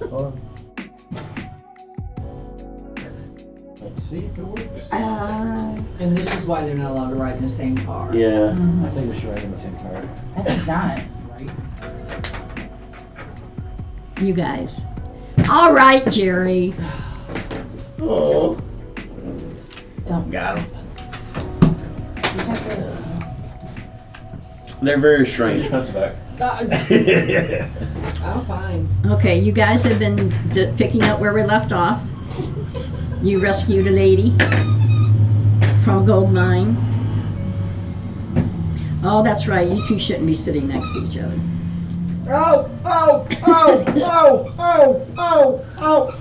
Hold on. Let's see if it works. And this is why they're not allowed to ride in the same car. Yeah. I think we should ride in the same car. I think not. Right? You guys. All right, Jerry. Oh. Don't. Got him. They're very strange. That's back. I'm fine. Okay, you guys have been picking up where we left off. You rescued a lady from gold mine. Oh, that's right. You two shouldn't be sitting next to each other. Oh, oh, oh, oh, oh, oh, oh.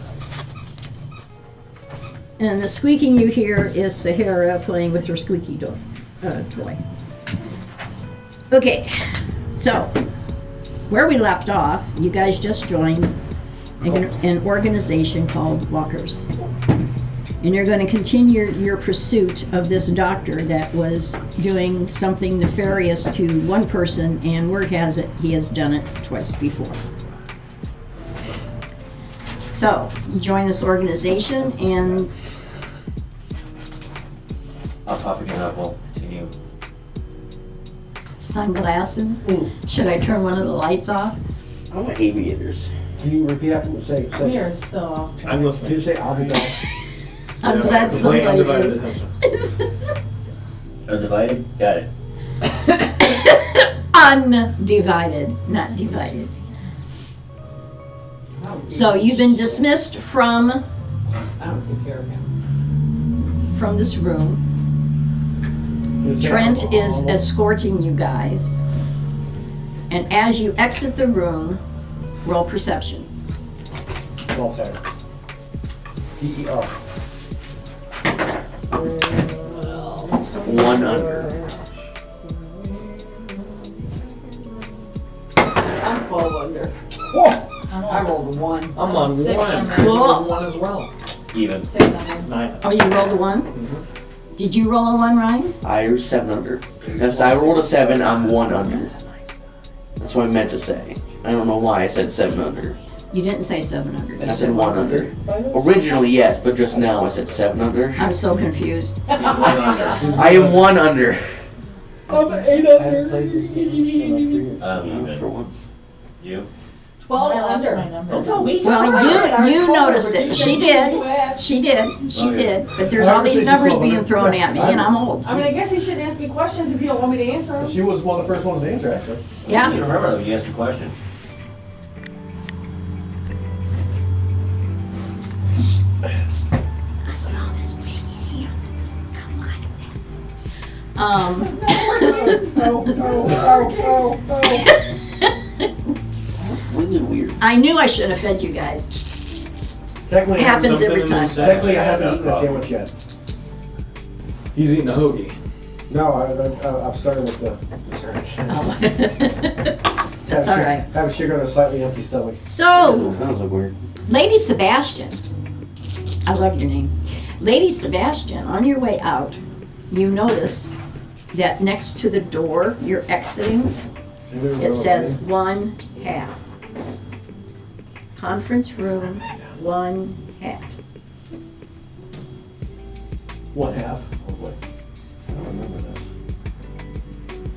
And the squeaking you hear is Sahara playing with her squeaky toy. Okay, so where we left off, you guys just joined an organization called Walkers. And you're going to continue your pursuit of this doctor that was doing something nefarious to one person, and word has it he has done it twice before. So, you join this organization, and I'll pop again up, we'll continue. sunglasses. Should I turn one of the lights off? I want aviators. Can you repeat after me? Say. We are still off track. I'm listening. Did you say I'll be back? I'm glad somebody is. Undivided? Got it. Undivided, not divided. So you've been dismissed from I'll take care of him. this room. Trent is escorting you guys. And as you exit the room, roll perception. Roll sorry. PER. 1 under. I'm 12 under. Whoa! I rolled a 1. I'm on Six one. under. Cool. One as well. Even. 6 under. 9. Oh, you rolled a 1? Did you roll a 1, Ryan? I was 7 under. Yes, I rolled a 7. I'm 1 under. That's what I meant to say. I don't know why I said 7 under. You didn't say 700. I said 1 under. Originally, yes, but just now I said 7 under. I'm so confused. I am 1 under. I'm 8 under. Even. For once. You? 12 I lost under. my number. Don't tell me. Well, you noticed it. She did. She did. She did. But there's all these numbers being thrown at me, and I'm old. I mean, I guess he shouldn't ask me questions if you don't want me to answer them. She was one of the first ones to answer, actually. Yeah. You remember that when you asked me a question. I saw this big hand come like this. Oh, oh, oh, oh, Really weird. I knew I shouldn't have fed you guys. Technically, Happens every time. Technically, I haven't eaten the sandwich yet. He's eating the hoagie. No, I've started with the dessert. Oh. That's all right. Have sugar on a slightly empty stomach. So, That was weird. Lady Sebastian, I love your name. Lady Sebastian, on your way out, you notice that next to the door you're exiting, it says 1/2. Conference room, 1/2. 1/2. Oh boy, I don't remember this.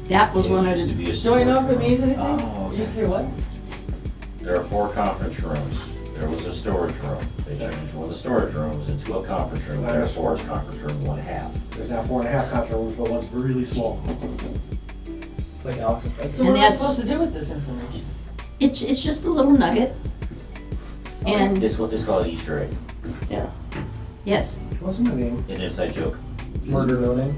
That was one of Used to the. be a Do I know if storage it means anything? Oh, okay. You say what? room. There are 4 conference rooms. There was a storage room. They changed one of the storage rooms into a conference room. There's storage conference room 1/2. There's now 4.5 conference rooms, but one's really small. It's like Alex's bed. So And what am I that's- supposed to do with this information? It's just a little nugget. And This one is called an Easter egg. yes. What's my name? An inside joke. Murder no name.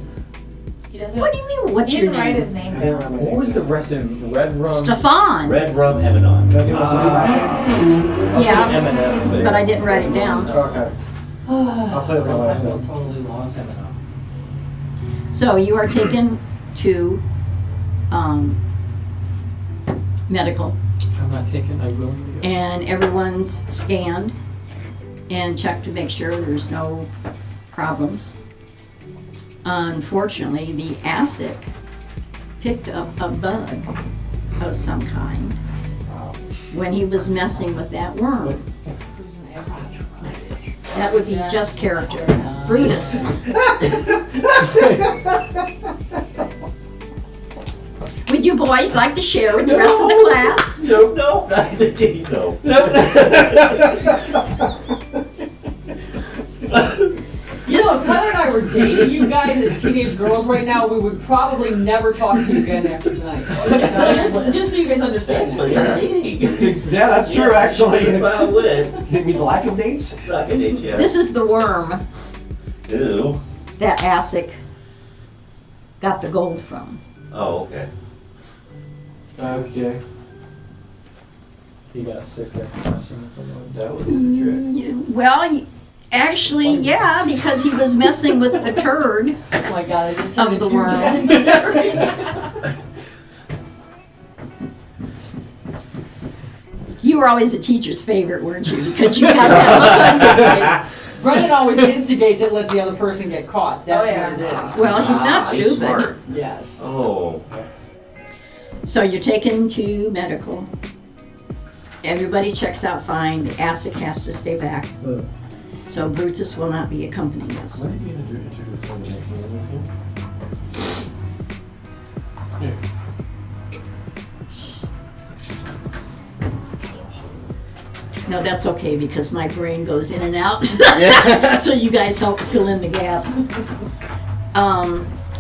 He doesn't. What do you mean? What's He your didn't write name? his name I didn't down. write my What name. was the rest of Red Rum? Stefan. Red rum Emanon. Can I give us a new last name? Yeah, M&M. but I didn't write it down. Okay. I'll play with my last I'm name. totally lost. So you are taken to medical, I'm not taking. I will. and everyone's scanned and checked to make sure there's no problems. Unfortunately, the ASIC picked up a bug of some kind, Wow. when he was messing with that worm. Who's an acid? That would be just character. Brutus. Would you boys like to share with the rest of the class? No, I think no. You know, if Tyler and I were dating you guys as teenage girls right now, we would probably never talk to you again after tonight. Just so you guys understand. That's what you're dating. Yeah, that's true, actually. That's why I would. You mean the lack of dates? Not an age yet. This is the worm Ew. that ASIC got the gold from. Oh, okay. Okay. He got sick after messing with the one. That was the trick. Well, actually, yeah, because he was messing with the turd. Oh my god, I just Of turned the into worm. Jen. You were always a teacher's favorite, weren't you? Because you got that look on your face. Brendan always instigates it, lets the other person get caught. That's Oh, yeah. what it is. Well, he's not He's stupid. smart. Yes. Oh. So you're taken to medical. Everybody checks out fine. The ASIC has to stay back. So Brutus will not be accompanying us. Why did you introduce coordination in this game? No, that's okay because my brain goes in and out. Yeah. So you guys help fill in the gaps.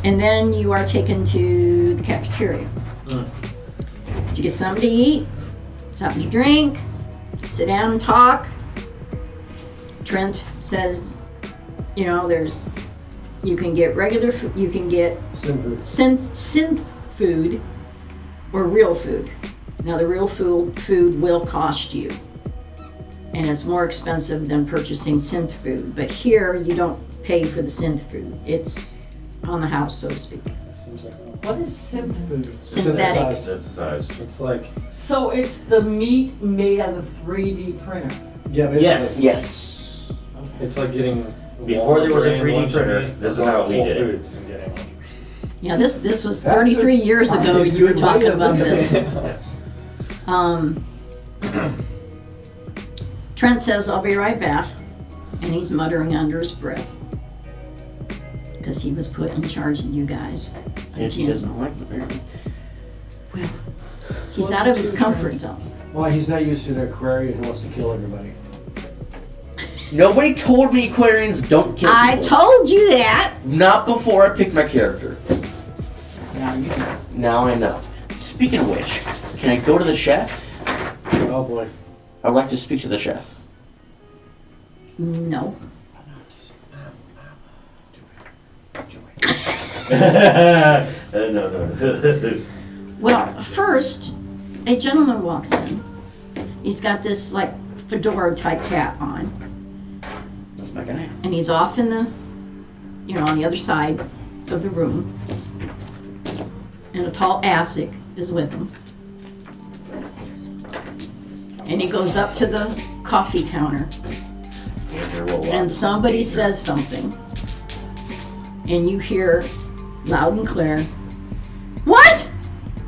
And then you are taken to the cafeteria to get something to eat, something to drink, to sit down and talk. Trent says, you know, you can get regular food, you can get synth food or real food. Now the real food will cost you, and it's more expensive than purchasing synth food. But here you don't pay for the synth food; it's on the house, so to speak. Seems like What is synth food? Synthetic. Synthesized. it's like So it's the meat made on the 3D printer. Yeah, basically. Yes. Yes. it's like getting Before there was a Walmart 3D brand printer, lunch meat, this is going how to we Whole did it. Foods and getting one. Yeah, this was That's 33 years ago. You were good way talking to about look at this. Yes. Trent says, "I'll be right back," and he's muttering under his breath because he was put in charge of you guys. And he doesn't like it. Well, he's out of his comfort zone. Well, he's not used to the aquarium and wants to kill everybody. Nobody told me Aquarians don't kill I people. told you that. Not before I picked my character. Now you know. Now I know. Speaking of which, can I go to the chef? Oh boy. I'd like to speak to the chef. No. No. Well, first, a gentleman walks in. He's got this like fedora type hat on, That's my guy. and he's off in the, on the other side of the room. And a tall ASIC is with him. And he goes up to the coffee counter, and somebody says something, and you hear loud and clear, "What?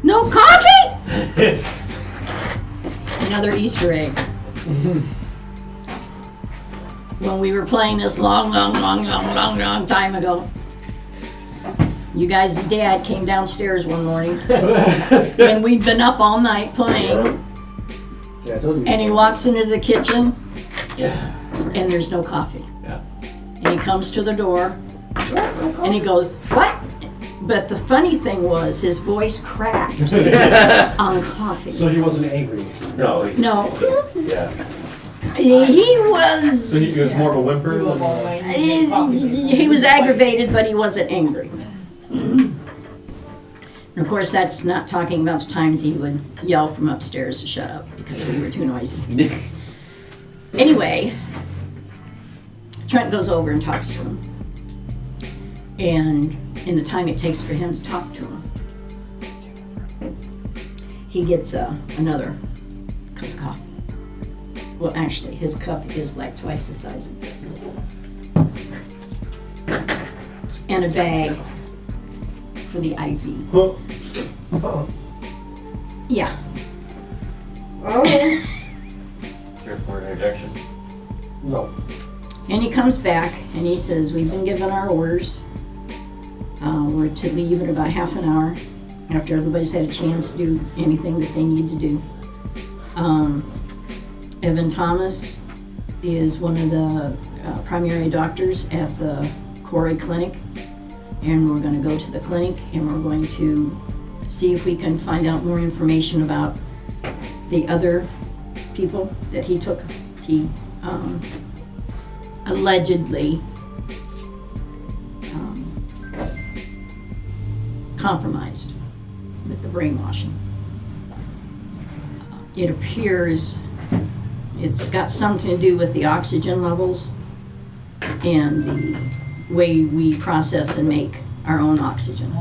No coffee?" Another Easter egg. When we were playing this long time ago, you guys' dad came downstairs one morning, and we'd been up all night playing, Yeah, I told you. and he walks into the kitchen, Yeah. and there's no coffee. Yeah. And he comes to the door, and he goes, "What?" But the funny thing was, his voice cracked on coffee. So he wasn't angry. No. No. Yeah. He was. So he was more of a whimper You than love all my He was aggravated, but he wasn't angry. And of course, that's not talking about the times he would yell from upstairs to shut up because we were too noisy. Anyway, Trent goes over and talks to him. And in the time it takes for him to talk to him, he gets another cup of coffee. Well, actually, his cup is like twice the size of this. And a bag for the IV. Yeah. Here for an interjection. No. And he comes back and he says, we've been given our orders. We're to leave in about half an hour after everybody's had a chance to do anything that they need to do. Evan Thomas is one of the primary doctors at the Corey Clinic. And we're going to go to the clinic and we're going to see if we can find out more information about the other people that he took. He allegedly compromised with the brainwashing. It appears it's got something to do with the oxygen levels and the way we process and make our own oxygen.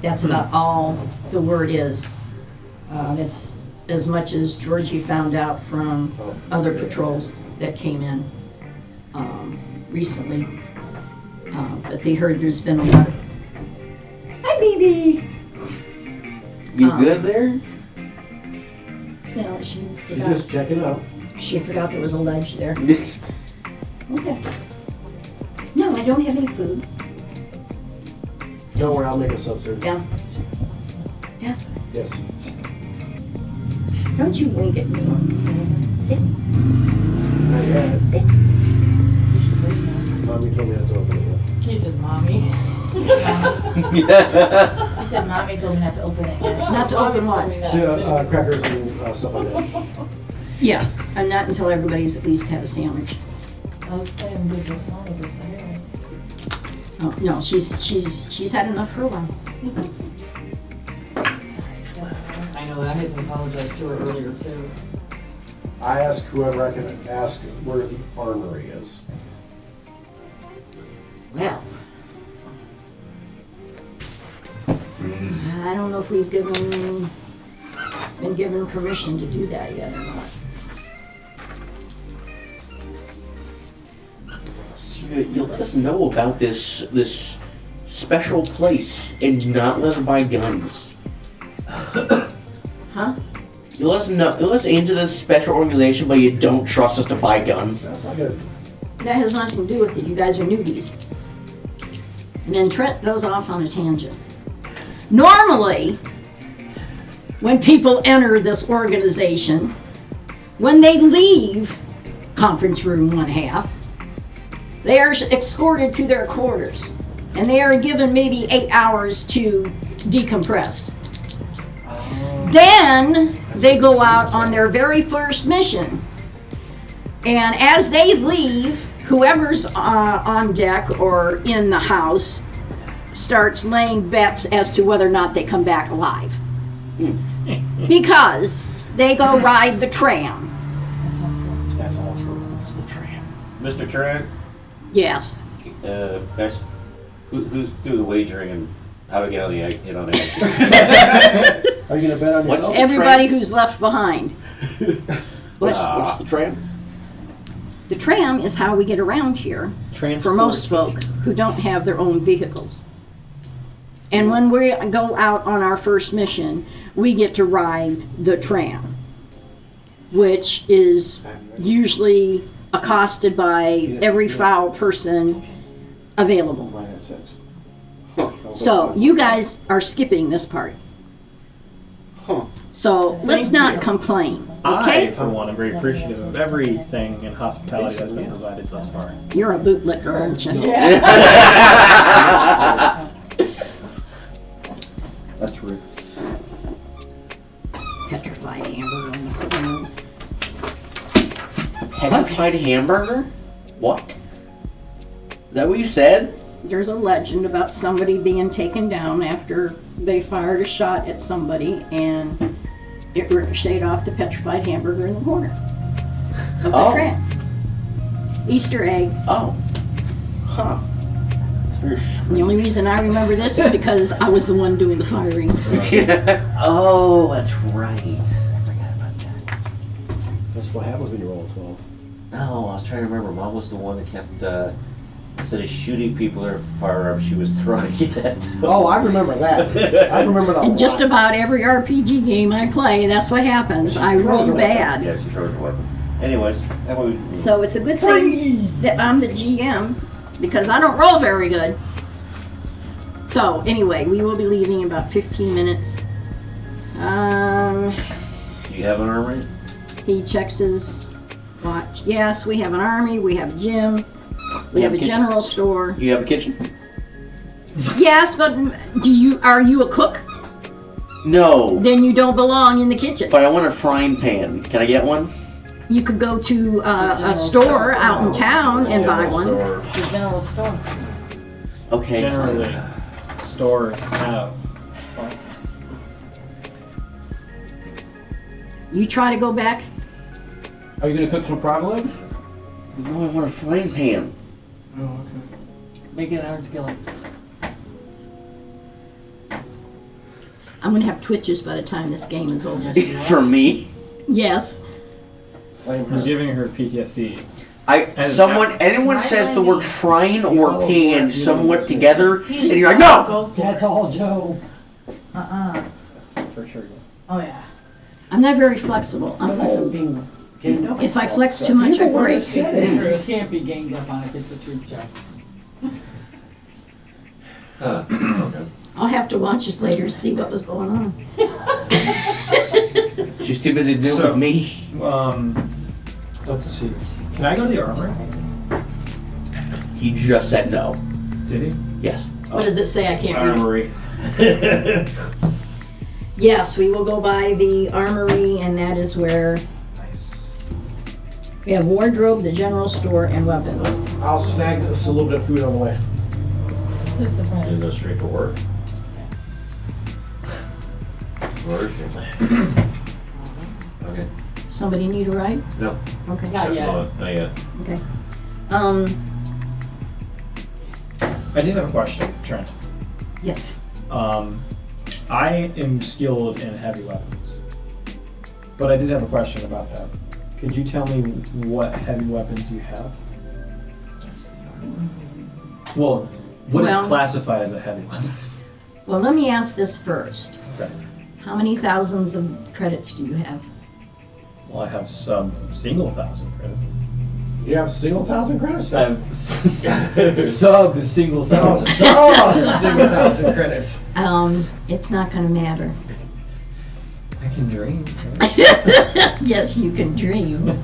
That's about all the word is. That's as much as Georgie found out from other patrols that came in recently. But they heard there's been a lot of... Hi, baby! You good there? No, she She's forgot. just checking out. She forgot there was a ledge there. Okay. No, I don't have any food. Don't worry, I'll make a sub, sir. Down. Down. Yes. Sit. Don't you wink at me. Sit. Not yet. Sit. Mommy told me not to open it yet. She said, Mommy. He said, Mommy told me not to open it yet. Not to open what? Yeah, crackers and stuff like that. Yeah, and not until everybody's at least had a sandwich. I was playing with this long with this anyway. Oh, no, she's had enough for a while. I know, I had to apologize to her earlier too. I asked whoever I can ask where the armory is. Well, I don't know if we've been given permission to do that yet or not. You let us know about this special place and not let us buy guns. Huh? You let us into this special organization, but you don't trust us to buy guns. That's not good. That has nothing to do with it. You guys are newbies. And then Trent goes off on a tangent. Normally, when people enter this organization, when they leave conference room 1/2, they are escorted to their quarters. And they are given maybe 8 hours to decompress. Then they go out on their very first mission. And as they leave, whoever's on deck or in the house starts laying bets as to whether or not they come back alive. Because they go ride the tram. That's all true. It's the tram. Mr. Trent, Yes. guys, who's do the wagering and how to get on the egg? You know, the egg. Are you gonna bet on What's yourself? Everybody who's left behind. What's the tram? The tram is how we get around here for most folk who don't have their own vehicles. And when we go out on our first mission, we get to ride the tram, which is usually accosted by every foul person available. So you guys are skipping this part. Huh. So let's not complain, I, okay? for one, am very appreciative of everything in hospitality that's been provided thus far. You're a bootlicker, aren't you? That's rude. Petrified hamburger in the corner. Petrified hamburger? What? Is that what you said? There's a legend about somebody being taken down after they fired a shot at somebody and it ricocheted off the petrified hamburger in the corner of the Oh. tram. Easter egg. Oh. Huh. It's very And the only reason I remember this is because I was the one doing the firing. Oh, that's right. I forgot about that. That's what happens when you roll a 12. No, I was trying to remember. Mom was the one that kept Instead of shooting people with her firearm, she was throwing it at them. Oh, I remember that. I remember that. In just about every RPG game I play, that's what happens. I roll bad. Yeah, she throws her weapon. Anyways, that way we... So it's a good thing that I'm the GM because I don't roll very good. So anyway, we will be leaving in about 15 minutes. You have an armory? He checks his watch. Yes, we have an army, we have a gym, we have a general store. You have a kitchen? Yes, but are you a cook? No, Then you don't belong in the kitchen. but I want a frying pan. Can I get one? You could go to a store out in town and buy one. Store. The general store. Okay. Generally, stores have. You try to go back. Are you gonna cook some frog legs? No, I want a frying pan. Oh, okay. Make it an iron skillet. I'm gonna have twitches by the time this game is over. For me, Yes. You're giving her PTSD. anyone says the word frying or pan somewhat together, and you're like, no. Go for That's it. all Joe. That's for sure. Oh, yeah. I'm not very flexible. I'm old. If I flex too much, I break. You can't be ganged up on it. It's the truth, Joe. Okay. I'll have to watch this later to see what was going on. She's too busy dealing So- with me. Let's see. Can I go to the armory? He just said no. Did he? Yes. What does it say? I can't read. Armory. Yes, we will go by the armory, and that is where Nice. we have wardrobe, the general store, and weapons. I'll snag us a little bit of food on the way. Who's She surprised? goes straight to work. Where is she? Okay. Somebody need a ride? No. Okay. Not yet. No, not yet. Okay. I did have a question, Trent. Yes. I am skilled in heavy weapons, but I did have a question about that. Could you tell me what heavy weapons you have? Well, what is Well- classified as a heavy weapon? Well, let me ask this first. Okay. How many thousands of credits do you have? Well, I have single thousand credits. You have single 1,000 credits? I have sub single Oh, thousand. so single 1,000 credits. It's not gonna matter. I can dream. Yes, you can dream.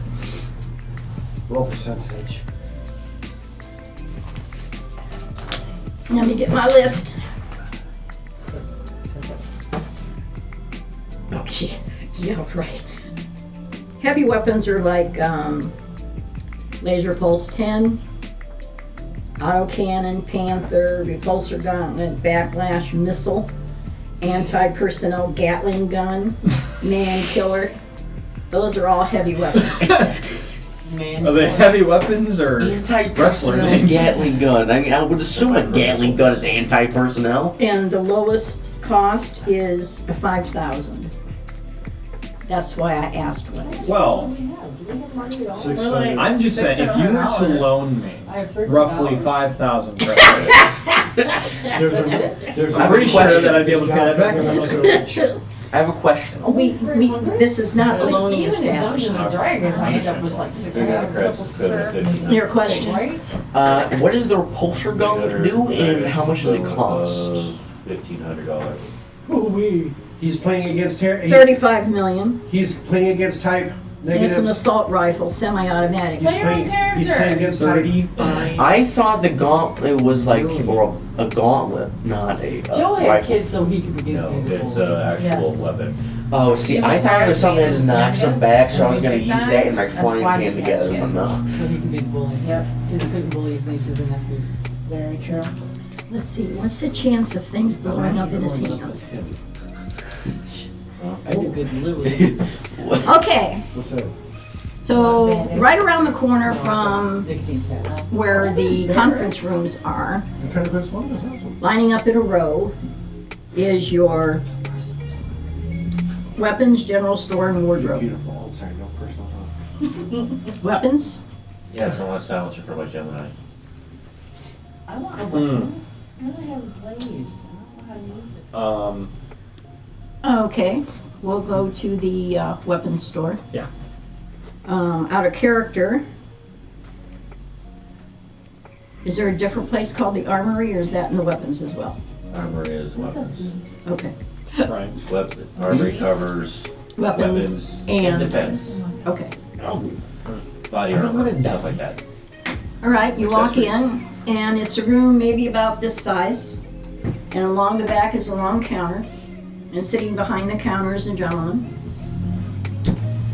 Roll percentage. Let me get my list. Okay, yeah, right. Heavy weapons are like laser pulse 10, autocannon, Panther, repulsor gauntlet, backlash missile, anti-personnel Gatling gun, man killer. Those are all heavy weapons. Man. Are they heavy weapons or Anti-personnel names? Gatling gun. I would assume a Gatling gun is anti-personnel. And the lowest cost is 5,000. That's why I asked what it is. Well, $600. I'm just saying, if you were to loan me I have $30. roughly 5,000 credits, There's I'm pretty sure that I'd be able to pay that back. I have a question. This is not a loaning Even in establishment. Dungeons and Dragons, I end up with like They got 600. credits equivalent to 15. Your question. Right? What does the repulsor gun do, and how much does it cost? $1,500. Ooh-wee. He's playing against 35 million. He's playing against type And it's an negatives. assault rifle, semi-automatic. He's playing against type. 35. I thought the gauntlet was like a gauntlet, not a Joe had rifle. kids so he could begin. No, it's an actual weapon. Oh, see, I thought it was something that just knocks them back, so I was gonna use that and my frying pan together, but no. So he could be the bully. Yep. Because he couldn't bully his nieces and nephews. Very true. Let's see, what's the chance of things blowing up in his hands? I do good literally. Okay, What's that? so right around the corner from Nicotine patch. where the conference rooms are, You trying to put smoke in this house? lining up in a row, is your weapons, general store, and wardrobe. Beautiful. I'm sorry, no personal thought. Weapons, Yes, I want a silencer for my Gemini. I want a Hmm. weapon. I really have blades. I don't know how to use it. Okay, we'll go to the weapons store. Yeah. Out of character, is there a different place called the armory, or is that in the weapons as well? Armory is weapons. Okay, Right. Armory covers weapons, weapons and and, defense, okay. body armor, stuff like that. All right, you walk in, and it's a room maybe about this size, and along the back is a long counter, and sitting behind the counter is a gentleman.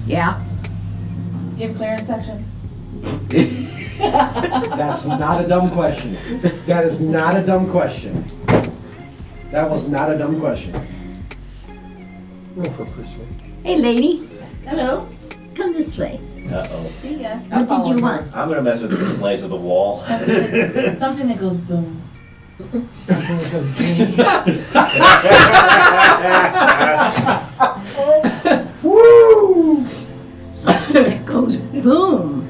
Yeah, You have clearance section? That's not a dumb question. That is not a dumb question. That was not a dumb question. Roll for persuasion. hey lady, Hello. come this way. Uh-oh. See ya. What did you want? I'm gonna mess with the displays of the wall. Something that goes boom. Woo! Something that goes boom.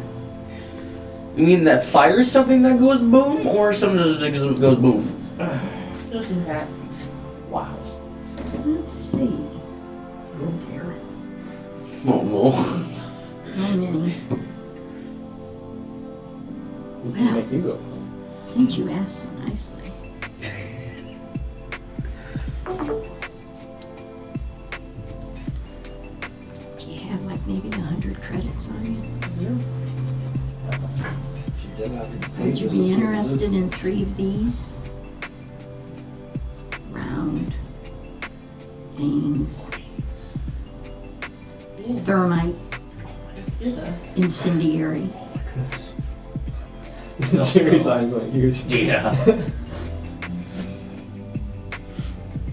You mean that fires something that goes boom, or something that just goes boom? So she's got. Wow. Let's see. Oh dear. Oh no. How many? Who's gonna make you go? Since you asked so nicely. Do you have like maybe 100 credits on you? Would you be interested in 3 of these? Round things. Yeah. Thermite, Let's do this. incendiary. Jerry's eyes went huge. Yeah.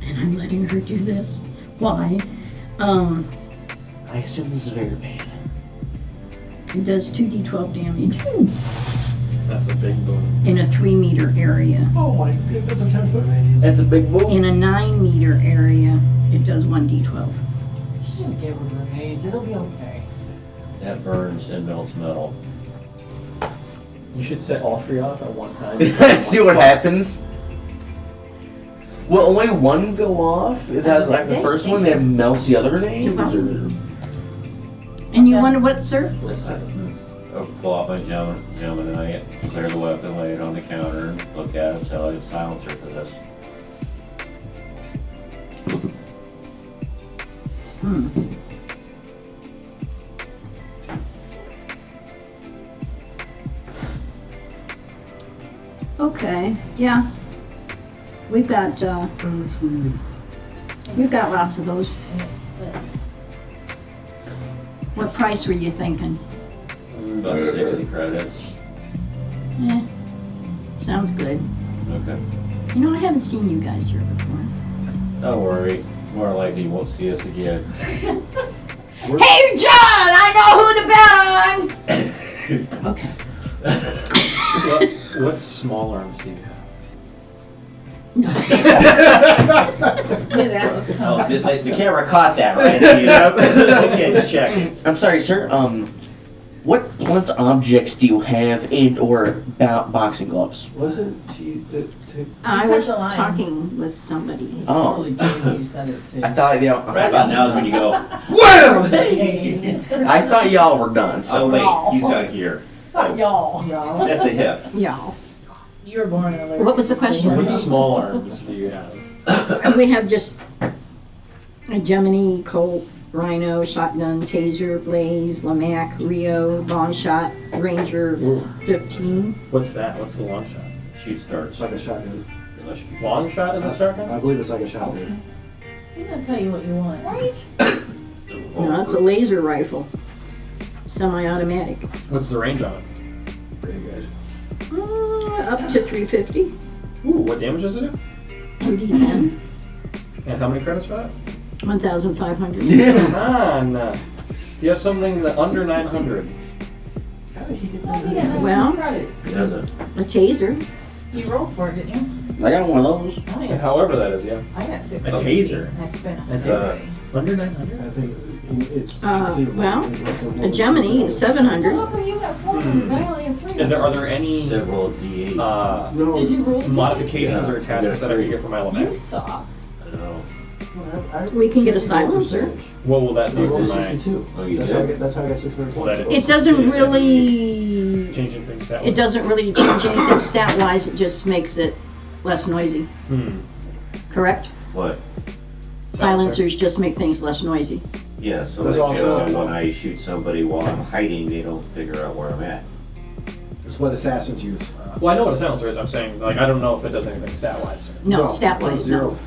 And I'm letting her do this. Why? I assume this is very bad. It does 2d12 damage That's a big boom. in a 3-meter area. Oh my god, that's a 10-foot radius. That's a big boom. In a 9-meter area, it does 1d12. She just gave her grenades. It'll be okay. That burns and melts metal. You should set all 3 off at one time. See what happens. Will only one go off? Is that like the first one that melts the other grenades? Or? And you wonder what, sir? I'll pull out my Gemini, clear the weapon, lay it on the counter, and look at it, so I get silencer for this. Okay, yeah. We've got lots of those. What price were you thinking? About 60 credits. Eh, sounds good. Okay. You know, I haven't seen you guys here before. Don't worry. More likely you won't see us again. Hey, John! I know who to bet on! Okay. What small arms do you have? No. Yeah, that was Oh, the camera caught that, right? Okay, just checking. I'm sorry, sir. What blunt objects do you have and or boxing gloves? Wasn't she the I was cut the line. talking with somebody. It's Oh. totally good you said it too. I thought Right about now is when you go, I thought y'all were done. oh So wait, he's down here. Not y'all. Y'all. That's a hip. Y'all. You were born in a What was the question? What small arms do you have? We have just a Gemini, Colt, Rhino, Shotgun, Taser, Blaze, Lamac, Rio, Long Shot, Ranger 15. What's that? What's the long shot? Shoot starts. It's like a shotgun. Unless you- Long shot is a start gun? I believe it's like a shotgun. He's gonna tell you what you want. Right? No, that's a laser rifle. Semi-automatic. What's the range on it? Pretty good. Up to 350. Ooh, what damage does it do? 2d10. And how many credits for that? 1,500. Come on. Do you have something that under 900? How did he get How's he that? getting Well- credits? He doesn't. A taser. You rolled for it, didn't you? I got one of those. I got, However that is, yeah. I got 6. A taser? I spent That's Uh, Under 900? I think It's well, conceivable. a Gemini is 700. How come you have 400 and I only have 300? And are there any Several D8. No, Did you roll the modifications Yeah, or attachments that I can get for my You LMX? suck. I don't know. We can get a silencer. What will that I do for rolled my 62. Oh, you That's how I did? get, that's how I got 600 Well, that points. It doesn't really. changing things that way? It doesn't really change anything stat wise. It just makes it less noisy. Correct? What? Silencers just make things less noisy. Yeah, so There's like also- when I shoot somebody while I'm hiding, they don't figure out where I'm at. It's what assassins use. Well, I know what a silencer is. I'm saying, like, I don't know if it does anything stat-wise. No, stat wise, zero. no.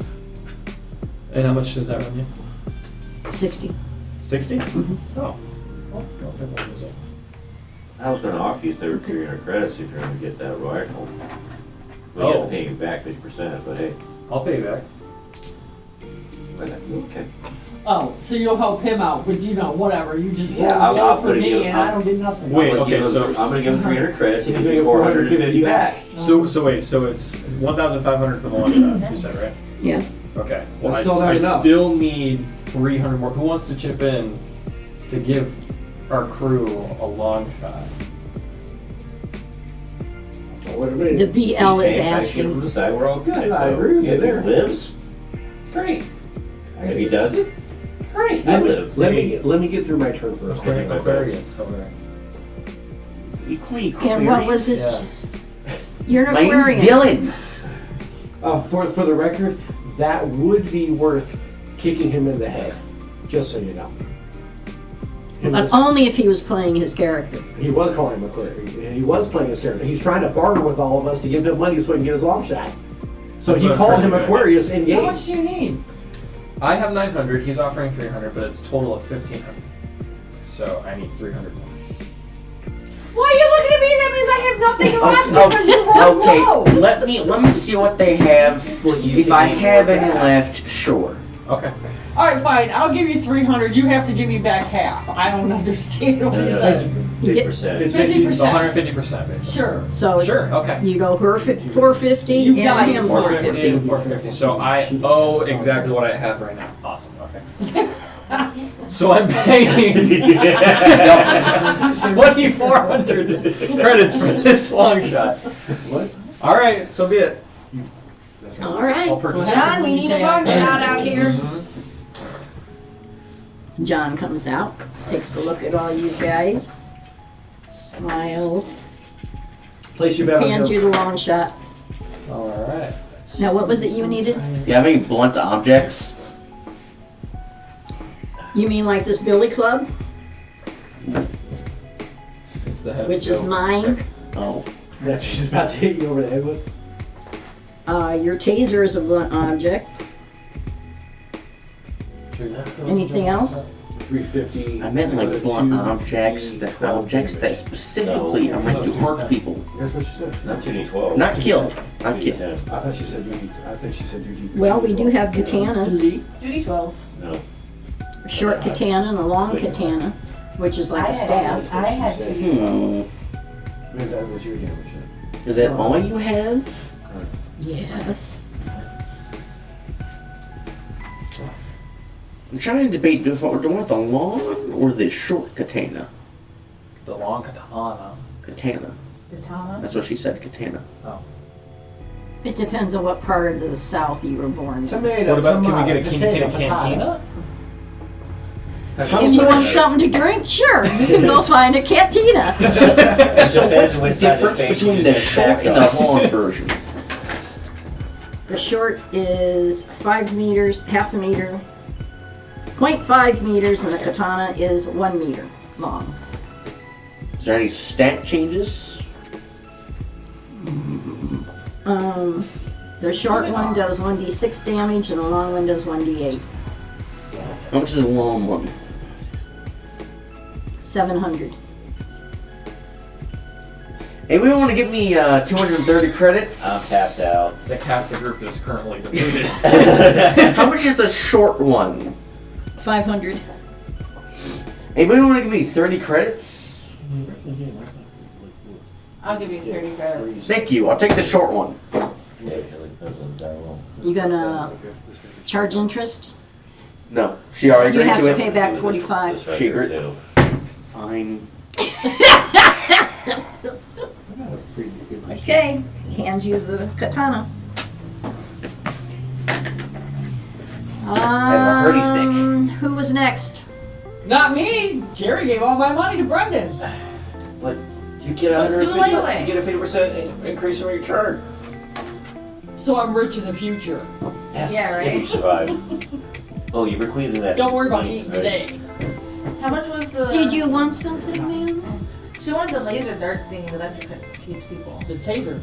And how much does that run you? 60. 60? Mhm. Oh. Well, no, that one is up. I was gonna offer you 300 credits if you're gonna get that rifle. Well, you have Oh. to pay me back 50%, but hey, I'll pay you back. okay. Oh, so you'll help him out, but whatever. You just Yeah, go I'll jail for put it me in- and I don't get nothing. Wait, I'm gonna okay, give him so- I'm gonna give him 300 credits and He's give you gonna get 450 back. So wait, so it's 1,500 for the one shot, you said, right? Yes. Okay. Well, That's still not I enough. still need 300 more. Who wants to chip in to give our crew a long shot? What do you The mean? BL is He tanks, I shoot asking. from the side, we're all good. Yeah, I So agree with you if there. he lives, great. If he doesn't, great. I live. Let me get through my turn first. Okay. my Aquarius over there. And what was it? You're an My name's Aquarian. Dylan. For the record, that would be worth kicking him in the head. Just so you know. But only if he was playing his character. He was calling him Aquarius. He was playing his character. He's trying to barter with all of us to give him money so he can get his long shot. So That's he what I'm called trying him to do, I Aquarius in How much game. do you need? I have 900. He's offering 300, but it's total of 1,500. So I need 300 more. Why are you looking at me? That means I have nothing left because you rolled low. Okay, let me see what they have. If I have any left, sure. Okay. All right, fine. I'll give you 300. You have to give me back half. I don't understand what he said. You get- 50%. It's 50%. So 150%, basically. Sure. So Sure, okay. you go her 450 You and got him it. 450 and 450. 450. So I owe exactly what I have right now. Awesome, okay. So I'm paying 2,400 credits for this long shot. What? All right, so be it. All right. I'll purchase it. John, we need a long shot out here. John comes out, takes a look at all you guys, smiles, Place your bet on hands you him. the long shot. All right. Now, what was it you needed? You have any blunt objects? You mean like this billy club, It's the head of which is Joe. mine? Oh. That she's about to hit you over the head with. Your taser is a blunt object. Anything else? 350. I meant like blunt objects, that specifically are meant to hurt people. That's what she said. Not 2d12. Not kill. Not kill. 2d10. I thought she said duty. I think she said duty. Well, we do have katanas, Duty 12. No. a short katana and a long katana, which is like a staff. I had duty 12. Maybe that was your damage. Then. Is that all you have? Yes. I'm trying to debate do I want the long or the short katana. The long katana. Katana. Katana. That's what she said, katana. It depends on what part of the South you were born in. Tomato. What about, can we tomato, get a potato, cantina? If you want something to drink, sure, you can go find a cantina. So what's the difference between the short and the long version? The short is 5 meters, half a meter, 0.5 meters, and the katana is 1 meter long. Is there any stat changes? The short one does 1d6 damage, and the long one does 1d8. How much is the long one? 700. Hey, we want to give me 230 credits. I'm tapped out. The half the group is currently depleted. How much is the short one? 500. Hey, we want to give me 30 credits? I'll give you 30 credits. Thank you. I'll take the short one. You gonna charge interest? No, she already You agreed have to to it. pay back 45. This right Secret. here, too. Fine. Okay, hands you the katana. have a hurdy stick. Who was next? Not me. Jerry gave all my money to Brendan. But you get Do it 150, anyway. you get a 50% increase in return. So I'm rich in the future. Yes, Yeah, right. if you survive. Oh, you bequeathed that. Don't worry about money, eating right? today. How much was the? Did you want something, ma'am? She wanted the laser dart thing that electrocutes people. The taser.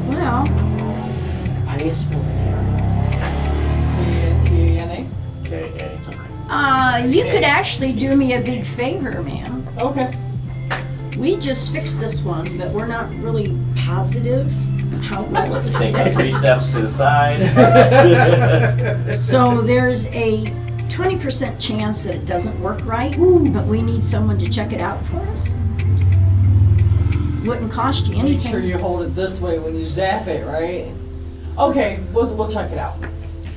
Well, How do you spell Tara? C-A-N-T-A-N-A. Okay, you could actually do me a big favor, ma'am. Okay. We just fixed this one, but we're not really positive how well it was Take my 3 fixed. steps to the side. So there's a 20% chance that it doesn't work right, but we need someone to check it out for us. Wouldn't cost you Make sure anything. you hold it this way when you zap it, right? Okay, we'll check it out.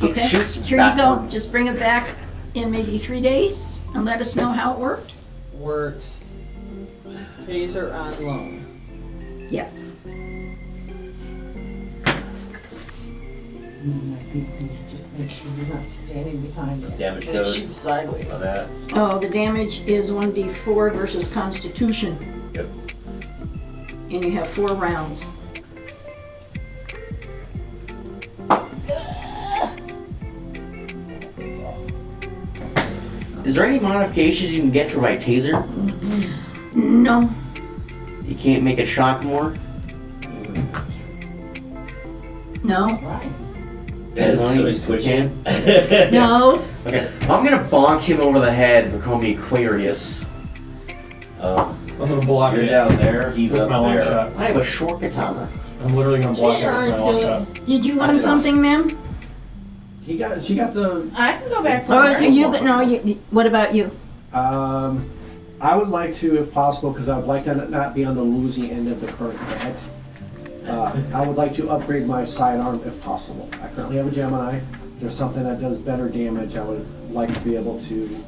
It Okay, shoots here you go. backwards. Just bring it back in maybe 3 days and let us know how it worked. Works. Taser on loan. Yes. My big thing, just make sure you're not standing behind it. Damage And it code. shoots sideways. On that. Oh, the damage is 1d4 versus Constitution. Yep. And you have 4 rounds. Is there any modifications you can get for my taser? No. You can't make it shock more? No. Right. Yes, No, so you he's twitching. No. Okay, I'm gonna bonk him over the head for calling me Aquarius. Oh, I'm gonna block you're it down there, he's with up my long there. shot. I have a short katana. I'm literally gonna block it with my long shot. Did you want something, ma'am? She got the, I can go back to Or work. what about you? I would like to, if possible, because I would like to not be on the losing end of the current bet. I would like to upgrade my sidearm if possible. I currently have a Gemini. If there's something that does better damage, I would like to be able to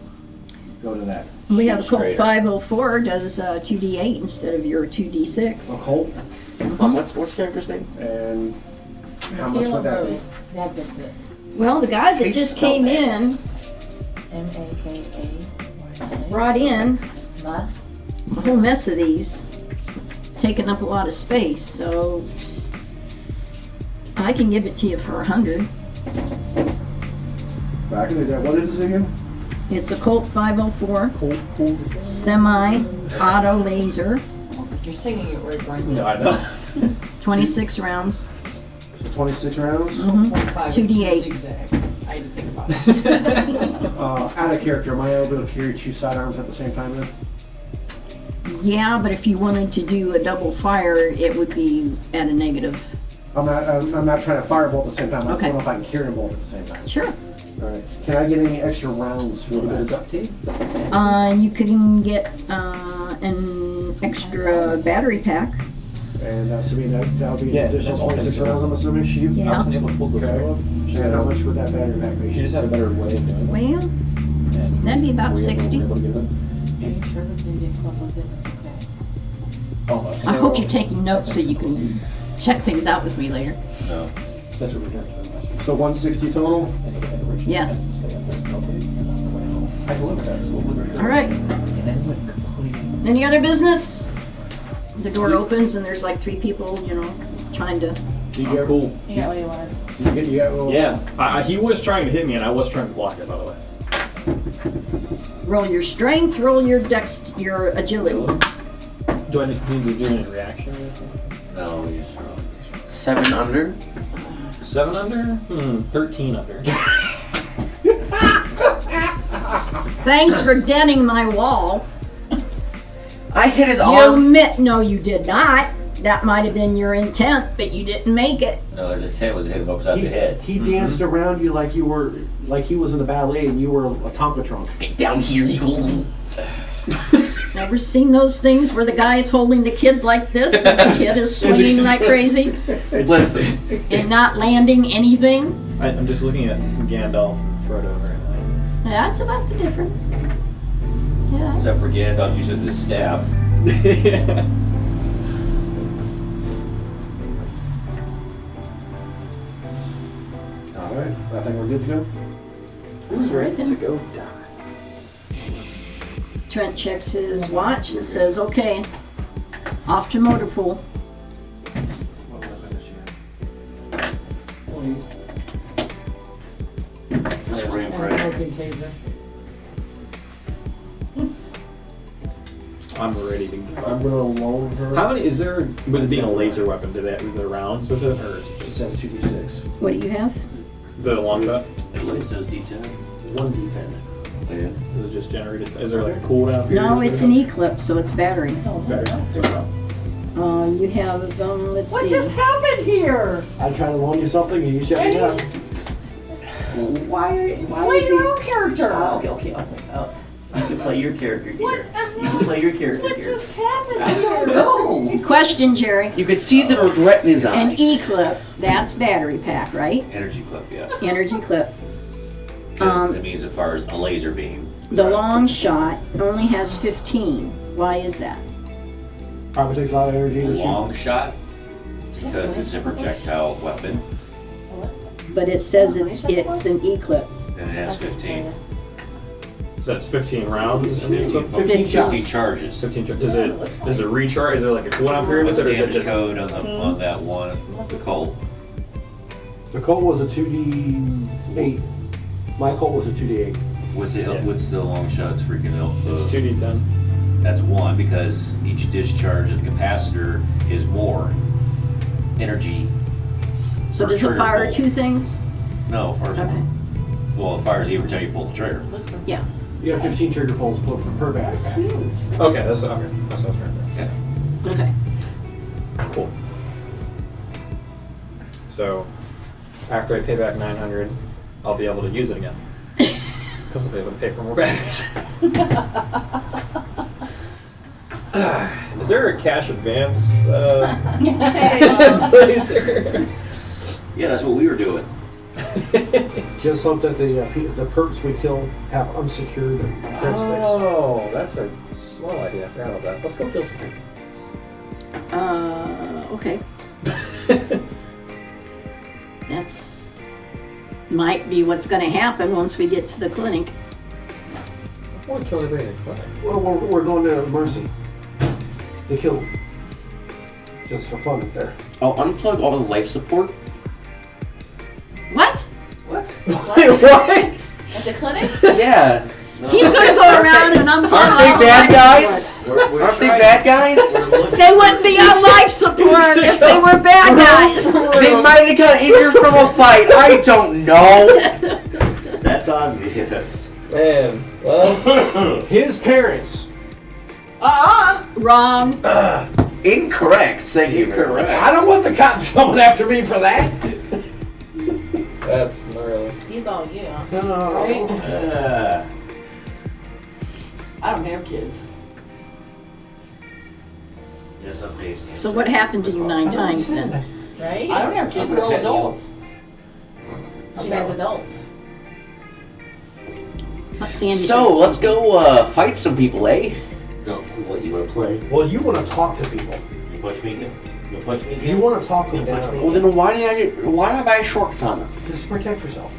go to that. We have a Colt Straighter. 504 does 2d8 instead of your 2d6. A Colt, What's the character's name? and how much would that be? That's it. Well, the guys that just came in M-A-K-A. brought in Ma. a whole mess of these, taking up a lot of space, so I can give it to you for 100. Back in the day, what is it again? It's a Colt 504 semi-auto laser, You're singing it right, Brian. No, I know. 26 rounds. So 26 rounds. 2d8. Zigzags. I didn't think about it. Out of character, am I able to carry 2 sidearms at the same time then? Yeah, but if you wanted to do a double fire, it would be at a negative. I'm not trying to fire both at the same time. I just Okay. don't know if I can carry them both at the same time. Sure. All right. Can I get any extra rounds for that? Duct tape? You can get an extra battery pack. And assuming that'll be Yeah, an additional that's all 26 things. rounds, I'm assuming. Yeah. I wasn't able to pull those Okay. up. And how much would that battery pack She be? just had a better way of doing it. Well, And that'd be about we were 60. able to get it. Are you sure that they didn't come up with it? It's okay. Almost. I hope you're taking notes so you can check things out with me later. No. That's what we're doing. So 160 total? Yes. I delivered that. So delivered. All right. And then went completely. Any other business? The door opens and there's like 3 people, trying to. You get, Cool. You got what you wanted. you get Yeah, he was trying to hit me, and I was trying to block it. By the way. Roll your strength, roll your your agility. Do I need to do any reaction or anything? No, you just 7 under. 7 under? 13 under. Thanks for denting my wall. I hit his You arm. admit, no, you did not. That might have been your intent, but you didn't make it. No, his intent was to hit him upside the head. He danced around you like you were, like he was in the ballet and you were a Tonka trunk. Get down here, you. Ever seen those things where the guy's holding the kid like this and the kid is swinging like crazy Listen, and not landing anything? I'm just looking at Gandalf and Frodo right That's about the difference. Yeah. Except for Gandalf, you said the staff. now. All right, I think we're good to go. Who's ready to go die? Trent checks his watch and says, okay, off to motor pool. Please. Spring And a break. broken taser. I'm ready to go. I'm gonna loan her. How many is there? With it being a laser weapon, is there rounds with it, or is it It just says 2d6. What do you have? the long shot? At least does D10. 1d10. Yeah. Is it just generated? Is there like a cooldown period? No, it's an Eclipse, so it's battery. Better. You have, let's What see. just happened here? I try to loan you something and you shut me down. Why Play is your own he? character. Okay. You can play your character here. You can play your character What here. just happened I here? don't know. Question, Jerry. You could see the regret in his An eyes. E-clip, that's battery pack, right? Energy clip, yeah. Energy clip. That means as far as a laser beam. The long shot only has 15. Why is that? Probably takes a lot of energy to shoot. Long shot, because it's a projectile weapon, But it says it's an E-clip. and it has 15. So that's 15 rounds. In the equipment? 15 shots. 15 charges. 15. Is it recharge? Is there like a cooldown period with What's it, or the is it damage just? code on that one? The Colt. The Colt was a 2d8. My Colt was a 2d8. What's the long shot's freaking out? It's 2d10. That's one, because each discharge of the capacitor is more energy. So Per does it trigger fire pull. two things? No, it fires Okay. one. Well, it fires every time you pull the trigger. Yeah. You have 15 trigger pulls per battery pack. Okay, that's what I was trying to. Okay. Cool. So, after I pay back 900, I'll be able to use it again. Because I'll be able to pay for more batteries. Is there a cash advance laser? Yeah, that's what we were doing. Just hope that the perps we kill have unsecured crit sticks. Oh, that's a swell idea. I forgot about that. Let's go kill some people. Okay. That's might be what's going to happen once we get to the clinic. I want to kill everybody in the clinic. Well, we're going to Mercy to kill them. Just for fun up there. I'll unplug all the life support. What? What? Wait, what? At the clinic? Yeah. He's going to go around and unplug Aren't they all bad the life guys? support. Aren't they bad guys? They wouldn't be on life support if they were bad guys. They might have got injured from a fight. I don't know. That's obvious. Man, well, His parents. Wrong. Incorrect. Thank you. Correct. I don't want the cops coming after me for that. that's gnarly. He's all you. No. I don't have kids. Yes, I'm tasty. So what happened to you 9 times then? Right? I don't have kids. They're all adults. She has adults. Sandy So says let's something. go fight some people, eh? No, what, you wanna play? Well, you want to talk to people. You punch me again? You punch me again? You want to talk them You punch me down. Well, then why did I buy a short katana? Just to protect yourself.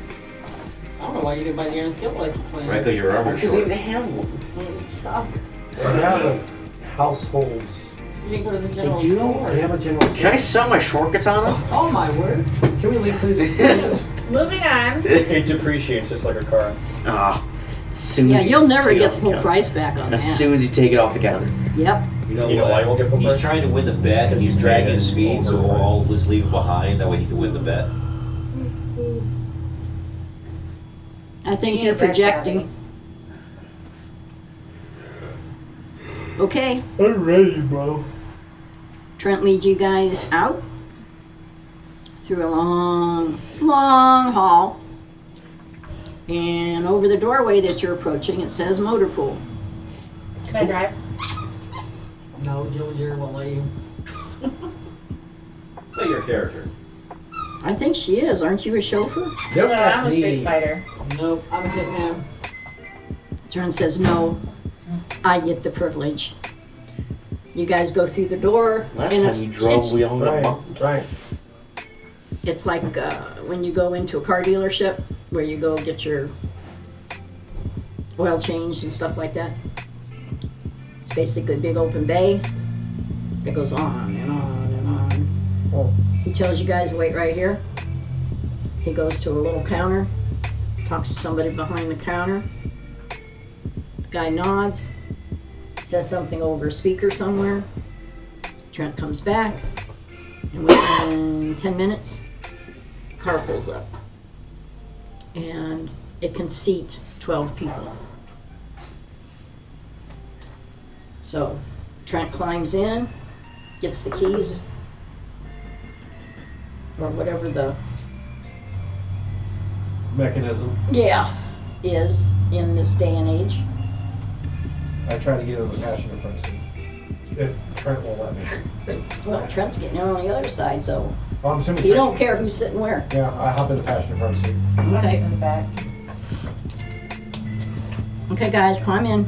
I don't know why you didn't buy the Iron Skill like you planned. Right, because your armor's Because short. they have one. You suck. They have a household. You didn't go to the general do? store. They have a general. Can I sell my short katana? Oh my word. Can we leave, please? Please? Moving on. It depreciates just like a car. Ah. As soon Yeah, as you'll never take it get off the full counter. price back on As that. soon as you take it off the counter. Yep. You know, You know why you won't get full He's price? trying to win the bet, and he's dragging his feet, so we'll all just leave him behind. That way he can win the bet. I think Yeah, you're that's projecting. Okay. I'm ready, bro. Trent leads you guys out through a long, long hall. And over the doorway that you're approaching, it says motor pool. Can I drive? No, Joe and Jerry won't let you. Play your character. I think she is. Aren't you a chauffeur? Yep, No, that's I'm a Street me. Fighter. Nope, I'm a hitman. Trent says, no, I get the privilege. You guys go through the door, Last and time you drove, we all got Right, bumped. right. it's like when you go into a car dealership where you go get your oil changed and stuff like that. It's basically a big open bay that goes on and on and on. Oh. He tells you guys to wait right here. He goes to a little counter, talks to somebody behind the counter. The guy nods, says something over a speaker somewhere. Trent comes back, and within 10 minutes, the car pulls up. And it can seat 12 people. So Trent climbs in, gets the keys, or whatever the Mechanism. is in this day and age. I try to get in the passenger front seat. If Trent will let me. Well, Trent's getting in on the other side, so Well, I'm assuming you Trent's- don't care who's sitting where. Yeah, I hop in the passenger front seat. Okay. In the back. Okay, guys, climb in.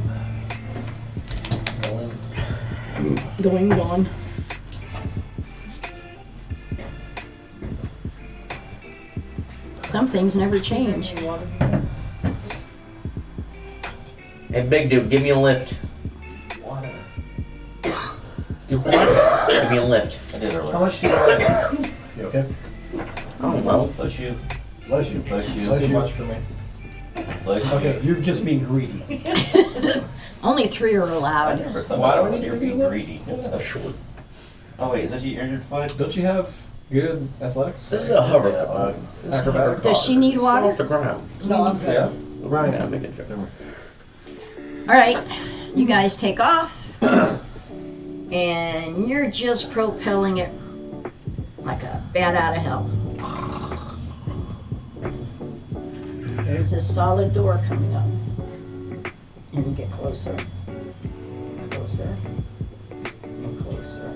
Going. Some things never change. Hey, big dude, give me a lift. Water. Give me a lift. I did earlier. How much do you weigh? You okay? Oh, well. Bless you. Bless you. Bless you. Bless Too you. much for me. Bless you. Okay, you're just being greedy. Only 3 are I allowed. never thought Why do about we need you to be being greedy. That's short. Oh wait, is this your injured foot? Don't you have good athletics? This is a hover Yeah, car. This is a acrobatic hover Does car. she need It's water? off the ground. No, I'm good. Yeah. Right. Yeah, make a joke. All right, you guys take off, and you're just propelling it like a bat out of hell. There's this solid door coming up, and you get closer, closer, and closer.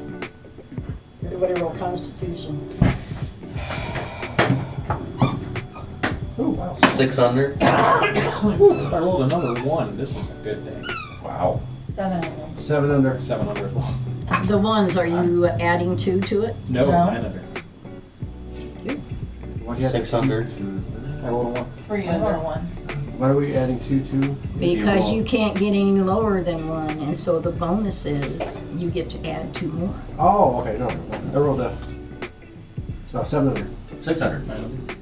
Everybody roll Constitution. Oh wow. 6 under. Ooh, I rolled another 1. This is a good day. Wow. 7 of them. 7 under. 7 under as well. The ones, are you adding 2 to it? No, No. 9 under. What do you have 6 to- under. I rolled a 1. 3 under. 1. What are we adding 2 to? Because you can't get any lower than 1, and so the bonus is you get to add 2 more. Oh, okay, no. I rolled a. It's not 7 under. 600. 9 under.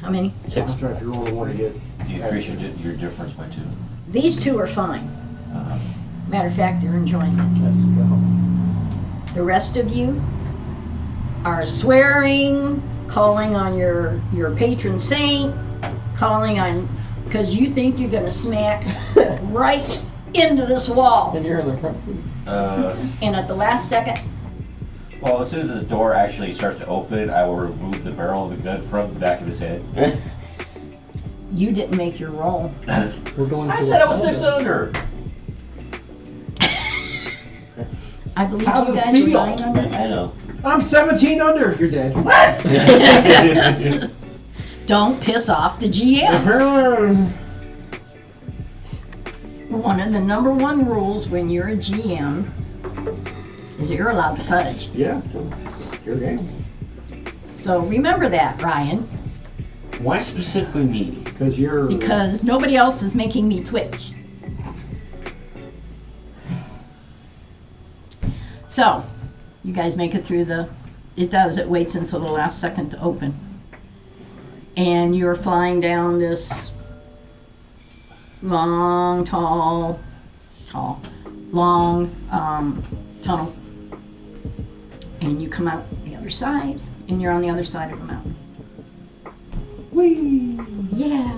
How many? 6. That's right, if you roll a 1 to get. You increase your difference by 2. These 2 are fine. Uh, Matter of fact, they're enjoying it. Let's go. The rest of you are swearing, calling on your patron saint, calling on, because you think you're going to smack right into this wall. And you're in the front seat. And at the last second, well, as soon as the door actually starts to open, I will remove the barrel of the gun from the back of his head. you didn't make your roll. We're going. I said I was 6 under. I believe How's you it guys were feel? 9 under. I know. I'm 17 under. You're dead. Don't piss off the GM. One of the number 1 rules when you're a GM is that you're allowed to fudge. Yeah. Your game. So remember that, Ryan, Why specifically me? Because you're. because nobody else is making me twitch. So, you guys make it through it waits until the last second to open. And you're flying down this long, long tunnel. And you come out the other side, and you're on the other side of the mountain. Whee! Yeah.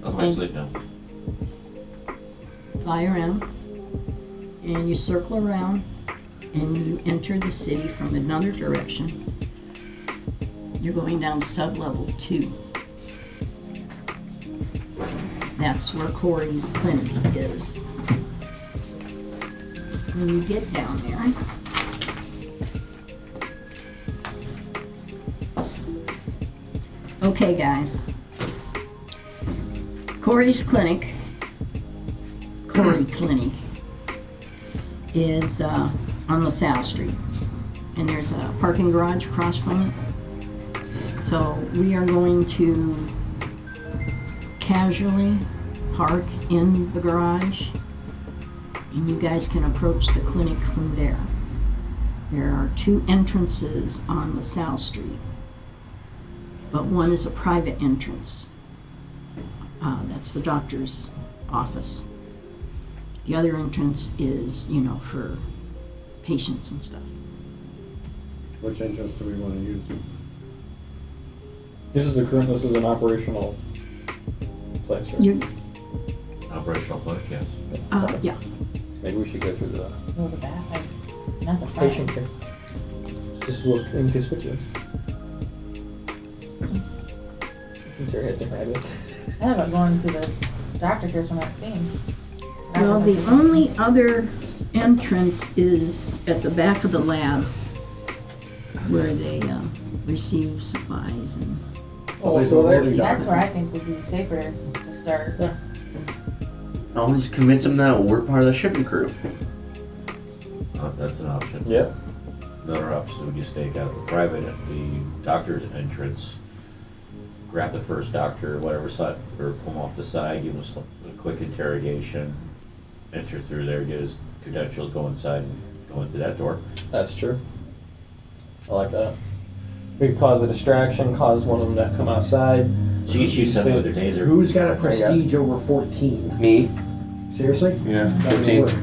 I'm asleep now. Fly around, and you circle around, and you enter the city from another direction. You're going down sub-level 2. That's where Corey's clinic is. When you get down there, Okay, guys. Corey Clinic is on LaSalle Street, and there's a parking garage across from it. So we are going to casually park in the garage, and you guys can approach the clinic from there. There are 2 entrances on LaSalle Street, but one is a private entrance. That's the doctor's office. The other entrance is, for patients and stuff. Which entrance do we want to use? This is an operational place, right? You, Operational clinic, yes. yeah. Maybe we should go through the Go to the back, not the front. patient care. Just look inconspicuous. Terry has different ideas. Yeah, but going to the doctor cares when I've seen. Well, the only other entrance is at the back of the lab where they receive supplies and. Also there. That's where I think would be safer to start. Yeah. I'll just convince them that we're part of the shipping crew. That's an option. Yep. Another option would be stake out the doctor's entrance, grab the first doctor, whatever side, or pull him off the side, give him a quick interrogation, enter through there, get his credentials, go inside and go into that door. That's true. I like that. We could cause a distraction, cause one of them to come outside. So you shoot something with their taser. Who's got a prestige over 14? Me? Seriously? Yeah, That may 15. work.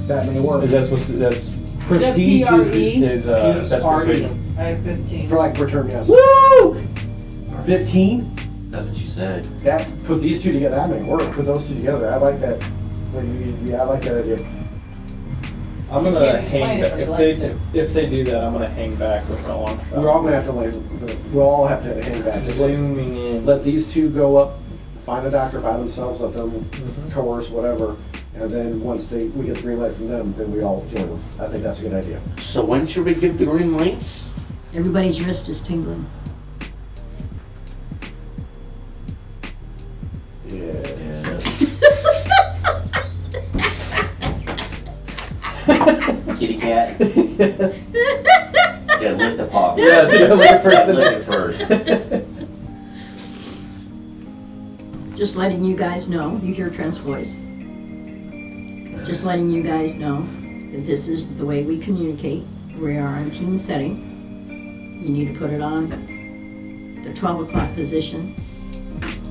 That may work. Is that supposed to, that's Prestige is that's already persuasion. I have 15. for like return, yes. Woo! 15? That's what she said. That, put these 2 together, that may work. Put those 2 together. I like that. Yeah, I like that idea. I'm You gonna can't explain hang it, back. but he likes it. If they do that, I'm gonna hang back with my long shot. We're all gonna have to we'll all have to hang back. Just zooming in. let these 2 go up, find a doctor by themselves, let them Mhm. coerce, whatever. And then once we get the green light from them, then we all join them. I think that's a good idea. So when should we give the green lights? Everybody's wrist is tingling. Yeah. And Kitty cat. You gotta lick the paw. Yeah, so you gotta lick it first, then Lick it first. Just letting you guys know, you hear Trent's voice. Just letting you guys know that this is the way we communicate. We are on team setting. You need to put it on the 12 o'clock position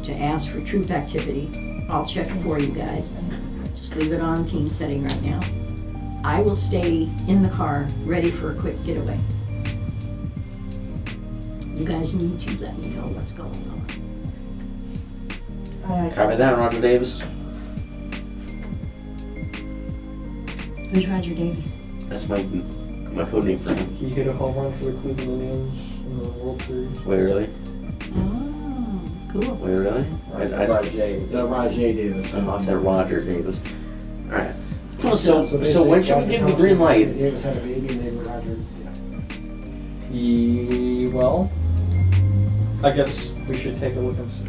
to ask for troop activity. I'll check for you guys. Just leave it on team setting right now. I will stay in the car, ready for a quick getaway. You guys need to let me know what's going on. Copy that, Roger Davis. Who's Roger Davis? That's my code name for him. He hit a home run for the Cleveland Indians in the World Series. Wait, really? Oh, cool. Wait, really? I Rajay. Rajay Davis. thought that Roger Davis. Alright. Close So basically, when should we give the green light? Davis had a baby and they were Roger. Yeah. Well, I guess we should take a look and see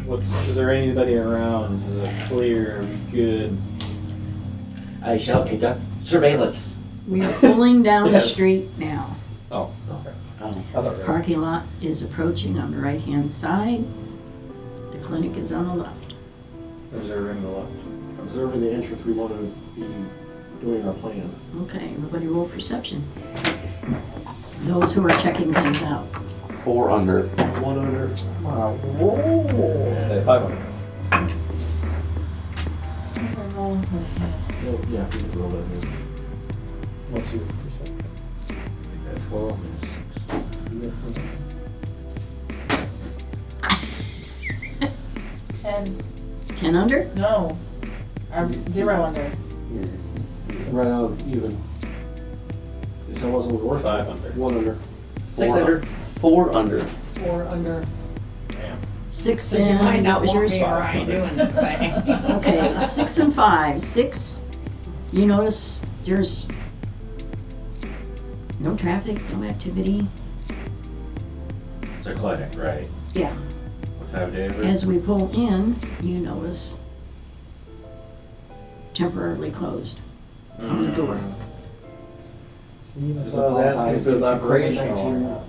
is there anybody around? Is it clear? Are we good? I shall conduct surveillance. We are pulling down the Yes. street now. Oh, okay. Oh. I thought we were. Parking lot is approaching on the right-hand side. The clinic is on the left. Observing the left. Observing the entrance, we want to be doing our plan. Okay, everybody roll perception. Those who are checking things out. 4 under. 1 under. Wow. Whoa. 500. Yeah, we can roll that in. What's your perception? that's 12 and 6. 10. 10 under? No. 0 under. Right on, even. So it wasn't worth 5 under. 1 under. 6 under. 4 under. 4 under. Damn. 6 So you might and not what was want yours? me around doing anything. Okay, 6 and 5. 6, you notice there's no traffic, no activity. It's a clinic, right? Yeah. What time of day is it? As we pull in, you notice temporarily closed. Mm. Door. See, that's Does why I it was fall asking if it was high? operational.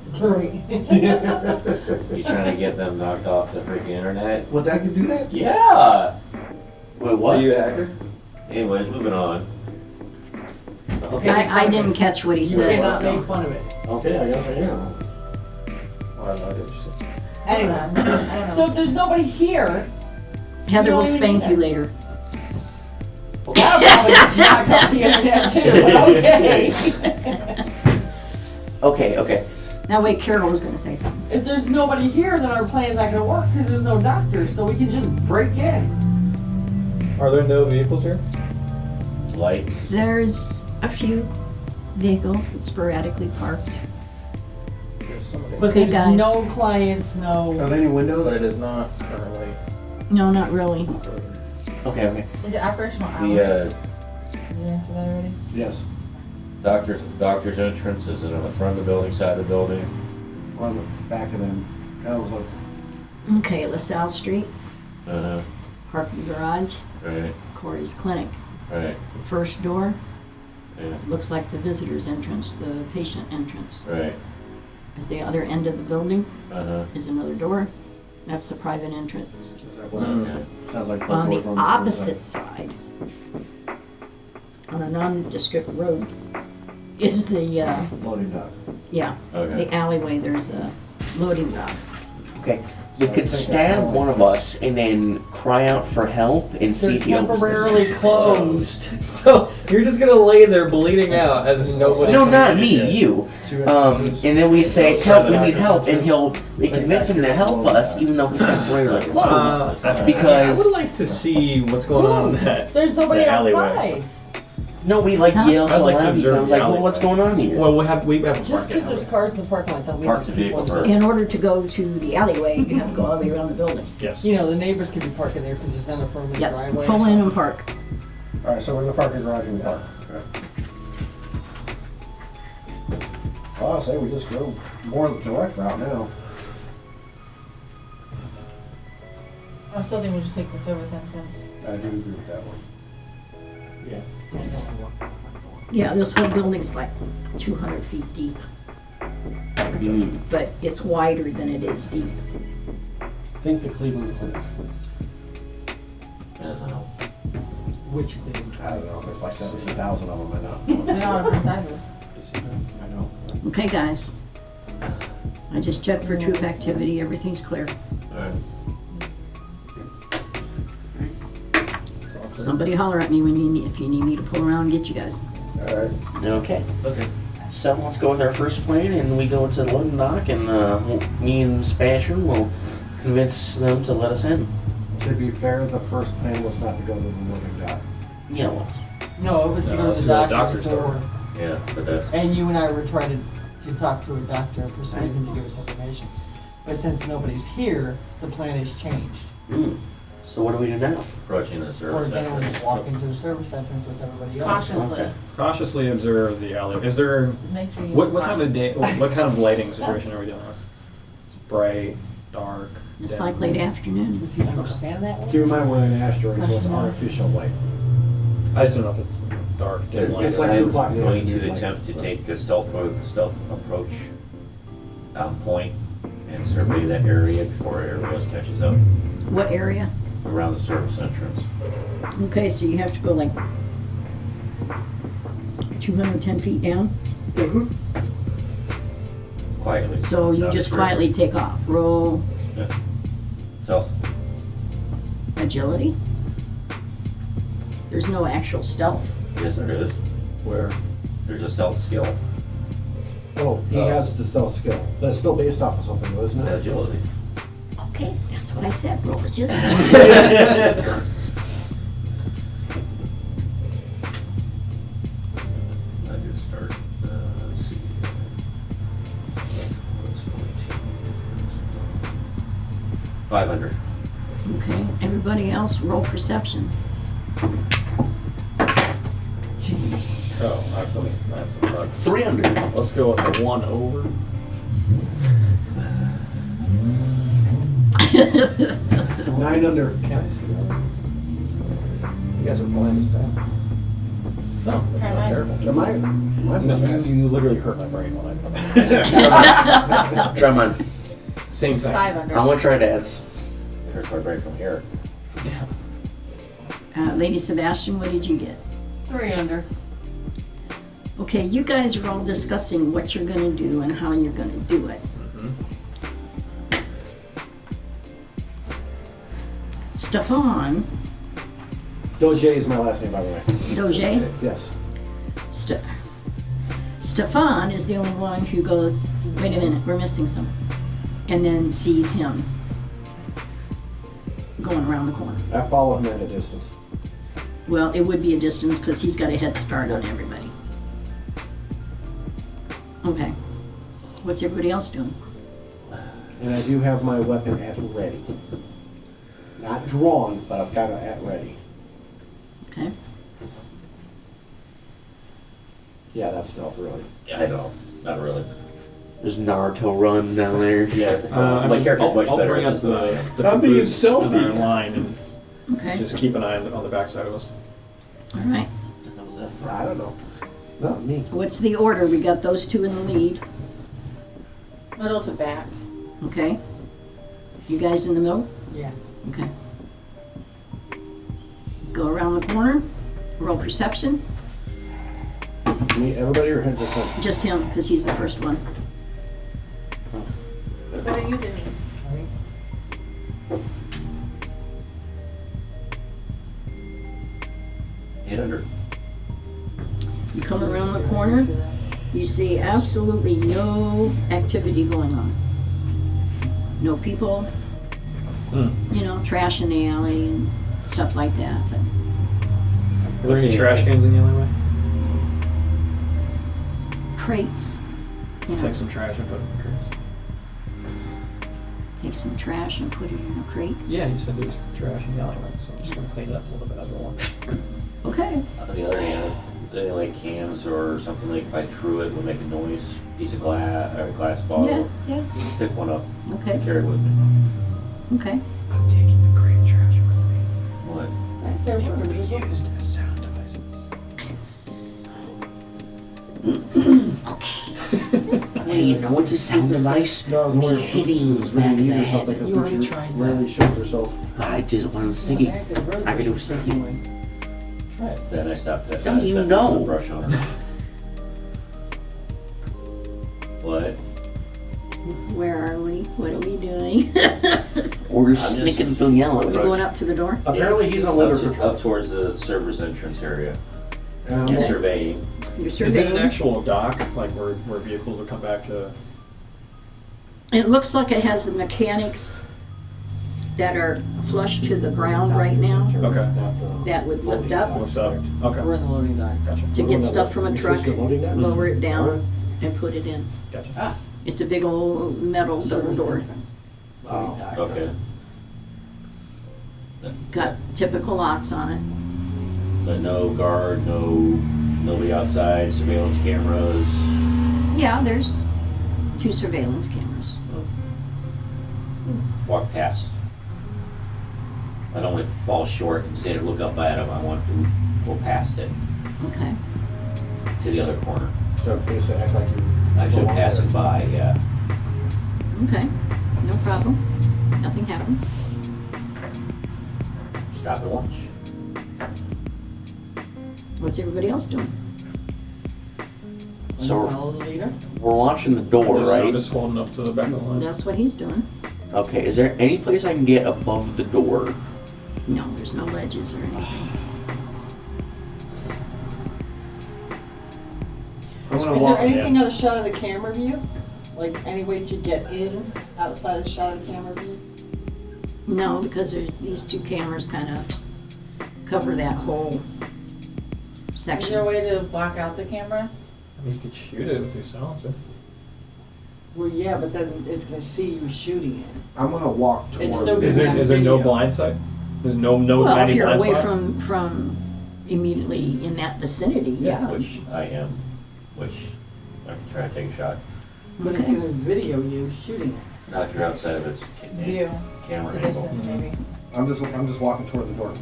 You trying to get them knocked off the freaking internet? Would that could do that? Yeah! Wait, what? Are you a hacker? Anyways, moving on. Okay. I didn't catch what he You said. cannot so. make fun of it. Okay, I guess I am. Oh, I love it. Just- Anyway, I don't know. so if there's nobody here, Heather will You don't spank even you need later. that'll probably get you knocked off the internet too, but okay. Okay. Now wait, Carol was gonna say something. If there's nobody here, then our plan is not gonna work because there's no doctors, so we can just break in. Are there no vehicles here? Lights. There's a few vehicles that sporadically parked. There's somebody. But Okay, there's guys. no clients, Are no. there any windows? But it is not currently. No, not really. Okay. Is it operational hours? The Did you answer that already? Yes. doctor's entrance, is it on the front of the building, side of the building? On the back of them. Kind of like, Okay, LaSalle Street, Uh-huh, parking garage, right, Corey's clinic. right, First door yeah, looks like the visitor's entrance, the patient entrance. right, At the other end of the building uh-huh, is another door. That's the private entrance. is that what? okay, Sounds like. On the both doors opposite side, on a nondescript road, is the, Loading dock. yeah, okay. the alleyway. There's a loading dock. Okay. We could stab one of us and then cry out for help and see They're if he opens the door. temporarily closed. So you're just gonna lay there bleeding out as nobody. No, comes not in me, again. you. Two And entrances. then we say, help, we need help, and we convince him to help us, even though he's temporarily closed. I Because would like to see what's going on in that. There's nobody The alleyway. outside. nobody like Huh? yells I'd so like to loud. I observe was the like, well, what's alleyway. going on here? Well, we have a Just parking because there's alley. cars in the parking lot, don't mean Park that the people vehicle in first. In order to go to the alleyway, you have to go all the way around the building. Yes. You know, the neighbors could be parking there because there's not a permanent Yes, driveway. or pull in something. and park. All right, so we're in the parking garage and we park. Okay. Well, I say we just go more the direct route now. I still think we should take the service entrance. I do agree with that one. Yeah, this whole building's like 200 feet deep, Mm. but it's wider than it is deep. Think the Cleveland Clinic. Yes, I know. Which Cleveland? I don't know, there's like 17,000 of them, I know. They're all different sizes. I know. Okay, guys. I just checked for troop activity. Everything's clear. Alright. Somebody holler at me when if you need me to pull around and get you guys. All right. Okay. Okay. So let's go with our first plan, and we go to the loading dock, and me and Sebastian will convince them to let us in. To be fair, the first plan was not to go to the loading dock. Yeah, it was. No, it was to No, go to it's the to the doctor's doctor's door. door. Yeah, but that's, And you and I were trying to talk to a doctor and persuade him to give us information. But since nobody's here, the plan has changed. Mm. So what do we do now? approaching the We're service gonna entrance. just walk into the service entrance with everybody else. Cautiously. Okay. Cautiously observe the alley. Is there Make sure you. what time of day? What kind of lighting situation are we dealing with? It's bright, dark. It's dim. like late afternoon. Does he understand that one? Keep in mind we're in an asteroid, so it's artificial light. I just don't know if it's dark, dim light. It's like I'm 2 o'clock in the going to afternoon, like- attempt to take a stealth approach point and survey that area before everyone else catches up What area? around the service entrance. Okay, so you have to go like 210 feet down. Quietly. So you Down the just street. quietly take off. Roll Yeah. Stealth. agility. There's no actual stealth. Yes, there is. Where? There's a stealth skill. Oh, he has the stealth skill. But it's still based off of something, though, isn't it? Agility. Okay, that's what I said. Roll agility. I just start, let's see. What's 14? 500. Okay, everybody else roll perception. Oh, that's 300. Let's go with the one over. 9 under. Can I see that? You guys are blind as bats. No, that's not terrible. Am I? Mine's No, not bad. you literally hurt my brain when I Try mine. Same thing. 5 under. I'm gonna try Dad's. It hurts my brain from here. Lady Sebastian, what did you get? 3 under. Okay, you guys are all discussing what you're gonna do and how you're gonna do it. Stefan, Doge is my last name, by the way. Doge, Yes. Stefan is the only one who goes, wait a minute, we're missing some, and then sees him going around the corner. I follow him at a distance. Well, it would be a distance because he's got a head start on everybody. Okay. What's everybody else doing? And I do have my weapon at ready. Not drawn, but I've got it at ready. Okay. Yeah, that's stealth, really. Yeah, I know. Not really. There's Naruto run down there. Yeah, my character's much I'll better bring at up this than I the, am. the I'm being caboose stealthy. in our line and Okay. just keep an eye on the backside of us. All right. I don't know. Not me. What's the order? We got those two in the lead. Middle to back. Okay. You guys in the middle? Yeah. Okay. Go around the corner. Roll perception. Me, everybody, or him? Just him? Just him, because he's the first one. What are you doing? 8 under. You come around the corner. You see absolutely no activity going on. No people. You know, trash in the alley and stuff like that. But Are there any trash cans in the alleyway? crates. You know, Take some trash and put it in the crates. take some trash and put it in a crate. Yeah, you said there was trash in the alleyway, so I'm just gonna clean it up a little bit as we walk. Okay. On the other hand, if any like cans or something like if I threw it would make a noise, piece of glass or glass Yeah, bottle, yeah. pick one up, Okay, carry it with me. okay. I'm taking the crate trash with me. What? That's their word. Just look. Used as sound devices. Hey, you know what's a sound device? No, I was Me wondering if hitting this is back really of the neat or head. something, because You already Richard tried that. rarely shoots herself. I just wasn't sticky. I could do sticky. Try it. Then I stopped. That's Don't you know? Brush on her. What? Where are we? What are we doing? We're just sneaking through yellow. You going up to the door? Apparently, he's on litter patrol. Up towards the server's entrance area. Um, And surveying. You're Is it an surveying. actual dock, like where vehicles would come back to? It looks like it has the mechanics that are flush to the ground right now Okay. that would lift up What's up? Okay. We're in the loading dock. Gotcha. to get stuff from a truck, Loading dock? lower it down, and put it in. Gotcha. It's a big old metal double door. Oh, Okay. Got typical locks on it. But no guard, nobody outside, surveillance cameras. Yeah, there's 2 surveillance cameras. Walk past. I don't want to fall short and say to look up at them. I want to go past it Okay. to the other corner. so basically act like you. Actually belong passing there. by, yeah. Okay. No problem. Nothing happens. Stop and watch. What's everybody else doing? So Follow the leader. we're watching the door, I'm right? just holding up to the back of the line. That's what he's doing. Okay, is there any place I can get above the door? No, there's no ledges or anything. I'm gonna Is walk. there anything out of shot of the camera view? Like any way to get in outside the shot of the camera view? No, because these 2 cameras kind of cover that whole Is there a section. way to block out the camera? I mean, you could shoot it with your silencer. Well, yeah, but then it's gonna see you shooting it. I'm gonna walk It's toward. still Is there no Video. blind side? There's no Well, tiny if you're blind away spot? from immediately in that vicinity, yeah. Which I am. Which I can try to take a shot. But it's Okay. gonna video you shooting it. Now if you're outside of its View. camera It's a angle. distance, maybe. I'm just walking toward the door.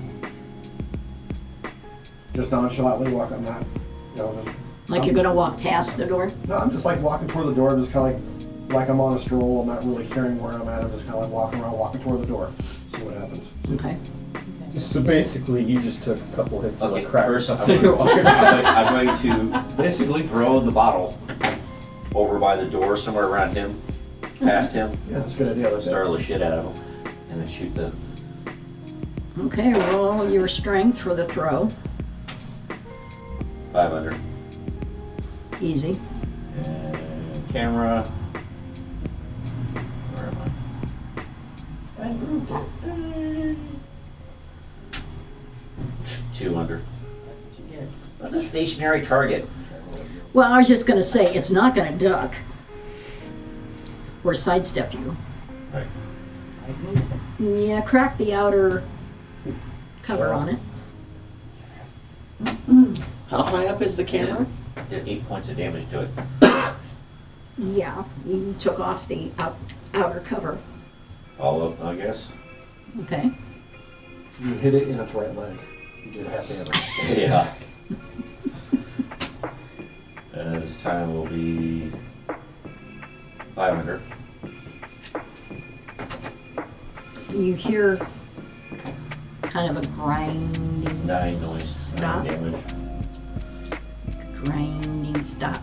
Just nonchalantly walking, I'm not, you know, just. Like you're gonna walk past the door? No, I'm just like walking toward the door, just kind of like I'm on a stroll. I'm not really caring where I'm at. I'm just kind of like walking around, walking toward the door. See what happens. Okay. So basically, you just took a couple hits of Okay, like crack or first I'm something. going to basically throw the bottle over by the door somewhere around him, past him, Yeah, that's a good idea. Let's startle the shit out of him, and then shoot the. Okay, roll your strength for the throw. 500. Easy. And camera. Where am I? I improved it. 200. That's what you get. That's a stationary target. Well, I was just gonna say, it's not gonna duck or sidestep you. Right. I moved. Yeah, crack the outer cover on it. How high up is the camera? Did 8 points of damage to it. Yeah, you took off the outer cover. Follow up, I guess. Okay. You hit it in its right leg. You did half damage. Yeah. This time will be 500. You hear kind of a grinding 9 noise. stop. 9 damage. Grinding stop.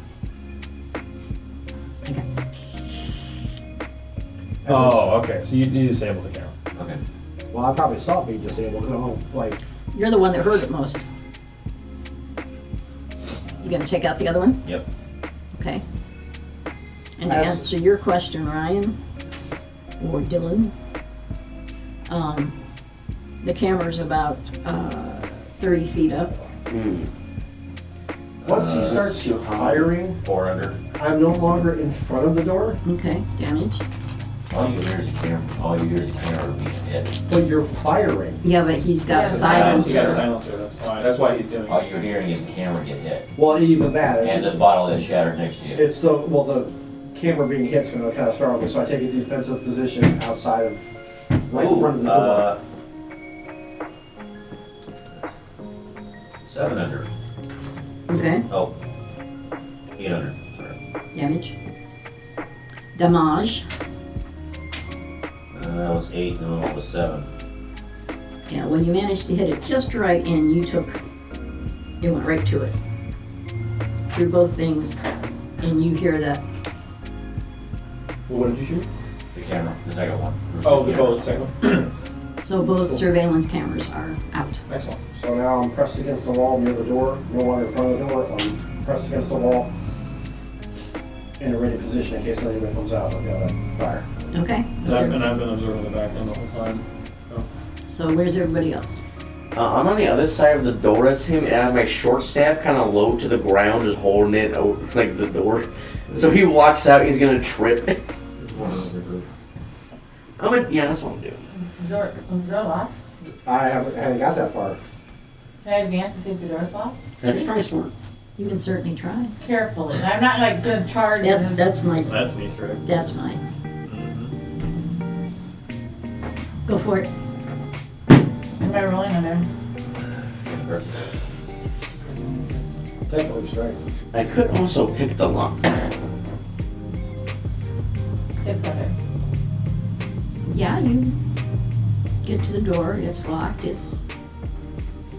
Okay. Oh, okay. So you disabled the camera. Okay. Well, I probably saw it being disabled because I'm like, You're the one that heard it most. You gonna take out the other one? Yep. Okay. And to As- answer your question, Ryan, or Dylan, the camera's about 30 feet up. once he That's starts too high. firing, 400. I'm no longer in front of the door, Okay, damage. All you hear is a camera. All you hear is a camera being hit. but you're firing. Yeah, but he's got Yeah, silence. He got a silencer. That's why. That's why he's doing All it. you're hearing is the camera get hit. Well, even that, And it's, the bottle that shattered next to you. it's the, well, the camera being hit's going to kind of startle me, so I take a defensive position outside of, right in front of the door. 700. Okay, Oh. 800. Sorry. damage. Damage. That was 8, no, it was 7. Yeah, well, you managed to hit it just right, and it went right to it. Through both things, and you hear that. What did you shoot? The camera, the second one. Oh, the both second one. So both surveillance cameras are out. Excellent. So now I'm pressed against the wall near the door, no longer in front of the door, I'm pressed against the wall in a ready position in case anyone comes out, I've got to fire. Okay. And I've been observing the back end the whole time. So where's everybody else? I'm on the other side of the door as him, and I have my short staff kind of low to the ground, just holding it over, like the door. So he walks out, he's gonna trip. Yeah, that's what I'm doing. Was the door locked? I haven't got that far. Can I advance to see if the door's locked? That's pretty smart. You can certainly try. Carefully. I'm not like gonna charge. That's my. That's an Easter egg. That's mine. Go for it. Am I rolling under? Thankfully, strength. I could also pick the lock. 600. Yeah, you get to the door. It's locked. It's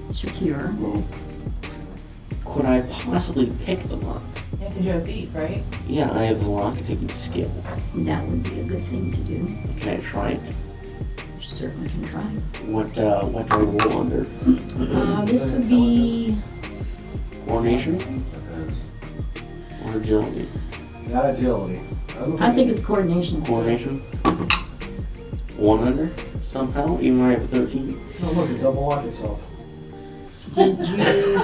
secure. Could I possibly pick the lock? Yeah, because you're a thief, right? Yeah, I have the lock picking skill. That would be a good thing to do. Can I try it? You certainly can try. What do I roll under? This would be Coordination or agility? Not agility. I think it's coordination. Coordination. 1 under somehow, even though I have 13. Oh, look, it double locked itself. Did you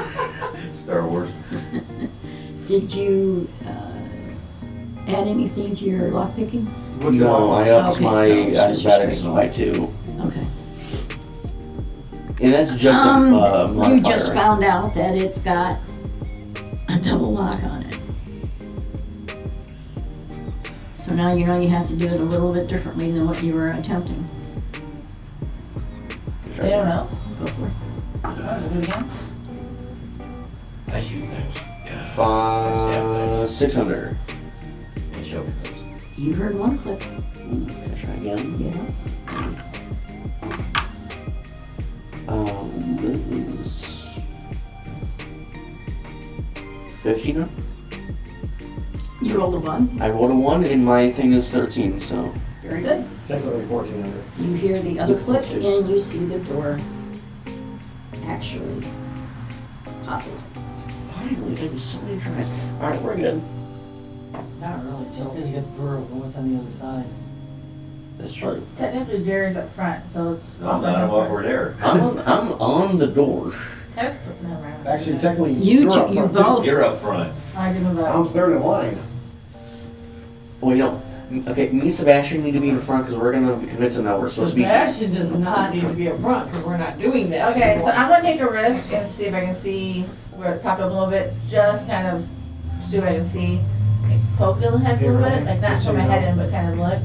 Star Wars. did you add anything to your lockpicking? No, I upped Okay, my so it's just your acrobatics straight by 2. Okay. And that's just a modifier. You just found out that it's got a double lock on it. So now you know you have to do it a little bit differently than what you were attempting. try Anyone again. else? Go for it. Want to do it again? I shoot things. Yeah. 600. And choke things. You heard one click. Ooh, can I try again? Yeah. That is 15. You rolled a 1. I rolled a 1 and my thing is 13, so. Very good. Technically 1400. You hear the other click and you see the door actually popping. Finally, there was so many tries. Alright, we're good. Not really, just because you get the door open, what's on the other side? That's true. Technically, Jerry's up front, so it's. No, not over there. I'm on the door. Never mind. Actually, technically, You you're two, up you front, both. You're up front. I can move I'm up. third in line. Wait, no. Okay, me and Sebastian need to be in front because we're gonna convince him that we're supposed to be. Sebastian does not need to be up front because we're not doing that. Okay, so anymore. I'm gonna take a risk and see if I can see where it popped up a little bit. Just kind of see what I can see. Like, poke the head a little bit, like not Just so put my you head know. in, but kind of look.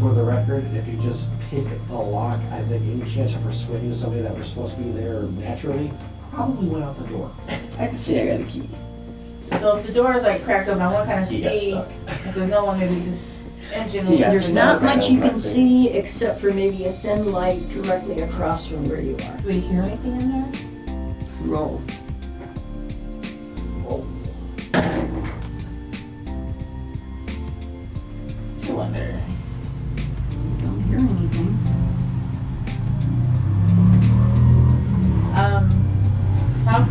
For the record, if you just pick the lock, I think any chance of persuading somebody that was supposed to be there naturally probably went out the door. I can see I got a key. So if the door is like cracked open, I want to kind of He got see stuck. if there's no one, maybe just inch in. He got There's stuck. not much you can Right. see except for maybe a thin light directly across from where you are. Do we hear anything in there? Roll. I wonder. Don't hear anything. How?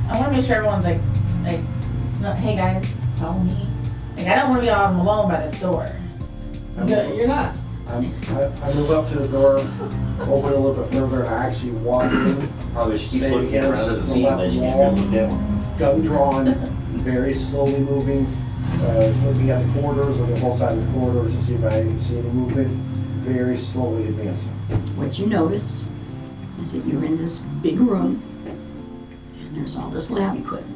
I want to make sure everyone's like, no, hey guys, follow me. Like I don't want to be all alone by this door. No, you're not. I move up to the door, open it a little bit further, and I actually walk in, Probably should keep Stay looking around against as a the scene, left then you wall. can look down. gun drawn, very slowly moving, looking at the corridors, looking at both sides of the corridors to see if I see any movement, very slowly advancing. What you notice is that you're in this big room and there's all this lab equipment.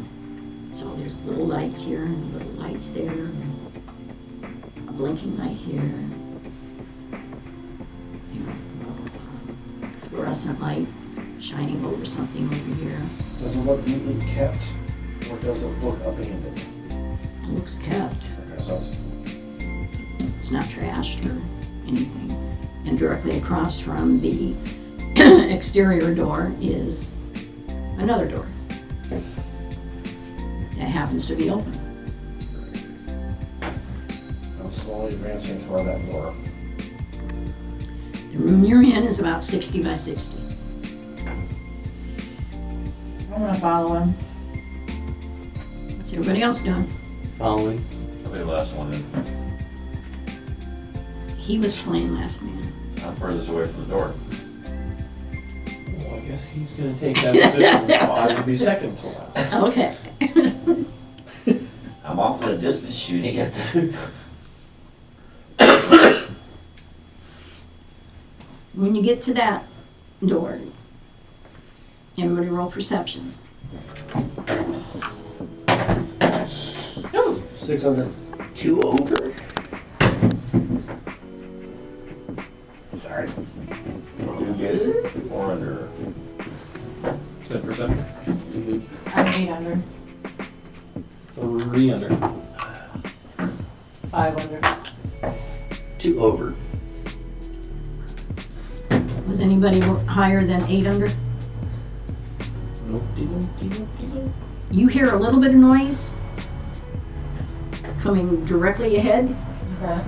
So there's little lights here and little lights there, and a blinking light here, you know, fluorescent light shining over something over here. Does it look neatly kept, or does it look abandoned? It looks kept. Okay, so it's It's not trashed or anything. And directly across from the exterior door is another door that happens to be open. I'm slowly advancing toward that door. The room you're in is about 60 by 60. I'm gonna follow him. What's everybody else doing? Following. I'll be the last one in. He was playing last man. I'm furthest away from the door. Well, I guess he's gonna take that position while I will be second to last. Okay. I'm off in the distance shooting at the. When you get to that door, everybody roll perception. 600. 2 over. Sorry. You get it? 4 under. Is that perception? I'm 8 under. 3 under. 5 under. 2 over. Was anybody higher than 8 under? You hear a little bit of noise coming directly ahead, Okay.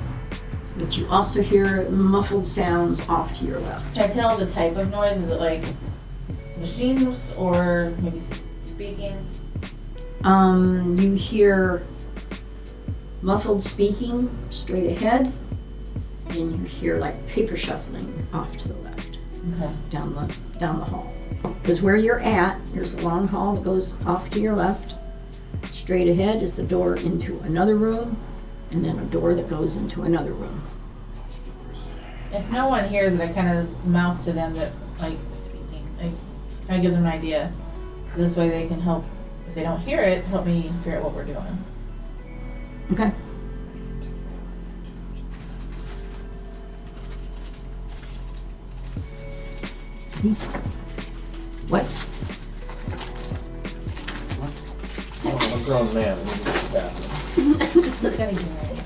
but you also hear muffled sounds off to your left. Can I tell the type of noise? Is it like machines or maybe speaking? You hear muffled speaking straight ahead, and you hear like paper shuffling off to the left, Okay. down the hall. Because where you're at, there's a long hall that goes off to your left. Straight ahead is the door into another room, and then a door that goes into another room. If no one hears it, I kind of mouth to them that like speaking. I kind of give them an idea. So this way they can help. If they don't hear it, help me figure out what we're doing. Okay. He's what? I'm a grown man. I need to use the bathroom. He's gotta get ready.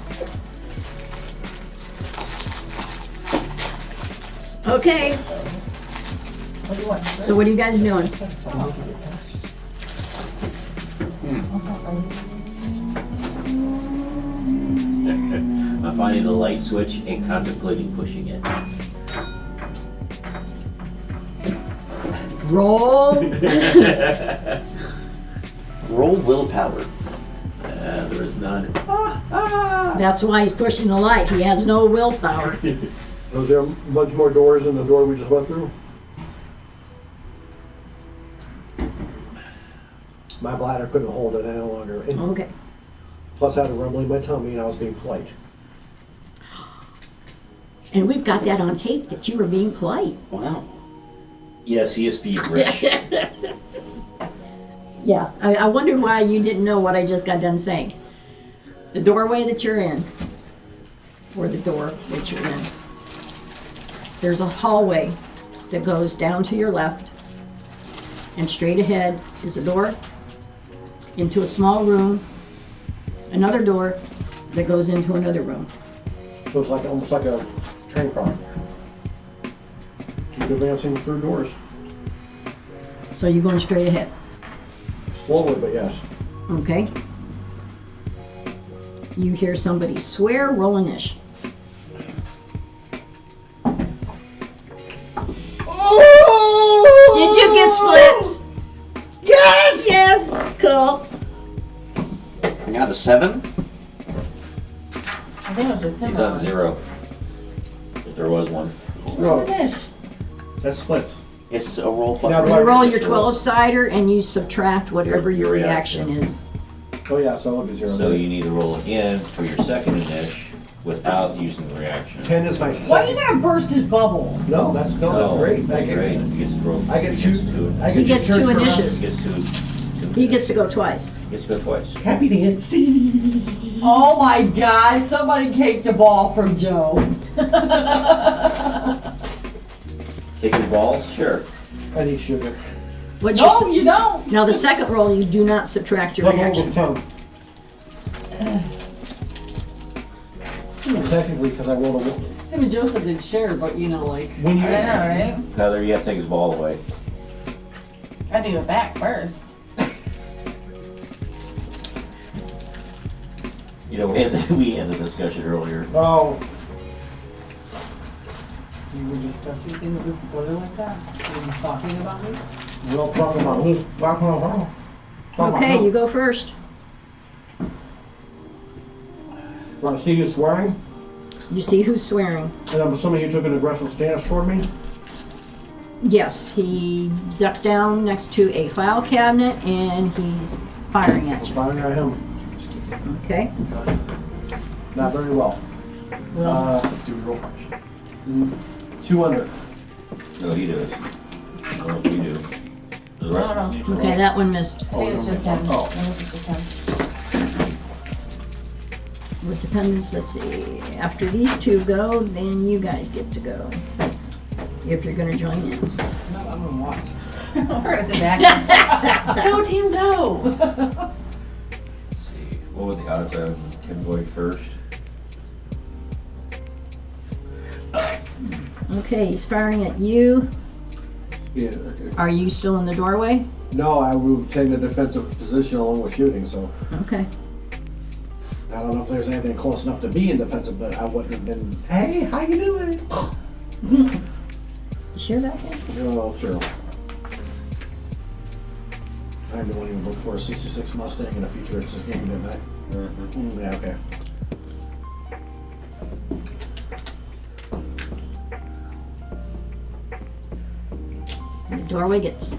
Okay. What do you want? So what are you guys doing? I'm finding the light switch and contemplating pushing it. Roll. Roll willpower. There is none. That's why he's pushing the light. He has no willpower. Was there much more doors than the door we just went through? My bladder couldn't hold it any longer. And Okay. plus, I had a rumble in my tummy, and I was being polite. And we've got that on tape that you were being polite. Wow. Yes, he is feverish. Yeah, I wondered why you didn't know what I just got done saying. The doorway that you're in, or the door that you're in, there's a hallway that goes down to your left, and straight ahead is a door into a small room, another door that goes into another room. So it's like almost like a train car. Keep advancing through doors. So you're going straight ahead, Slowly, but yes. okay? You hear somebody swear, roll initiative. Did you get splits? Yes! Yes! Cool. I got a 7. I think it was just him. He's on 0. If there was one. No, Finish. that's splits. It's a roll plus. Yeah, You but- roll your 12-sider and you subtract whatever your Your reaction reaction. is. Oh yeah, so it'll be 0. So you need to roll again for your second initiative without using the reaction. 10 is my Why are you second. gonna burst his bubble? No, that's great. That's great. He gets to roll. I get he two. gets two. I He gets turns two per round. initiatives. He gets two. He gets to go twice. He gets to go twice. Happy dance. Oh my god, somebody caked the ball from Joe. Kicking balls? Sure. I need sugar. What's your No, se- you don't. Now the second roll, you do not subtract your Flip over reaction. the tongue. Technically, because I rolled a 1. Him and Joseph did share, but you know, like. When you I know, right? Heather, you have to take his ball away. I have to go back first. You know, we had the discussion earlier. Oh, You were discussing things with brother like that? Were you talking about me? we'll talk about who's back on. Okay, you go first. Want to see you swearing? You see who's swearing. And I'm assuming you took an aggressive stance toward me? Yes, he ducked down next to a file cabinet and he's firing at you. Firing at him. Okay? Not very well. Do we roll first? 2 under. No, he does. I don't know if we do. The rest of us need to roll. Okay, that one missed. I think it's just him. Oh. I think it's just him. It depends, let's see. After these two go, then you guys get to go. If you're gonna join in. No, I'm gonna watch. We're gonna sit back. Go team, go! Let's see. What would the odds of him going first? Okay, he's firing at you. Yeah, okay. Are you still in the doorway? No, I would take the defensive position along with shooting, so Okay. I don't know if there's anything close enough to be in defensive, but I wouldn't have been, hey, how you doing? You sure about that? Oh, sure. I didn't even look for a 66 Mustang in a futuristic game, didn't I? Yeah, okay. The doorway gets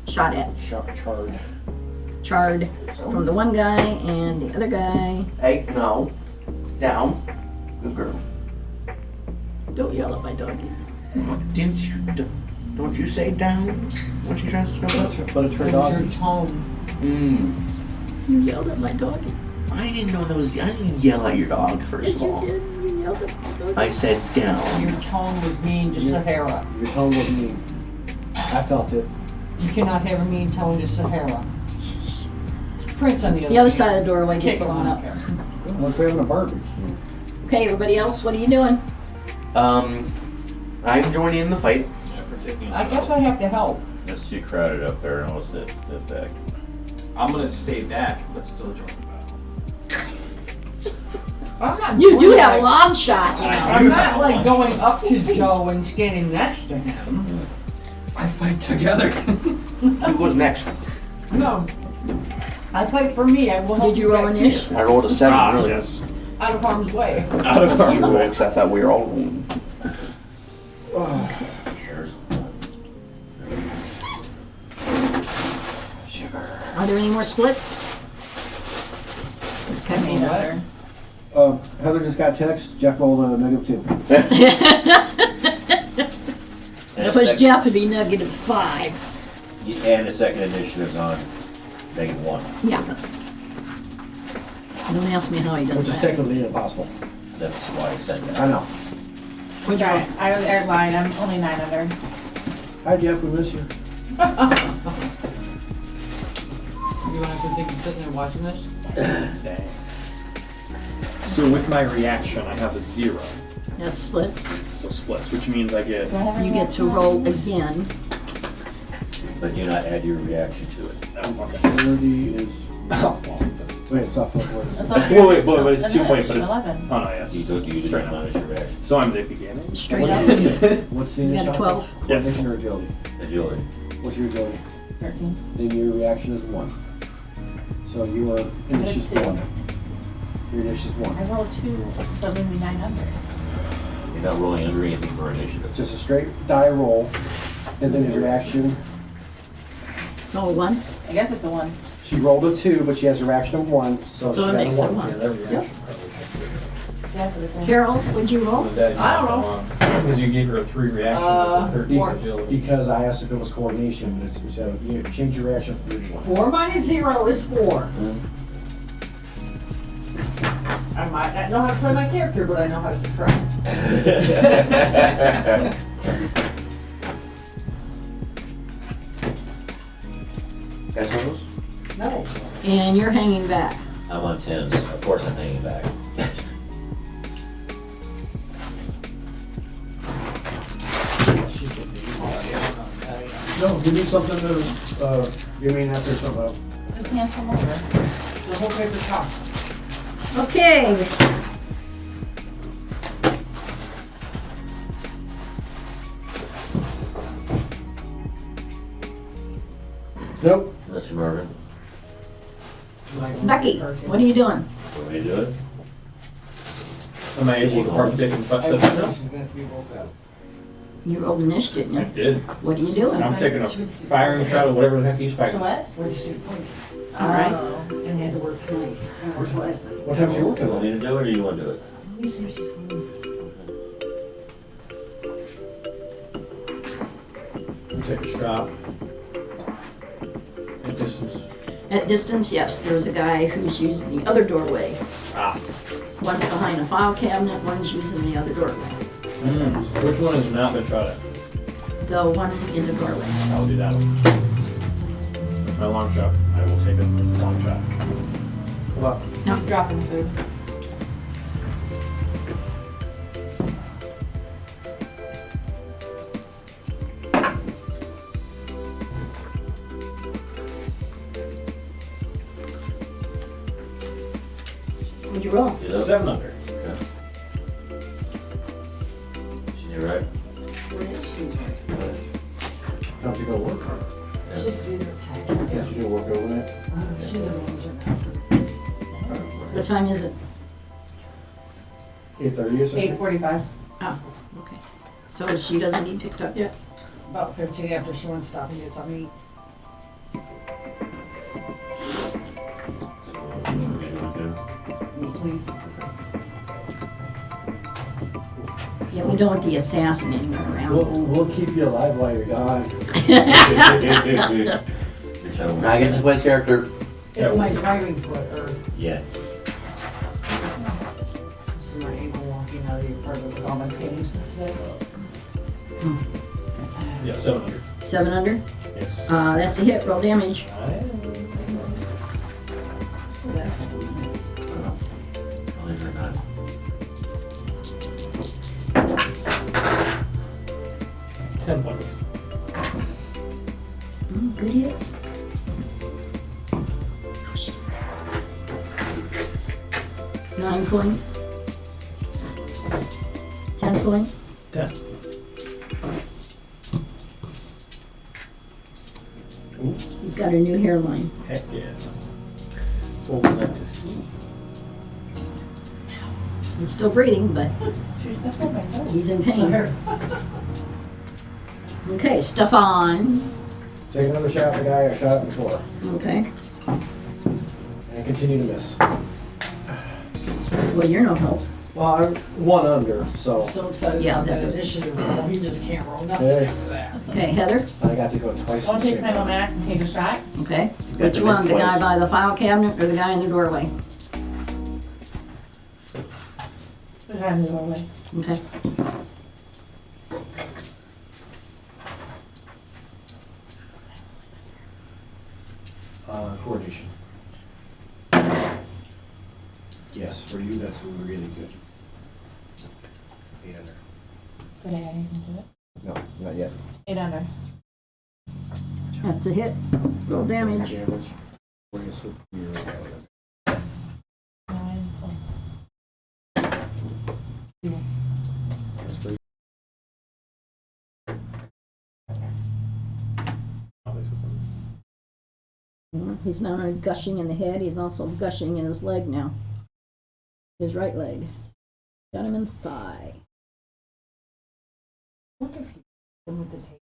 shot at. Charred. Charred from the one guy and the other guy. Hey, no. Down. Good girl. Don't yell at my doggy. Didn't you? Don't you say down when she tries to jump up? But it's her Where's dog. your tone? Mm. You yelled at my doggy. I didn't know that was. I didn't yell at your dog, first Yes, of you all. did. You I said down. Your tone was mean to Yeah. Sahara. Your tone was mean. I felt it. You cannot have a mean tone to Sahara. Prince on the The other side of the doorway, Kick just him going on up. up. Like we're having a barbecue. Okay, everybody else, what are you doing? I'm joining in the fight. Yeah, for taking. I guess I have to help. It's too crowded up there, and I'll sit back. I'm gonna stay back, but still join the battle. I'm not You do doing have a like- long shot. I'm not like going up to Joe and standing next to him. I fight together. Who goes next? No. I fight for me. I will help Did you roll back an ish? I rolled a 7 earlier. Yes. here, out of harm's way. Out of You harm's rolled, way. 'cause I thought we were all rolling. Are there any more splits? I mean, other. Heather just got a text. Jeff rolled a -2. And If it was sec- Jeff, it'd be -5. And the second initiative's on -1. Yeah. Don't ask me how he does Which is that. technically impossible. That's why I said that. I know. Which I lied. I'm only 9 under. Hi Jeff, we miss you. You want to think you're sitting there watching this? Dang. So with my reaction, I have a 0. That splits. So splits, which means I get. Do I have You any get to more? roll again. But do not add your reaction to it. Oh, okay. 30 is. Oh, well, Wait, it's off of what? That's all- wait, but it's That's 2 it. point, but it's. 11. Oh no, yes. You did Straight not up. manage your reaction. So I'm the beginning. Straight up. What's the You got a initial? 12. Coordination or agility? Agility. What's your agility? 13. Then your reaction is 1. So your initiative is 1. Your initiative is I 1. rolled 2, so maybe 9 under. You're not rolling under anything for initiative. Just a straight die roll, and then your reaction. So 1. I guess it's a 1. She rolled a 2, but she has a reaction of 1, so she So it got makes a it 1. 1. Yeah, for the thing. Carol, what'd you roll? I don't know. Because you gave her a 3 reaction with a 13 4. agility. Because I asked if it was coordination, but it's- so you change your reaction from 3 to 1. 4 minus 0 is 4. I might not know how to play my character, but I know how to subtract. Guys know those? No. And you're hanging back. I'm on 10s. Of course I'm hanging back. No, give me something to, give me after something. Just hand some over. The whole paper top. Okay. Nope. Mr. Mervin, Becky, what are you doing? want me to do it? Am I able to partake in foot I steps know now? she's gonna be woke up. You rolled an ish, didn't I you? did. What are you doing? I'm taking a firing shot of whatever the heck he's The fighting. what? What's the point? All right. And had to work tonight. And worked last night. What time's your work You want tonight? me to do it or you want to do it? Let me see if she's home. Take a shot. At distance. At distance, yes, there's a guy who's using the other doorway. Ah. One's behind a file cabinet, one's using the other doorway. Which one has not been shot at? The one in the doorway. I'll do that one. My long shot. I will take a long shot. Well, He's dropping food. What'd you roll? Do that? 7 under. She did right? She's right. time to go work. She's either tired. Can't you do work overnight? She's a manager. What time is it? 8:30 or something? 8:45. Oh, okay. So she doesn't need picked up yet? About 15 after she wants to stop and get something to eat. Please. Yeah, we don't want the assassin anywhere around. We'll keep you alive while you're gone. I get to play character. It's my driving foot, or Yeah. it's my ankle walking out of favorite part of it was all my paintings. Yeah, 700. 7 under. Yes. That's a hit. Roll damage. Believe it or not. $10 points. Good hit. 9 points. 10 points. 10. He's got a new hairline. Heck yeah. What we like to see. He's still breathing, but he's in pain. Okay, Stefan. Take another shot at the guy I shot before. Okay. And continue to miss. Well, you're no help. Well, I'm 1 under, so. So excited Yeah, about that that is- initiative roll. He just can't roll nothing Hey. after that. Okay, Heather. I got to go twice. Don't the take same my round. back and take a shot. Okay. Got Which to one? miss The guy twice. by the file cabinet or the guy in the doorway? The guy in the doorway. Okay. Coordination. Yes, for you, that's really good. 8 under. Did I add anything to it? No, not yet. 8 under. That's a hit. Roll damage. Damage. What do you sleep? 9 points. He's not only gushing in the head, he's also gushing in his leg now. His right leg. Got him in the thigh. What if he with the tape?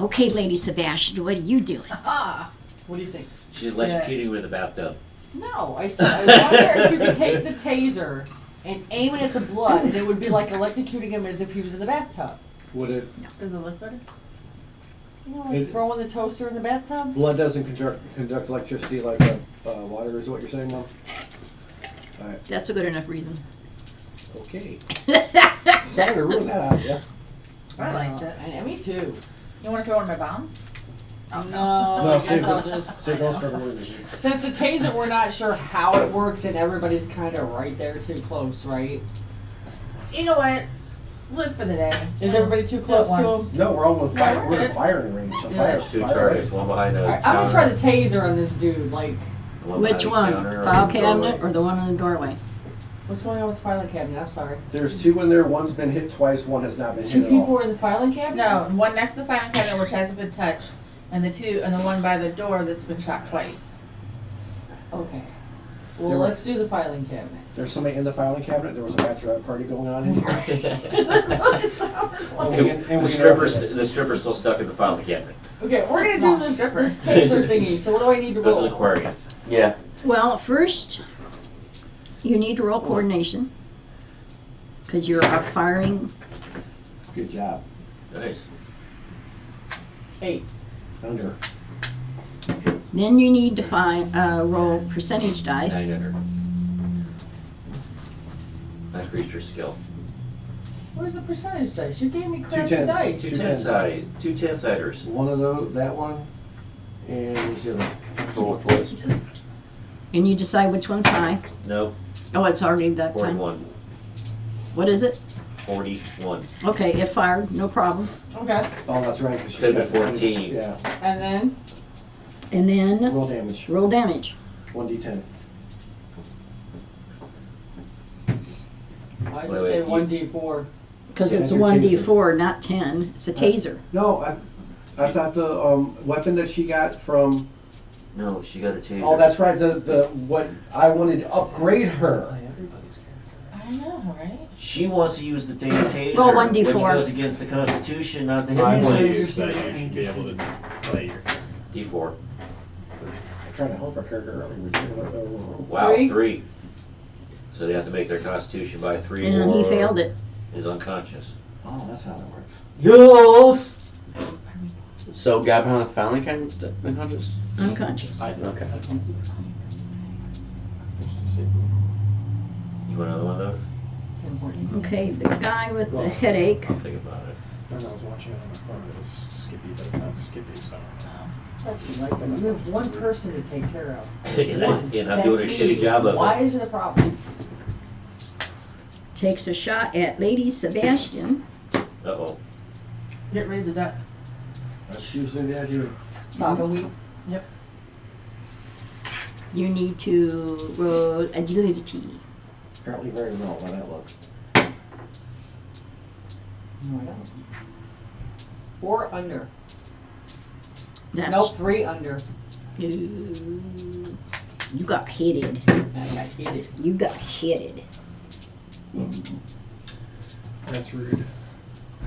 Okay, Lady Sebastian, what are you doing? Ah, what do you think? She's electrocuting with a bathtub. No, I said I wonder if you could take the taser and aim it at the blood, and it would be like electrocuting him as if he was in the bathtub. Would it? Does it look better? You know, like Is- throwing the toaster in the bathtub. Blood doesn't conduct electricity like water, is what you're saying, Mom? Alright, That's a good enough reason. okay. Sorry to ruin that out, yeah. I liked it. And me too. You want to throw one of my bombs? No, No, I guess save I'll it. just. Save those for the movie. Since the taser, we're not sure how it works, and everybody's kind of right there too close, right? You know what? Live for the day. Is everybody too close to once. him? No, we're all in No, fire. we're We're in good. firing range. So Yeah. fire. There's 2 fire targets, away. one behind the Alright, I'm gonna try the counter, taser on this dude. Like, Which behind the one? counter, File or the doorway. cabinet or the one in the doorway? what's going on with the filing cabinet? I'm sorry. There's 2 in there. One's been hit twice. One has not been 2 hit at people all. were in the filing cabinet. No, one next to the filing cabinet which hasn't been touched, and the one by the door that's been shot twice. Okay. Well, There were- let's do the filing cabinet. There's somebody in the filing cabinet. There was a bachelorette party going on in here. The stripper's still stuck in the filing cabinet. Okay, we're gonna Small do this stripper. taser thingy. So what do I need to There's an roll? aquarium. Yeah. Well, first, you need to roll coordination. Because you're firing. Good job. Nice. 8. Under. Then you need to roll percentage 9 dice. under. That increased your skill. Where's the percentage dice? You gave me 2 crappy tens. dice. 2 2 tens. 10-siders. One of those, that one, and what's the other? Roll it twice. And you decide which one's high. Nope, Oh, it's already that time. 41. What is it? 41. Okay, it fired, no problem. Okay. Oh, that's right. 'cause she Could've been got- 14. Yeah. And then And then Roll damage. roll damage. 1d10. why does Wait, it say wait, 1d4? Because Yeah, it's a your 1d4, not 10. It's a taser. No, I thought the weapon that she got from. No, she got a taser. Oh, that's right. The what I wanted to upgrade her. I know, right? She wants to use the taser, Roll 1d4. which goes against the Constitution, not the I hit believe points. that you should be able to play your. D4. I'm trying to help our character earlier. Wow, 3? 3. So they have to make their Constitution by 3 And or he failed it. is unconscious. Oh, that's how that works. Yes! So guy behind the filing cabinet's unconscious? Unconscious. Okay. You want another one of those? It's important. Okay, the guy with the headache. I'll think about it. When I was watching it on my phone, it was Skippy, but it's not Skippy, so. You have one person to take care of. And I'm doing a That's shitty me. job of Why it. is it a problem? Takes a shot at Lady Sebastian. Uh-oh. Get rid of the duck. That's usually the idea. Taco week. You need to roll agility. Apparently very well by that look. No, I don't. 4 under. That's Nope, 3 under. You got hitted. I got hit it. You got hitted. That's rude.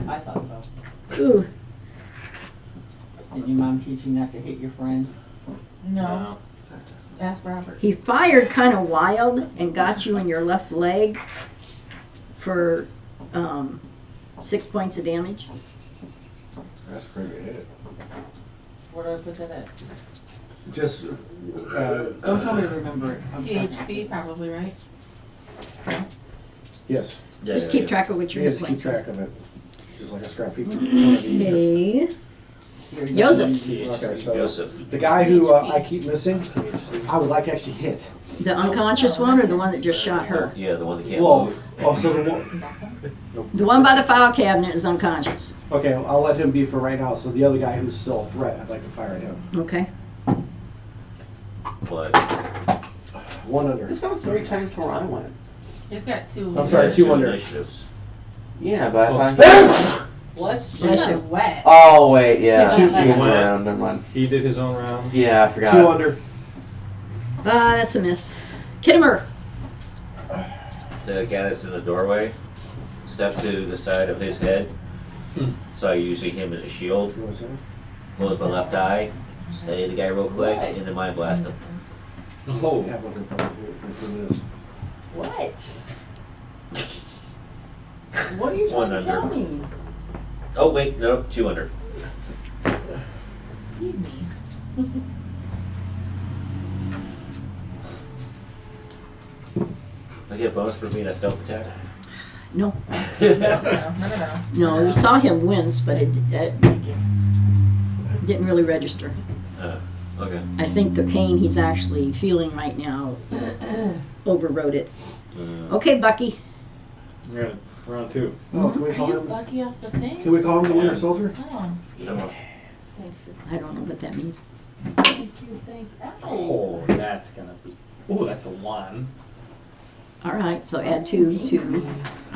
I thought so. Ooh. Didn't your mom teach you not to hit your friends? No. Ask Robert. He fired kind of wild and got you in your left leg for 6 points of damage. That's pretty hit. Where do I put that at? Just, Don't tell me to remember it. I'm sorry. PHP, probably, right? yes. Just keep track of what your Yes, hit keep points are. track of it. Just like a scrap paper. Okay. Here, Joseph. Okay, so Joseph. the guy who I keep missing, I would like to actually hit. The unconscious one or the one that just shot her? Yeah, the one that can't Whoa. move. Oh, so the one. The one by the file cabinet is unconscious. Okay, I'll let him be for right now. So the other guy who's still a threat, I'd like to fire at him. Okay. But 1 under. Let's go 3 times where I went. He's got 2. I'm sorry, 2 under. initiatives. Yeah, but I thought. Bless You're you. Bless you. not wet. Oh wait, yeah. Two- He went around. Never mind. He did his own round. Yeah, I forgot. 2 under. That's a miss. Kittimer. The guy that's in the doorway, step to the side of his head. So I usually him as a shield. You want to say? Close my left eye, steady the guy real quick, and then mind blast him. Oh. Yeah, but he'll probably do it for this. What? What are you One trying to tell under. me? Oh wait, no, 2 under. Feed me. I get a bonus for being a stealth attack. No. No. No, you saw him wince, but it didn't really register. Okay. I think the pain he's actually feeling right now overrode it. Okay, Bucky. We're gonna round 2. Oh, can we Are call you him? Bucky off the thing? Can we call him the Winter Soldier? Oh, I don't know what that means. thank you, thank you. Oh, that's gonna be. Oh, that's a 1. All right, so add 2 to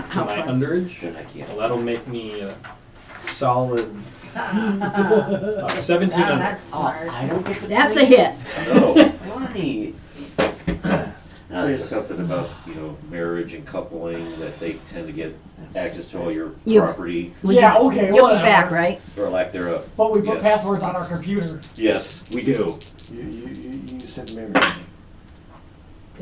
how My far? underage. Good, I can't. Well, that'll make me a solid 17 Wow, under. that's smart. I don't get to That's a play. hit. Oh. Why? Now there's something about, marriage and coupling that they tend to get access to all your You've- property Well, Yeah, you- okay, You'll be whatever. back, right? or lack thereof. But we put Yes. passwords on our computer. Yes, we do. You said marriage.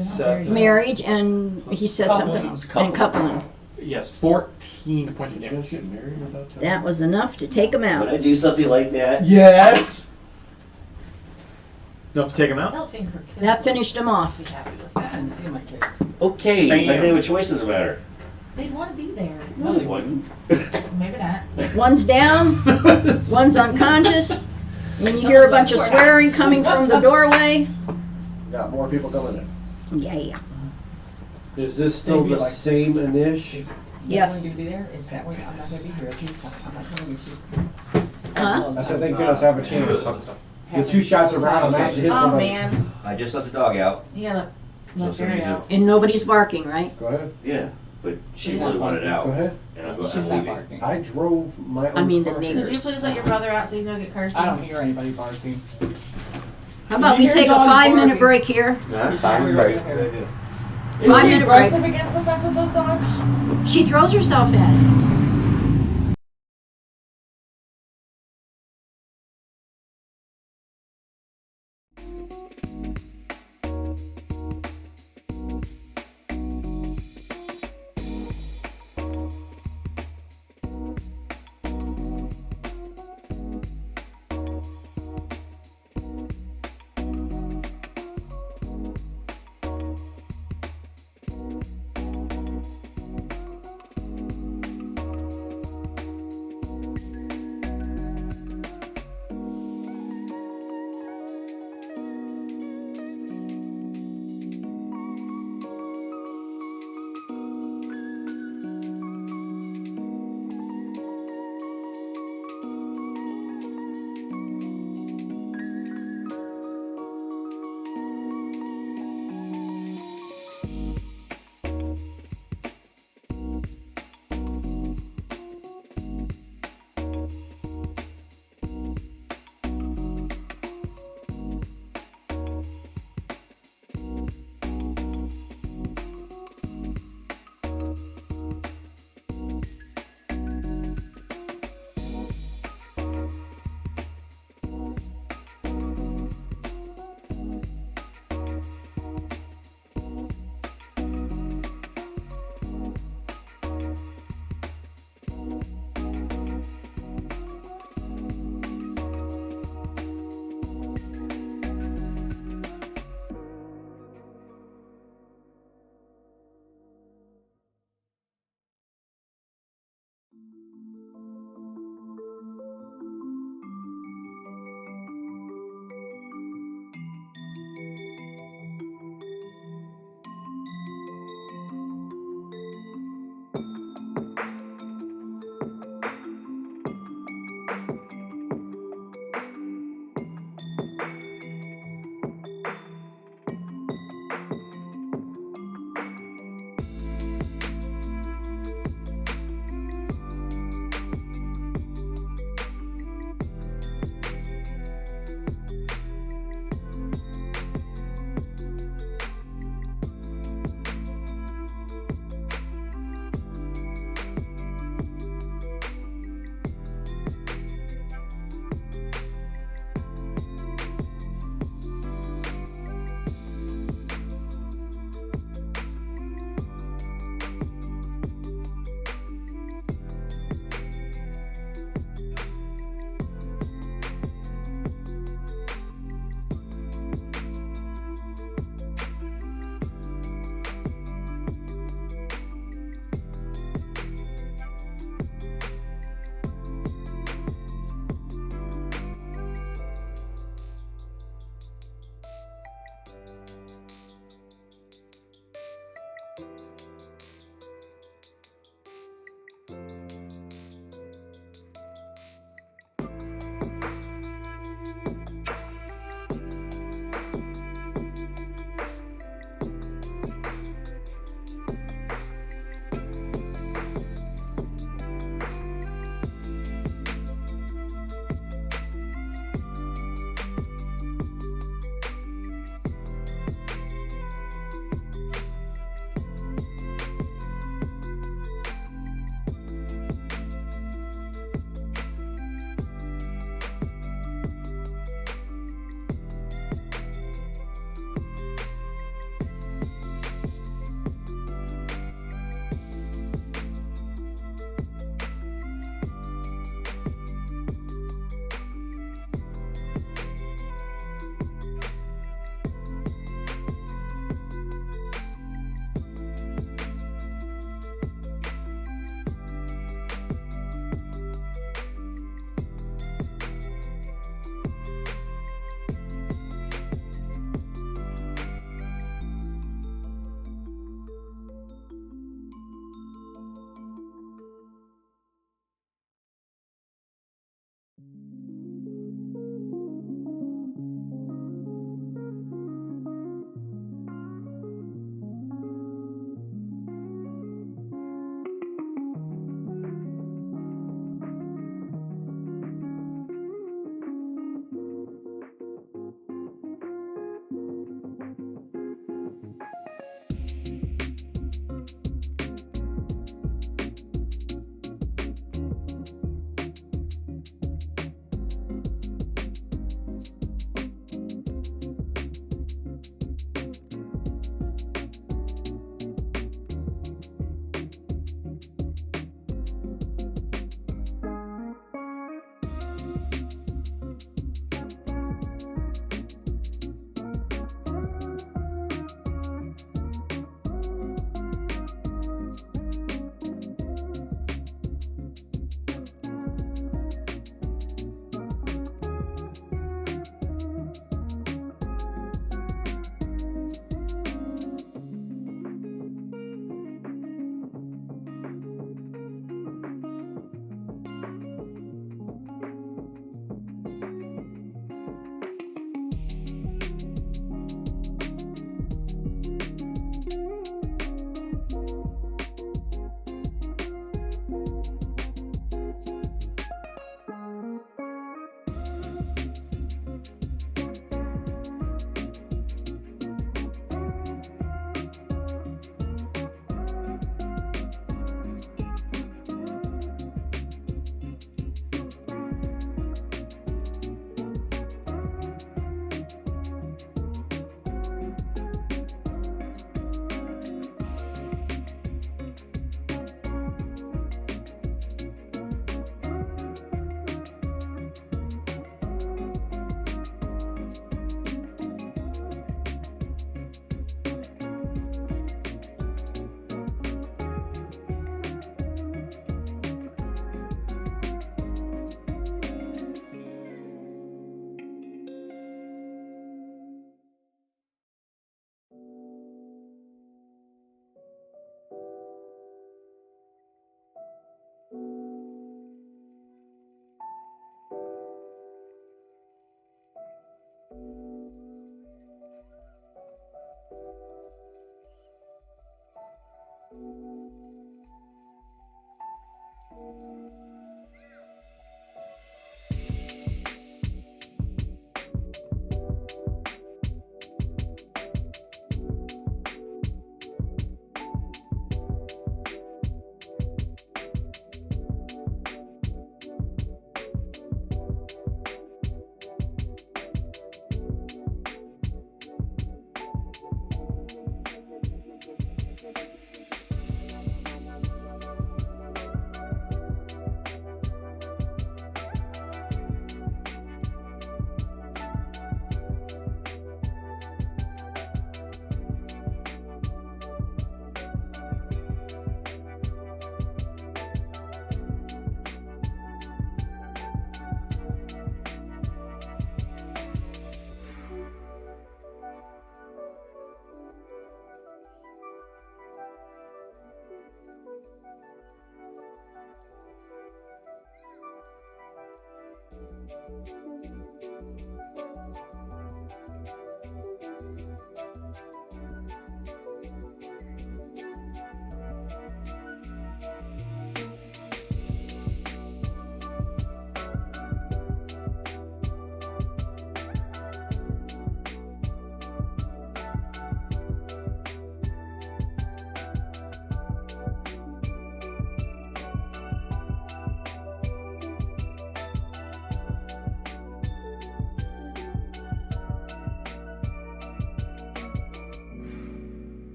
Seven. Marriage, and he said something else. And coupling. Yes, 14 points of Did you damage. guys get married without telling That was enough to take him Would out. I do something like that? Yes! Enough to take him I out? don't think her kids That would finished him off. be happy with that. I didn't see my kids. Okay. Bam. I didn't have a choice in the matter. They'd want to be there. No, they wouldn't. Maybe not. One's down, one's unconscious, and you hear a bunch of swearing coming from the doorway. Got more people coming in. Yeah. Is this still Maybe the like- same Anish? Is Yes. this one gonna be there? Is that one? I'm not gonna be here if he's coming. I'm not coming if she's Huh? I said, thank goodness I have a chance. The 2 shots around, I'm actually hit Oh, somebody. man. I just let the dog out. You gotta let So Barry somebody's out. And nobody's barking, right? Go ahead. Yeah, but she She's really not wanted Go out. ahead. And I'm She's I'm not leaving. barking. I drove my own I mean the car. neighbors. Could you please let your brother out so you don't get cursed? I don't hear anybody barking. How about we You hear take a dogs 5-minute barking. break here? Yeah, She's fine, weird right. as hair. Good idea. Is she 5-minute aggressive break. against the fence with those dogs? She throws herself at it.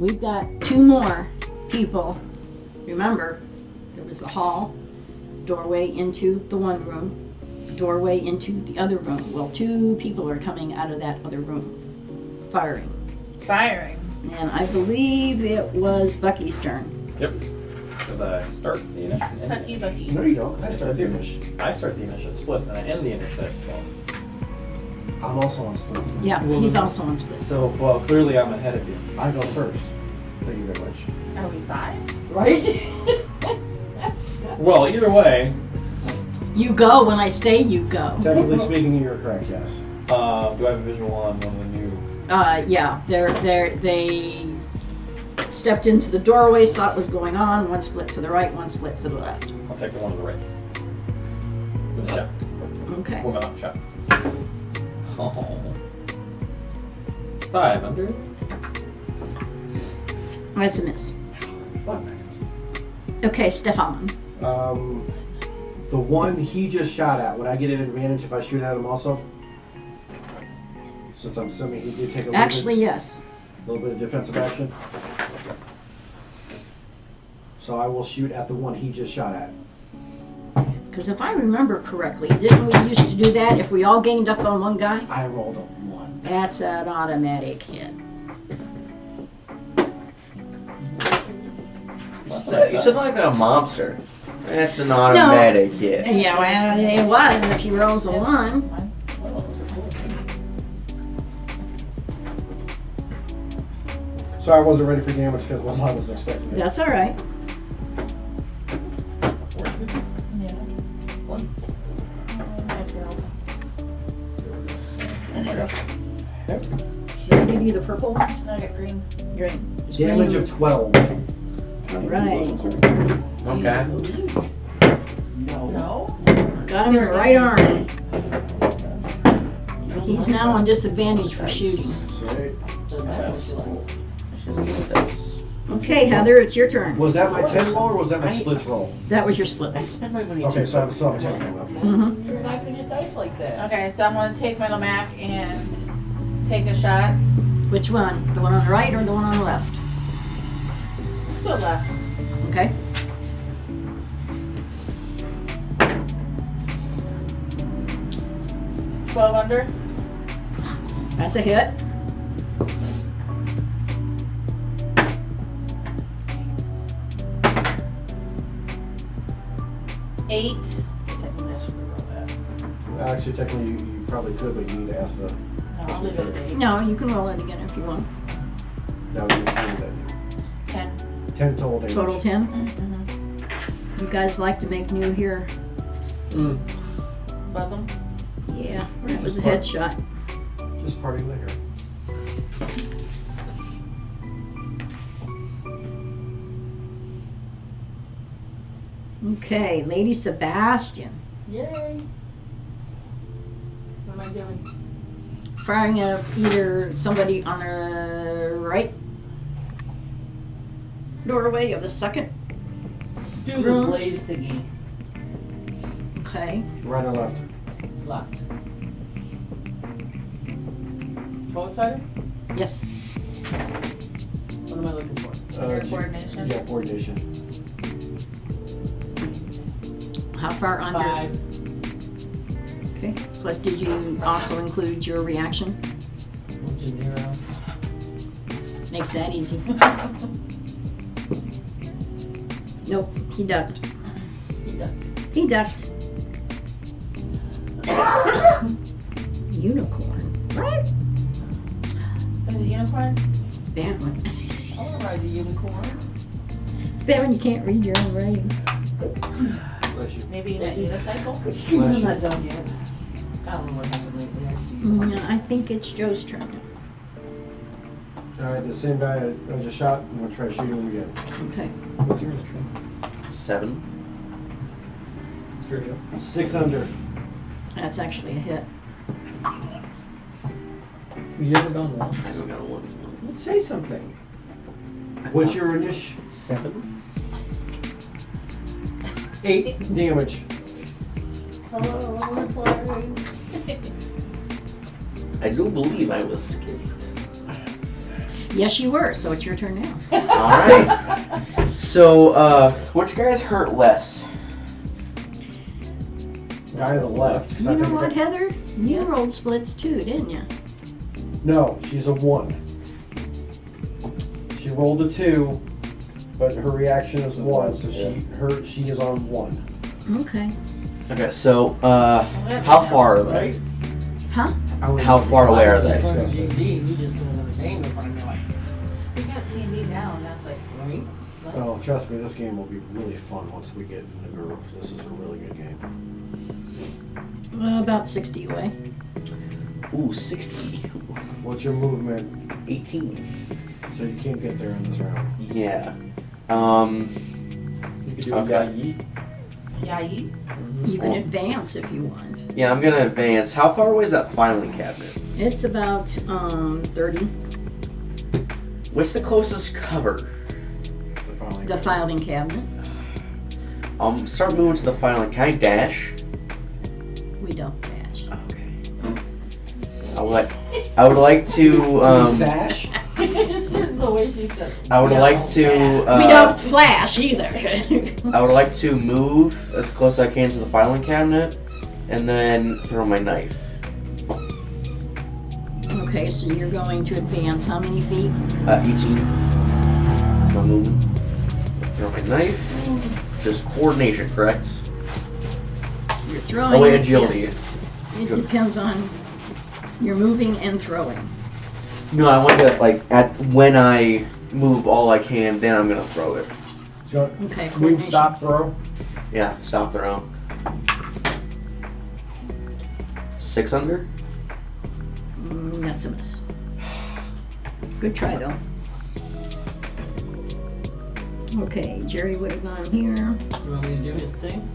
we've got 2 more people. Remember, there was the hall, doorway into the one room, doorway into the other room. Well, 2 people are coming out of that other room, firing. Firing. And I believe it was Bucky's turn. Yep. Because I start the initiative. Tuck you, Bucky. No, you don't. I Yes, start I the do. initiative. I start the initiative splits and I end the initiative. I'm also on splits. Yeah, Well, he's then- also on splits. So, well, clearly I'm ahead of you. I go first. Thank you very much. Are we 5? Right? Well, either way, You go when I say you go. Technically speaking, you're correct, yes. do I have a visual on one of the new? Yeah, they stepped into the doorway, saw what was going on. One split to the right, one split to the left. I'll take the one to the right. With a shot. Okay. Woman up shot. Oh. 5 under. That's a miss. Fuck. Okay, Stefan. The one he just shot at, would I get an advantage if I shoot at him also? Since I'm assuming he did take a Actually, yes. little bit of defensive action. So I will shoot at the one he just shot at. Because if I remember correctly, didn't we used to do that if we all ganged up on one guy? I rolled a 1. That's an automatic hit. You sound like a mobster. That's an automatic hit. Yeah, well, it was if he rolls a 1. Sorry, I wasn't ready for damage because I wasn't expecting it. That's all right. Yeah. One. Oh my gosh. Did I give you the purple ones? I got green. Green. It's Damage green. of 12. All right. Okay. No. Got him in the right arm. He's now on disadvantage for shooting. So, Doesn't matter what you like. Okay, Heather, it's your turn. was that my 10 roll or was that my splits roll? That was your I splits. spend my money Okay, too. so I still have a 10 roll left. Mm-hmm. You're not gonna get dice like that. Okay, so I'm gonna take my Mac and take a shot. Which one? The one on the right or the one on the left? Let's go left. Okay. $12 under. That's a hit. Eight. Actually, technically, you probably could, but you need to ask the. No, I'll leave it at 8. No, you can roll it again if you want. That would be that. 10. 10 total damage. Total 10. Mm-hmm. You guys like to make new here? Both them. Yeah, that was a headshot. Just parting the hair. Okay, Lady Sebastian. Yay. What am I doing? Firing at either somebody on the right doorway of the second. Do the blaze thingy. Okay. Right or left? Left. 12-sided? Yes. What am I looking for? Your G- coordination. Yeah, coordination. How far under? 5. Okay. But did you also include your reaction? Which is 0. Makes that easy. Nope, he ducked. He ducked. He ducked. Unicorn. What? Is it unicorn? Bad one. I want to ride the unicorn. It's bad when you can't read your own writing. Bless you. Maybe you meant unicycle? I'm not done yet. I don't know what happened lately. I see something. No, I think it's Joe's turn now. Alright, the same guy I just shot, I'm gonna try shooting him again. Okay. What's your initiative? 7. Here we go. 6 under. That's actually a hit. You ever gone once? I haven't got one. Let's say something. What's your initial? 7. 8 damage. Oh, I want to play. I do believe I was skipped. Yes, you were. So it's your turn now. Alright. So, which guys hurt less? Guy to the left. 'cause I You know think what, that- Heather? You rolled splits too, didn't you? No, she's a 1. She rolled a 2, but her reaction is 1, so she is on 1. Okay. Okay, so, how far are they? Huh? How far away are Just they? learned D&D, you just did another game in front of me, like, We got D&D now, not like. right? Oh, trust me, this game will be really fun once we get in the groove. This is a really good game. About 60 away. Ooh, 60. What's your movement? 18. So you can't get there in this round. Yeah. You could do Okay. a Yayi. Yeah, you. You can advance if you want. Yeah, I'm gonna advance. How far away is that filing cabinet? It's about 30. What's the closest cover? The filing cabinet. Start moving to the filing. Can I dash? We don't dash. Okay. I would like to. Sash? This is the way she said it. I would like to. we don't flash either. I would like to move as close as I can to the filing cabinet, and then throw my knife. Okay, so you're going to advance how many feet? 18. So I'm moving. Throw my knife. Just coordination, correct? You're throwing. Oh wait, it, agility. yes. It depends on. You're moving and throwing. No, I want to when I move all I can, then I'm gonna throw it. So, Okay. move, coordination. stop, throw. Yeah, stop throw. 6 under. That's a miss. Good try though. Okay, Jerry would have gone here. You want me to do his thing?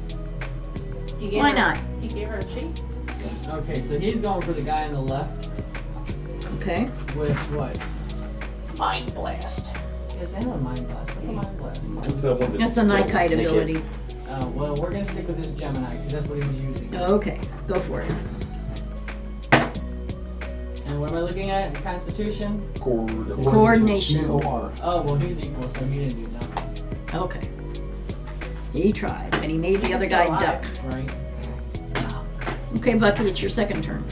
You gave Why her- not? You gave her a sheet? Okay, so he's going for the guy on the left Okay. with what? Mind blast. Is that a mind blast? What's a mind blast? What's that one That's a Nikite Naked. ability. Well, we're gonna stick with this Gemini because that's what he was using. Okay, go for it. And what am I looking at? Constitution? Coordination. COR. Oh, well, he's equal, so he didn't do nothing. Okay. He tried, and he made the other guy duck. Right? Okay, Bucky, it's your second turn.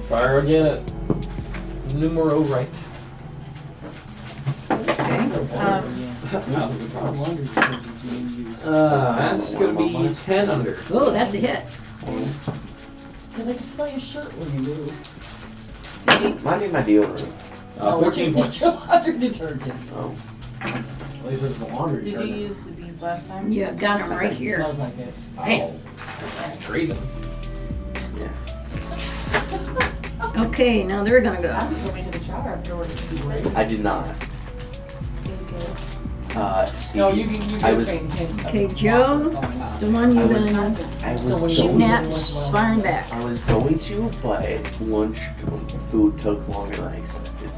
Fire again at numero right. Okay. That's gonna be 10 under. Oh, that's a hit. Because I can smell your shirt when you move. Might be my deodorant. 14 points. Laundry detergent. Oh. At least it's the laundry Did you detergent. use the beans last time? Yeah, got him right It here. smells like it. Oh, treason. Yeah. Okay, now they're gonna I go. was going to the shower afterwards. I did not. See, No, you I was- Okay, Joe, the one you're gonna I was So when you shooting going at, to, firing back. I was going to, but lunch food took longer than I expected.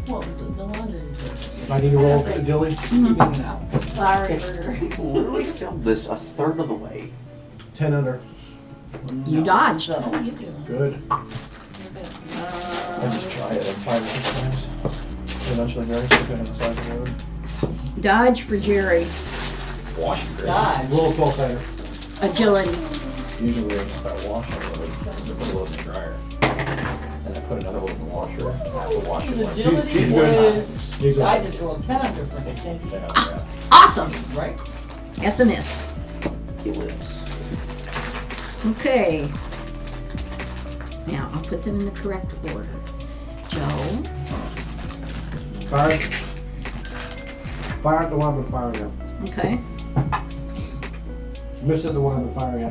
Well, the laundry detergent. I need to roll agility. Keeping it out. Flour Okay. burger. We literally filmed this a third of the way. 10 under. You dodged. How are you doing? Good. I just try it like 5 or 6 times. Eventually, very depending on the size of the road. Dodge for Jerry. Wash it. Dodge. Roll 12 cider. Agility. Usually, if I wash a load, it's a load in the dryer. And I put another load in the washer. I have to wash His it like agility He's good. is. He's I good. just rolled 10 under for his same thing. Awesome. Right? That's a miss. He lives. Okay. Now I'll put them in the correct order. Joe. Fire. Fire at the one I've been firing at. Okay. Miss at the one I've been firing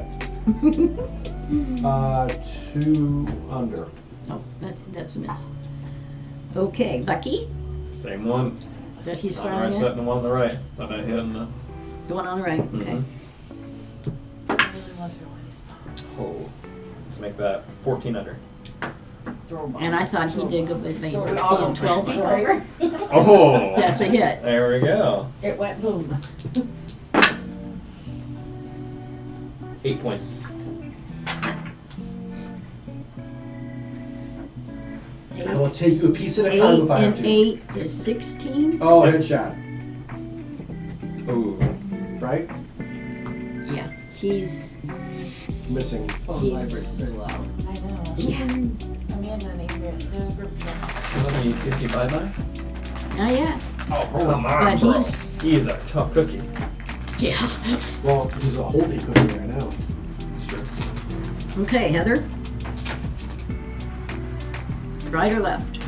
at. 2 under. Oh, that's a miss. Okay, Bucky. Same one. That he's On the firing right at. side and the one on the right. Thought I hit the. The one on the right. Okay. Oh. Let's make that 14 under. And I thought he did go with being 12 under. Oh! That's a hit. There we go. It went boom. 8 points. I will take you a piece at a 8 time if I have and to. 8 is 16. Oh, headshot. Ooh. Right? Yeah, he's Missing. Phone vibrates pretty loud. I know. Yeah. Amanda and Adrian, Is he bye-bye? not yet. Oh, come on, But bro. he's He's a tough cookie. yeah. Well, he's a holding cookie right now. That's true. Okay, Heather. Right or left?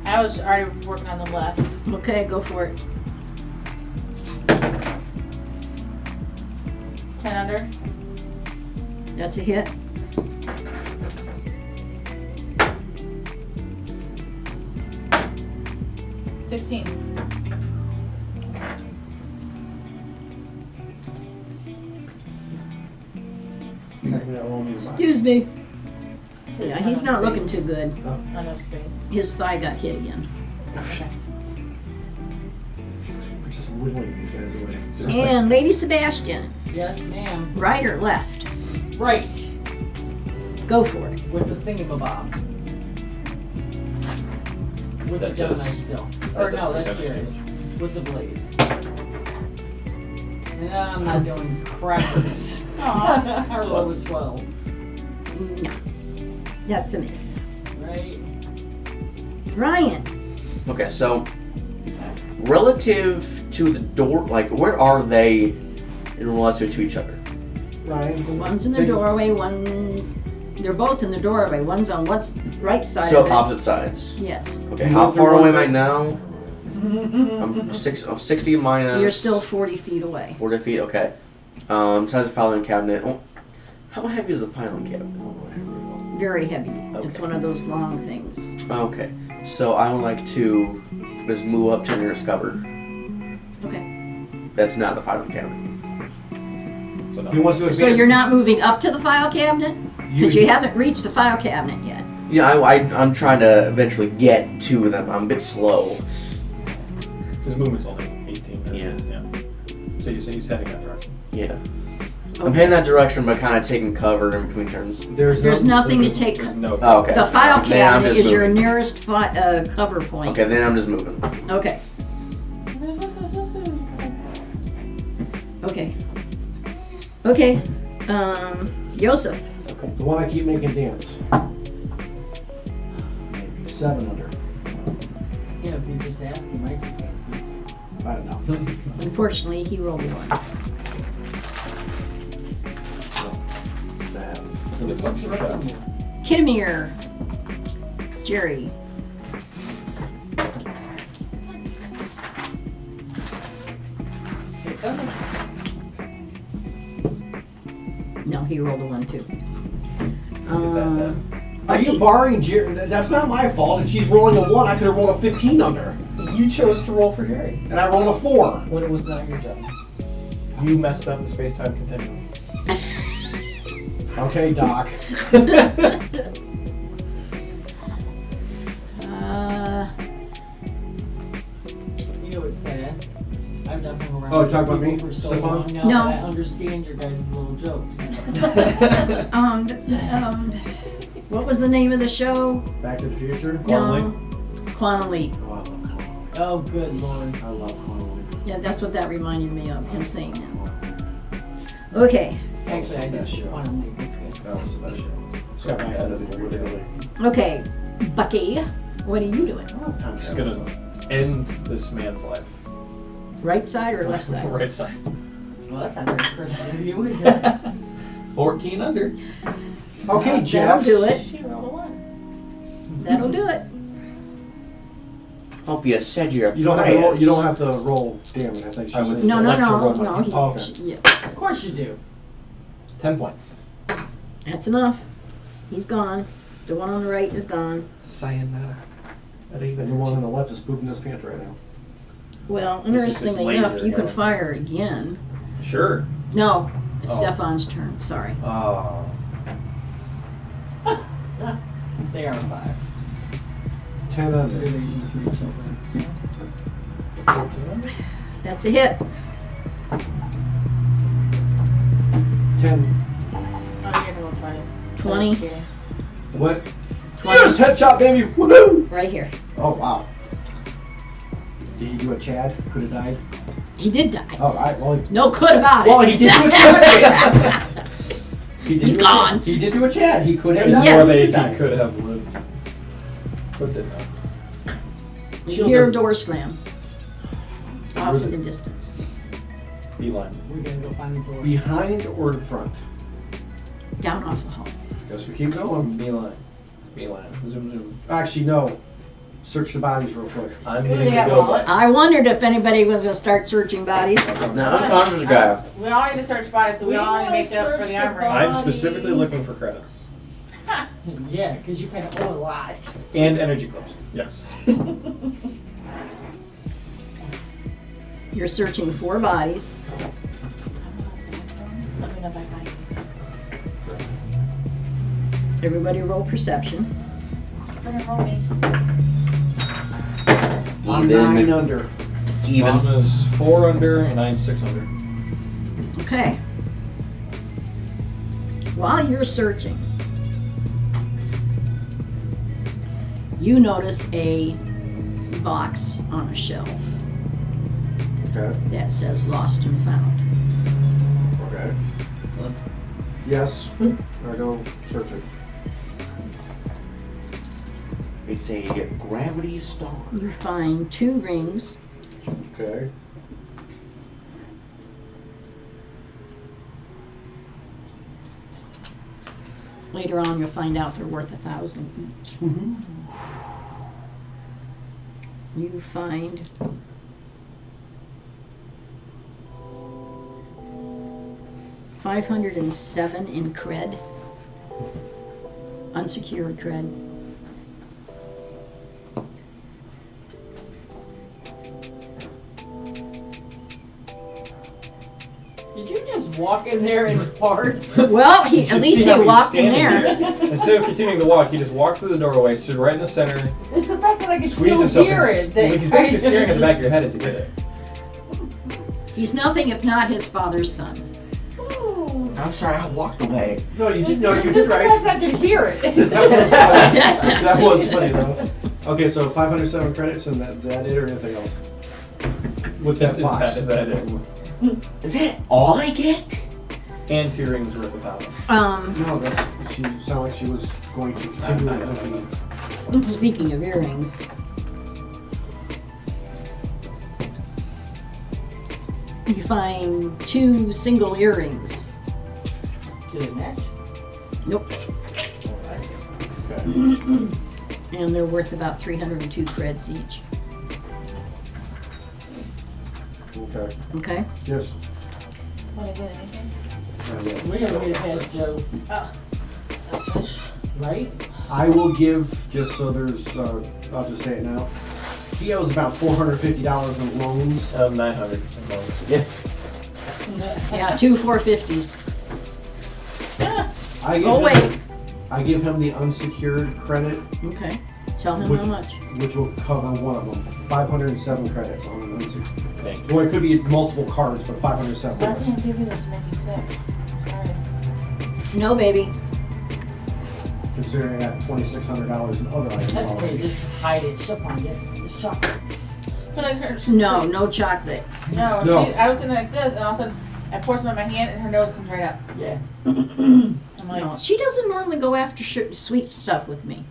I was already working on the left. Okay, go for it. 10 under. That's a hit. $16. Excuse me. Yeah, he's not looking too good. On no space. His thigh got hit again. We're just whittling these guys away. Seriously. And Lady Sebastian, Yes, ma'am. right or left? Right. Go for it. With the thingamabob. With the That Gemini does- still. that Or does no, that's protect Jerry's. With the blaze. And I'm not doing crackers. Aw. I rolled a 12. No. That's a miss. Right? Ryan, Okay, so relative to the door, like where are they in relative to each other? Ryan. one's in the doorway, they're both in the doorway. One's on what's right side So of it. opposite sides. Yes. Okay, You how go through far one away am I door. now? I'm 60 minus. You're still 40 feet away. 40 feet. Okay. Besides the filing cabinet, how heavy is the filing cabinet? Very heavy. It's Okay. one of those long things. Okay, so I would like to just move up to the nearest cupboard. Okay. That's not the filing cabinet. So no. You want to do So you're not moving up to the file cabinet? Because you haven't reached the file cabinet yet. Yeah, I'm trying to eventually get to them. I'm a bit slow. His movement's only 18. Yeah. So you say he's heading that direction. Yeah. I'm heading that direction, but kind of taking cover in between turns. There's nothing to take. There's no. Oh, okay. The file Then I'm cabinet just is your moving. nearest cover point. Okay, then I'm just moving. Okay. Okay. Okay. Joseph. Okay. The one I keep making dance. 7 under. Yeah, if you just ask, you might just answer. No. Unfortunately, he rolled a 1. That happens. What's your reckon? Kidmere. Jerry. Six under. No, he rolled a 1 too. Look at that. Are you barring Jerry? That's not my fault. If she's rolling a 1, I could have rolled a 15 under. You chose to roll for Harry And I rolled a 4. when it was not your job. You messed up the space-time continuum. Okay, Doc. You know what's sad? I've done hung around Oh, you talking about people me, for so Stefan? long now No. that I understand your guys' little jokes. What was the name of the show? Back to the Future. No. Quantum Leap. Oh, I love Quantum. Oh, good lord. I love Quantum. Yeah, that's what that reminded me of, him saying that. Okay. Actually, I did Best show. Quantum Leap. It's good. That was the best show. Scott and I had it really. Okay. Bucky, what are you doing? Just gonna end this man's life. Right side or left side? Right side. Well, that's not very Christian of you, is it? 14 under. Okay, Jeff. That'll do it. She rolled a 1. That'll do it. Hope you said you're. You don't have to roll. You don't have to roll damage. I think she I would said. No, no, Select to no, roll my- no. Oh, okay. Yeah, Of course you do. 10 points. that's enough. He's gone. The one on the right is gone. Sayonara. And the one on the left is pooping his pants right now. Well, This is his interestingly enough, laser you can gun. fire again. Sure. No, it's Oh. Stefan's turn. Sorry. Oh. They are 5. 10 You're under. raising 3 children. 14 under? That's a hit. 10. Oh, you get to roll twice. 20. Cheating. What? Yes, 20, headshot, baby. Woohoo! right here. Oh wow. Did he do a Chad? Could have died. He did die. All right. Well, No good about it. well, he did do a Chad. He did He's do a gone. Chad. He did do a Chad. He could have Yes. died. Or they He died. could have lived. But did not. You hear a door slam off in the distance. Beeline. We're gonna go find the door. Behind or in front? Down off the hall. Guess we keep going. Beeline. Beeline. Zoom, zoom. Actually, no. Search the bodies real quick. I'm Maybe hitting they the got go wallets. button. I wondered if anybody was gonna start searching bodies. The unconscious guy. We all need to search bodies, so we all need to make up for the armory. I'm specifically looking for credits. Yeah, because you kind of owe a lot. And energy clubs. Yes. You're searching 4 bodies. Let me know if I find it. Everybody roll perception. Better roll me. I'm 9 Even. under. Even. Mama's 4 under and I'm 6 under. Okay. While you're searching, you notice a box on a shelf Okay. that says lost and found. Okay. Yes. I go searching. It's a gravity star. You find 2 rings, Okay. later on you'll find out they're worth 1,000 each. Mm-hmm. You find $507 in cred, unsecured cred. Did you just walk in there and fart? Well, You at should least see he how he's walked in standing there. Instead of continuing to walk, he just walked through the doorway, stood right in the center, It's the fact that I can squeezed still himself hear and it. that he's basically I staring at the back of just- your head as he did it. He's nothing if not his father's son. I'm sorry, I walked away. No, you did. No, you It's did just the right. fact I can hear it. That was funny though. Okay, so 507 credits and that it or anything else? With that box. Is that it? Is that all I get? And 2 rings worth of power. No, that's, she sounded like she was going to continue looking. Speaking of earrings, you find 2 single earrings. Did it match? Nope. Okay. And they're worth about 302 creds each. Okay. Okay? Yes. Want to get anything? We're gonna get it past Joe, Oh, selfish. right? I will give, just so there's, I'll just say it now. He owes about $450 in loans. 900. Yeah. Yeah, 2 450s. I give him the unsecured credit, Okay. Tell him Which- how much. which will cover one of them. 507 credits on an unsecured. Thank Well, it could be multiple cards, but 507. I can't give you this to make you sick. Sorry. No, baby. Considering I have $2,600 in other items. That's already. great, just hide it, she'll find it. It's chocolate. But I heard No, no chocolate. No, No. I was sitting like this, and all of a sudden, I pour some in my hand, and her nose comes right up. Yeah. I'm like, No, she doesn't normally go after sweet stuff with me.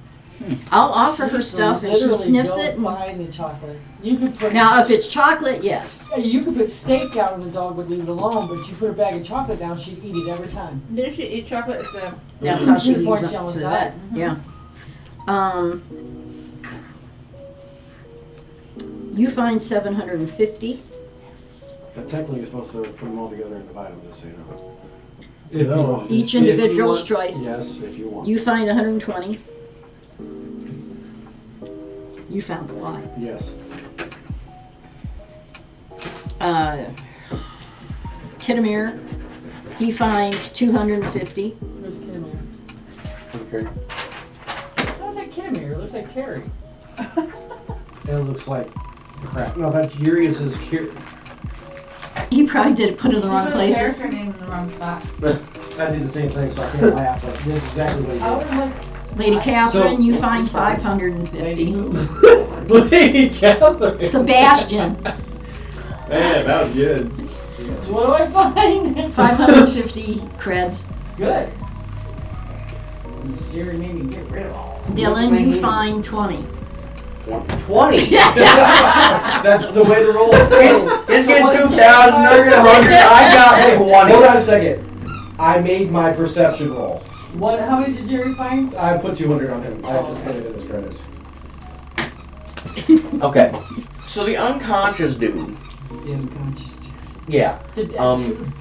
I'll offer her She stuff and she literally sniffs don't it. And... find the chocolate. You could put Now, if it's chocolate, yes. you could put steak down and the dog would leave it alone, but you put a bag of chocolate down, she'd eat it every time. didn't she eat chocolate at the? That's how she To the point she went almost to the died. vet. Yeah. You find 750. But technically, you're supposed to put them all together and divide them, just so you know. If you No. want. Each If you individual's want. choice. Yes, if you want. You find 120. You found a lot. Yes. Kittimere, he finds 250. Where's Kittimere? Okay. How's that Kittimere? It looks like Terry. It looks like crap. No, that Curious is He probably did put it in the wrong Put the places. character name in the wrong spot. I did the same thing, so I can't laugh. Like, this is exactly what he I would did. have went Lady Catherine, So- you find 550. Lady Catherine. Sebastian, Man, that was good. What do I find? 550 creds. Good. Jerry made me get rid of all. Dylan, you find 20. 20. That's the way to roll. He's getting 2,000, they're getting 100. I got 20. Hold on a second. I made my perception roll. What? How many did Jerry find? I put 200 on him. I just put it in his credits. Okay. So the unconscious dude. The unconscious dude. Yeah. The dead Um,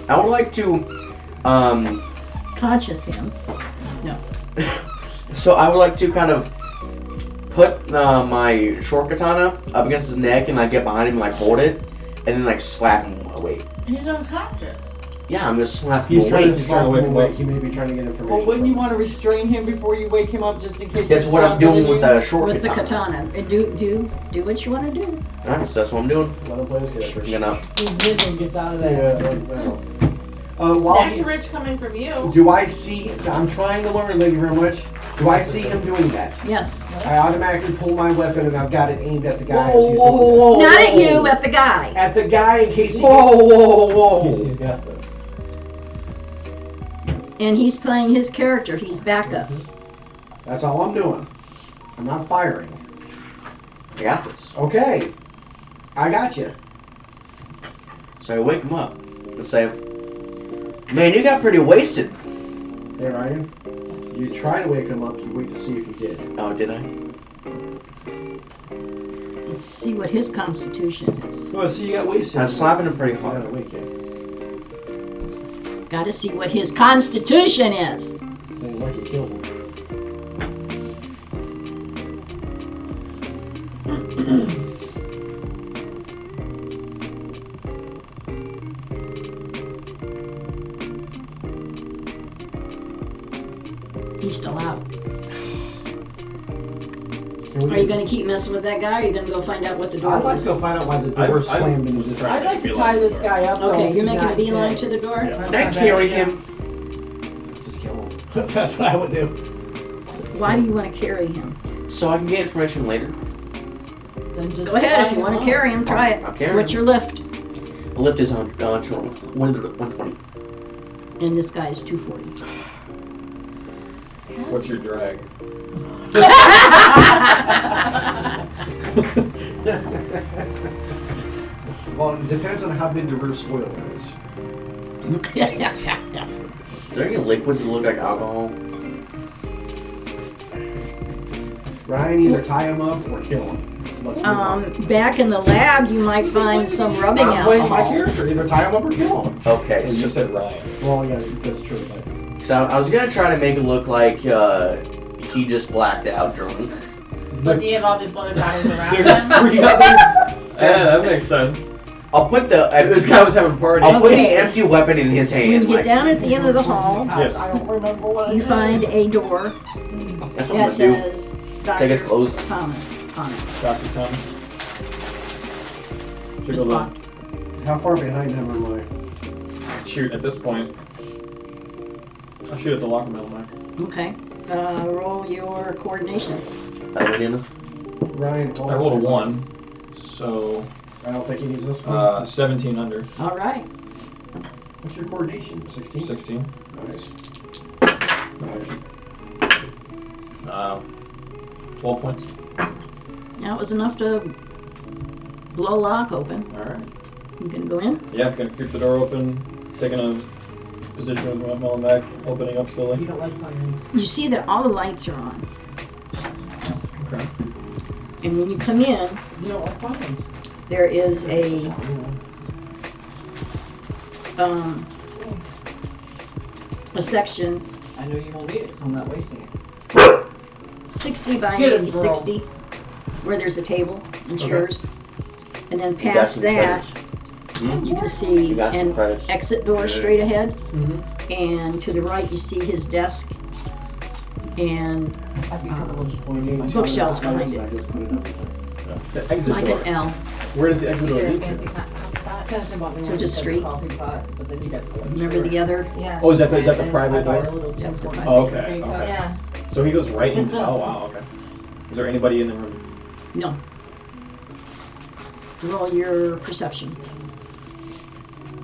I would like to, Conscious him. so I would like to kind of put my short katana up against his neck and like get behind him and like hold it, and then like slap him awake. He's unconscious. Yeah, I'm gonna slap him He's trying to awake. slap wake him him awake. up. He may be trying to get information. Well, wouldn't from you him. want to restrain him before you wake him up, just in case? That's he's what I'm stronger doing than with you? the short With the katana. katana. Do what you want to do. Alright, so that's what I'm doing. Let him play his character. I'm gonna. His vision gets out of there. Yeah, well. While That's he, rich coming from you. do I see? I'm trying to learn, thank you very much. Do I see him doing that? Yes. I automatically pull my weapon and I've got it aimed at the guy. Whoa, as he's whoa, doing whoa, whoa, Not at whoa. you, at the guy. that. At the guy in case he. Whoa, whoa, whoa. He's got this. And he's playing his character. He's backup. That's all I'm doing. I'm not firing. I got this. Okay. I got you. So I wake him up and say, "Man, you got pretty wasted." Hey Ryan. You try to wake him up. You wait to see if you did. Oh, did I? Let's see what his constitution is. Oh, see, you got wasted. I'm slapping him pretty You hard. gotta wake him. Got to see what his constitution is. Then like you killed him. He's still out. Can we Are you going to keep messing with that guy, or are you going to go find out what the door I'd like is? to go find out why the door I- slammed into the I'd like to tie this guy up. though, Okay, you're he's making a not beeline dead. to the door? Yeah. Can I carry him? Just kill him. That's what I would do. Why do you want to carry him? So I can get information later. Then just Go ahead, if tie you want him to up. carry him, try it. I'll carry What's him. your lift? The lift is 120. And this guy is 240. What's your drag? Well, it depends on how big the rear spoiler is. Is there any liquids that look like alcohol? Ryan, either tie him up or kill him. Let's move on. Back in the lab, you might find some rubbing I'm playing my alcohol. character. Either tie him up or kill him. Okay, And you so, said Ryan. Well, yeah, that's true. But so I was gonna try to make it look like he just blacked out drunk. Does he have all the bloated bodies around there's him? 3 other. Yeah, that makes sense. I'll put the This guy was having a party. I'll put the Okay. empty weapon in his When hand. you get like- down at the end of the hall, Yes. I don't remember what I you did. find a door That's what that I'm gonna do. says Take his Dr. clothes. Thomas on it. Dr. Thomas. Should It's go locked. How far behind him am I? shoot at this point. I'll shoot at the locker metal mark. Okay. Roll your coordination. Ryan, hold I on. rolled a 1, so I don't think he needs this one. 17 under. All right. What's your coordination? 16? 16. Nice. Nice. 12 points. That was enough to blow lock open. Alright. You can go in. Yeah, gonna keep the door open, taking a position with my back, opening up You slowly. don't like fires. You see that all the lights are on. Okay. And when you come in, You don't like fires. there is a section I know you won't need it, so I'm not wasting it. 60 by Get it, maybe bro. 60, where there's a table and Okay. chairs. And then You got past some that, credits. you can see You got some an credits. exit door straight ahead. Mm-hmm. And to the right, you see his desk and bookshelves behind it, I just put it up. The exit like door. an L. Where does the exit door Either a lead fancy to? hot spot. Tennyson bought me So one just that's street? coffee pot, but then you got the Remember the other? Yeah. Oh, is that the And then private I buy door? a little That's the 10 private Oh, okay, cake okay. cups. Yeah. So he goes right into. Oh wow. Okay. Is there anybody in the room? No. Roll your perception.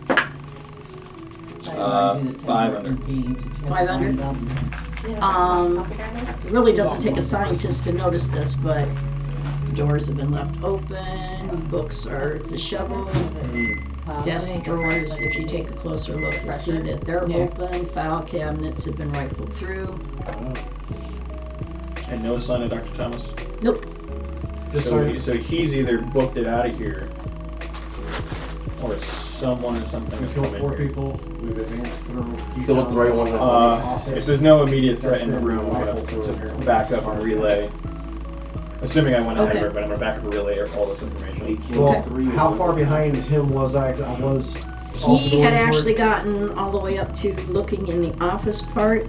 That reminds me of the 5 Tim under. Hortons beans. If you 5 haven't under? found them. It really doesn't take a scientist to notice this, but doors have been left open, books are disheveled, desk drawers, if you take a closer look, you'll see that they're Yeah. open, file cabinets have been rifled through. And no sign of Dr. Thomas. Nope. Just So, so so he's either booked it out of here, or someone or something we is killed coming 4 here. people. We've advanced through. Kill the right one. If there's no immediate threat in the room, I'm gonna back up and relay. Assuming I went ahead of Okay. her, but I'm gonna back up and relay all this information. Well, how far behind him was I? I was. also He going had toward- actually gotten all the way up to looking in the office part,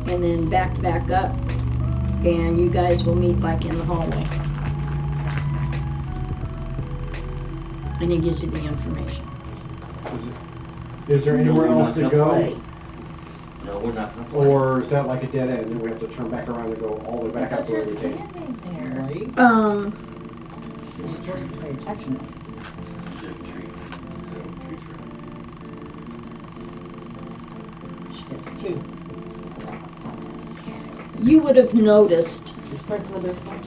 and then backed back up, and you guys will meet like in the hallway. And he gives you the information. Is there anywhere No, we're else not to gonna go? play. No, we're not gonna play. Or is that like a dead end and we have to turn back around and go all the way back up to where we came? Right? You're supposed to pay attention. She gets 2. You would have noticed, Is Prince in the basement?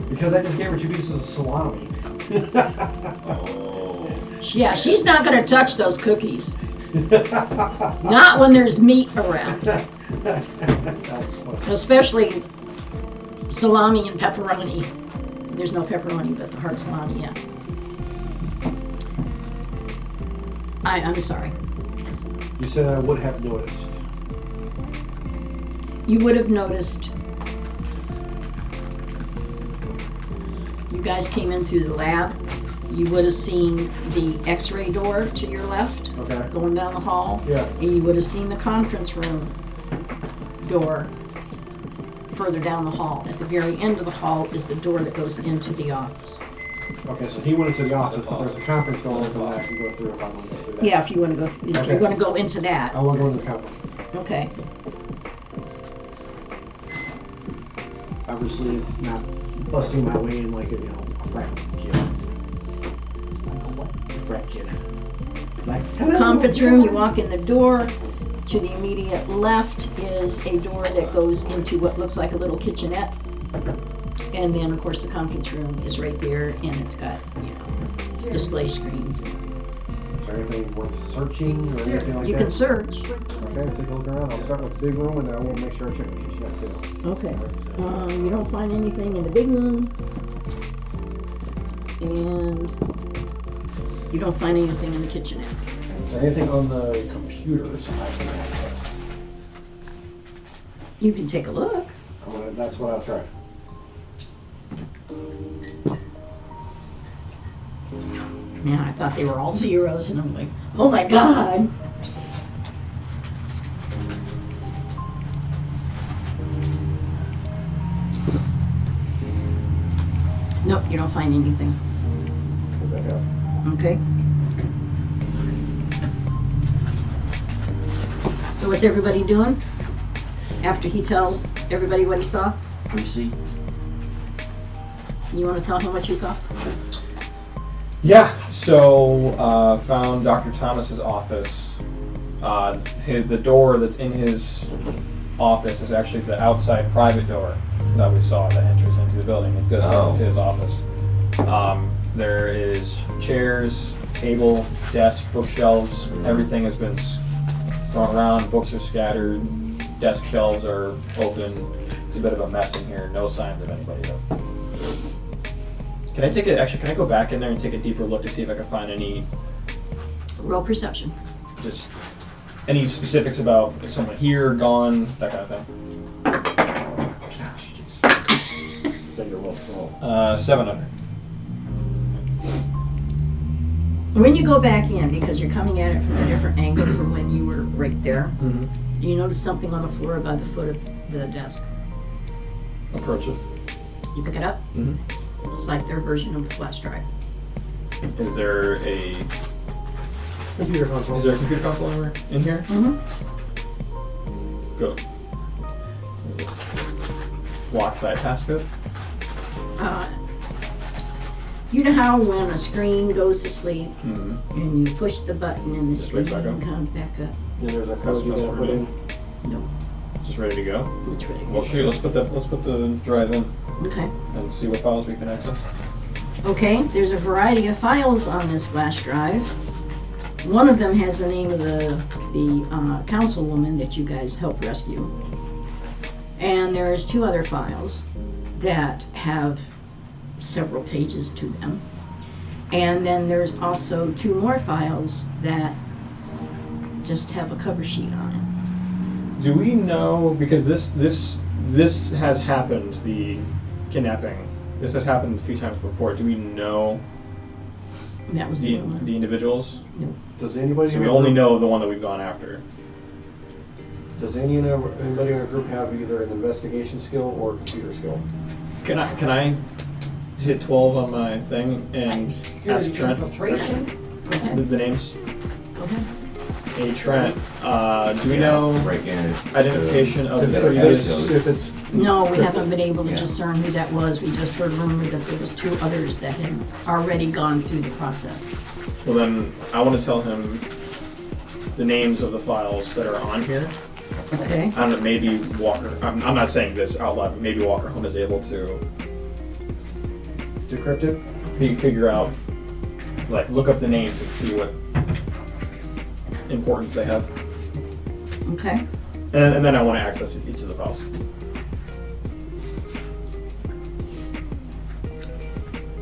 Because I just gave her 2 pieces of salami. Oh. yeah, she's not gonna touch those cookies. Not when there's meat around, That was funny. especially salami and pepperoni. There's no pepperoni, but the hard salami, yeah. I'm sorry. You said I would have noticed. You would have noticed. You guys came in through the lab. You would have seen the x-ray door to your left Okay. going down the hall. Yeah. And you would have seen the conference room door further down the hall. At the very end of the hall is the door that goes into the office. Okay, so he went into the office, but there's a conference door open that I can go through if I want to go through that. Yeah, if you want to go, if you Okay. want to go into that. I want to go into the conference. Okay. Obviously, not busting my way in like a frat kid. A frat kid. Like, hello. Conference room, you walk in the door. To the immediate left is a door that goes into what looks like a little kitchenette. And then, of course, the conference room is right there, and it's got, display screens. Is there anything worth searching or anything like You that? can search. Okay, take a look around. I'll start with the big room and then I will make sure I check the kitchenette too. Okay. You don't find anything in the big room. And you don't find anything in the kitchenette. Is there anything on the computers I can access? You can take a look. That's what I'll try. Yeah, I thought they were all zeros, and I'm like, oh my god. Nope, you don't find anything. Go back up. Okay. So what's everybody doing? After he tells everybody what he saw? Receipt. You want to tell him what you saw? Yeah, so found Dr. Thomas's office. The door that's in his office is actually the outside private door that we saw that enters into the building. It goes into his office. There is chairs, table, desk, bookshelves. Everything has been thrown around. Books are scattered. Desk shelves are open. It's a bit of a mess in here. No signs of anybody though. Can I go back in there and take a deeper look to see if I can find any, Roll perception. just any specifics about if someone here, gone, that kind of thing? Gosh, jeez. Then you're roll. 700. When you go back in, because you're coming at it from a different angle from when you were right there, Mm-hmm. you notice something on the floor by the foot of the desk. approach it. You pick it up. Mhm. It's like their version of a flash drive. Is there a Computer console. computer console anywhere in here? Mm-hmm. Go. Is this locked by a passcode? You know how when a screen goes to sleep Mm-hmm. and you push the button and the Just screen wakes back up? comes back up? And there's a That's code you supposed gotta to put in. No, Just ready to go. it's ready. Well, shoot. Let's put the drive in Okay. and see what files we can access. Okay, there's a variety of files on this flash drive. One of them has the name of the councilwoman that you guys helped rescue. And there's 2 other files that have several pages to them. And then there's also 2 more files that just have a cover sheet on it. Do we know, because this has happened, the kidnapping, this has happened a few times before, do we know That was the the one. individuals? Does anybody? So in we our only group- know the one that we've gone after. Does anybody in our group have either an investigation skill or a computer skill? Can I hit 12 on my thing and ask Trent Infiltration. Go ahead. the names? Go ahead. Hey Trent, do we know Break in. identification of the Yeah, previous? If it's No, we haven't been able to Yeah. discern who that was. We just heard rumor that there was 2 others that had already gone through the process. Well then, I want to tell him the names of the files that are on here. Okay. I don't know, maybe Walker, I'm not saying this out loud, but maybe Walker Home is able to decrypt it, figure out, like, look up the names and see what importance they have. Okay. And then I want to access each of the files.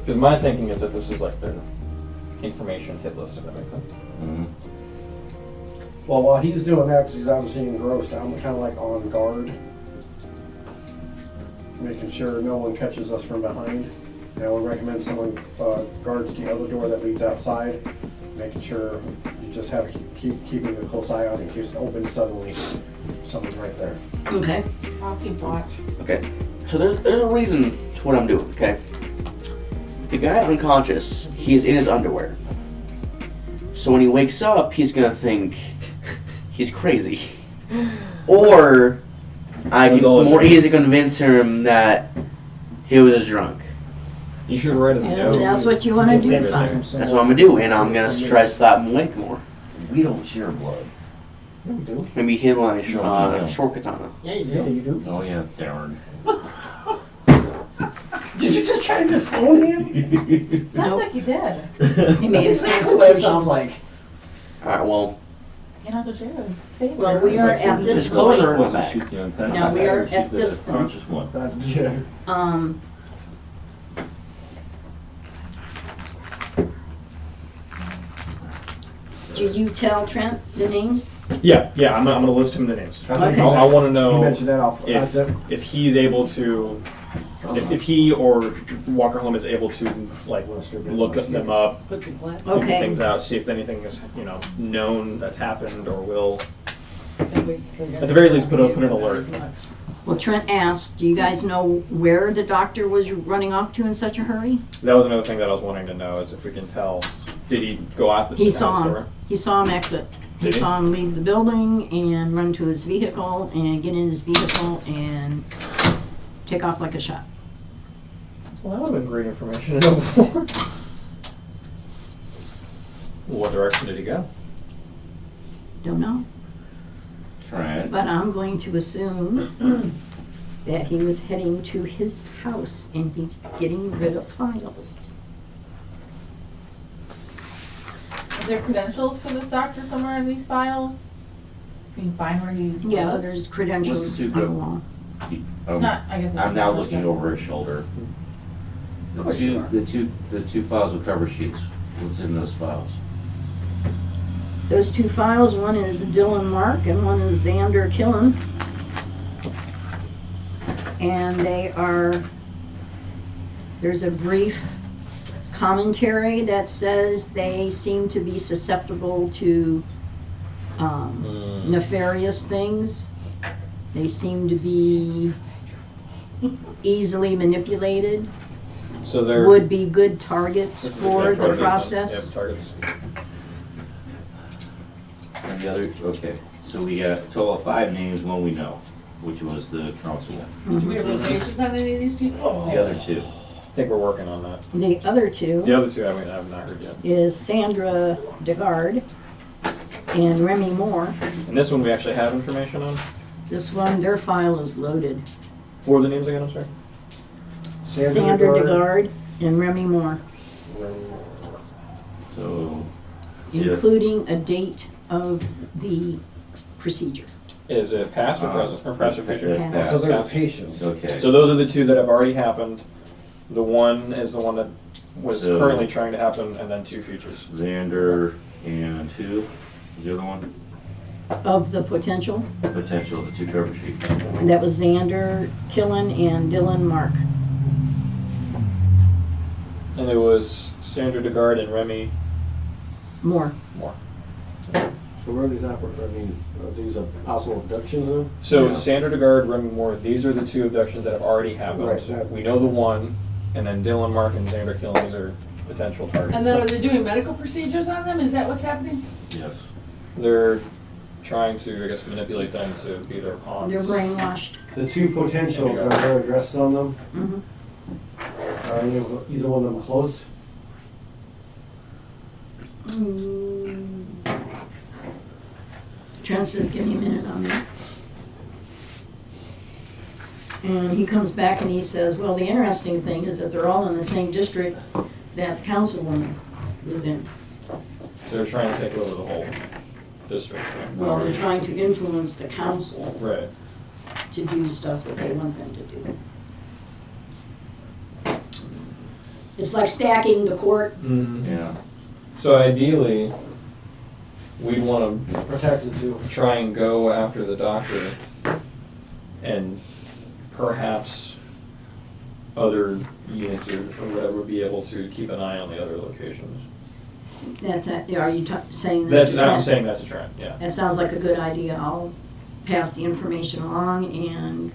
Because my thinking is that this is like their information hit list, if that makes sense. Mhm. well, while he's doing that, because he's obviously engrossed, I'm kind of like on guard, making sure no one catches us from behind. And I would recommend someone guards the other door that leads outside, making sure you just have to keeping a close eye on it in case it opens suddenly. Someone's right there. Okay. I'll keep watch. Okay, so there's a reason to what I'm doing, okay? The guy unconscious, he is in his underwear. So when he wakes up, he's gonna think he's crazy. Or I That's can all it more is. easily convince him that he was just drunk. You should write a If note. that's what you want to do, fine. That's what I'm gonna do, and I'm gonna try to stop him awake more. We don't share blood. Yeah, we do. Maybe hit my No. short katana. Yeah, you Yeah, do. you do. Oh yeah, darn. Did you just try to disown him? Sounds Nope. like you did. He made his Exactly what it sounds conclusion. like. Alright, well, You're not the Jews. Stay Well, there. we are at this His clothes point. are in my Wasn't back. shoot the unconscious. Now we are Shoot at the this point. conscious one. Yeah. Do you tell Trent the names? Yeah, I'm gonna list him the names. Okay. I want to You know mentioned that off. if he's able to, if he or Walker Home is able to, like, look them up, Put the glass. figure Okay. things out, see if anything is, known that's happened or will. At the very least, put an alert. Well, Trent asked, do you guys know where the doctor was running off to in such a hurry? That was another thing that I was wanting to know, is if we can tell, did he go out the He town's saw door? him. He saw him exit. He Did he? saw him leave the building and run to his vehicle and get in his vehicle and take off like a shot. Well, that would have been great information to know before. What direction did he go? Don't know. Try it. But I'm going to assume that he was heading to his house and he's getting rid of files. Is there credentials for this doctor somewhere in these files? You can find where he's. Yeah, lives? there's credentials Listen on to the the- wall. Not, I guess. it's I'm now not looking general. over his shoulder. Of course you are. The two files with cover sheets. What's in those files? Those 2 files, one is Dylan Mark and one is Xander Killen. And there's a brief commentary that says they seem to be susceptible to nefarious things. They seem to be easily manipulated So they're would be good targets this is for exact the targets. process? Yep, targets. And the other, okay, so we got a total of 5 names, one we know, which was the councilman. Do we have locations on any of these people? The other 2. I think we're working on that. The other two The other 2 I mean, I've not heard yet. is Sandra DeGard and Remy Moore. And this one we actually have information on. This one, their file is loaded. What were the names again? I'm sorry. Sandra DeGard and Remy Moore, So, yeah. including a date of the procedure. Is it past or present? Or past or future? Past. Past. So there's Past. patience. Okay. So those are the 2 that have already happened. The one is the one that was So- currently trying to happen, and then 2 futures. Xander and who? The other one? Of the potential, Potential, the 2 cover sheet. that was Xander Killen and Dylan Mark. And it was Sandra DeGard and Remy Moore. Moore. So where are these these are possible abductions then? So Yeah. Sandra DeGard, Remy Moore, these are the 2 abductions that have already happened. Right, that- We know the one, and then Dylan Mark and Xander Killen, these are potential targets. And then are they doing medical procedures on them? Is that what's happening? Yes. They're trying to, I guess, manipulate them to be their pawns. They're brainwashed. The 2 potentials, are there addresses on them? Mhm. Are either one of them closed? Trent says, give me a minute on that. And he comes back and he says, well, the interesting thing is that they're all in the same district that the councilwoman was in. So they're trying to take over the whole district. right? Well, they're trying to influence the council Right. to do stuff that they want them to do. It's like stacking the court. Yeah. So ideally, we'd want to Protected too. try and go after the doctor and perhaps other units or whatever would be able to keep an eye on the other locations. That's, are you saying this to I'm Trent? saying that's a trend, yeah. That sounds like a good idea. I'll pass the information along, and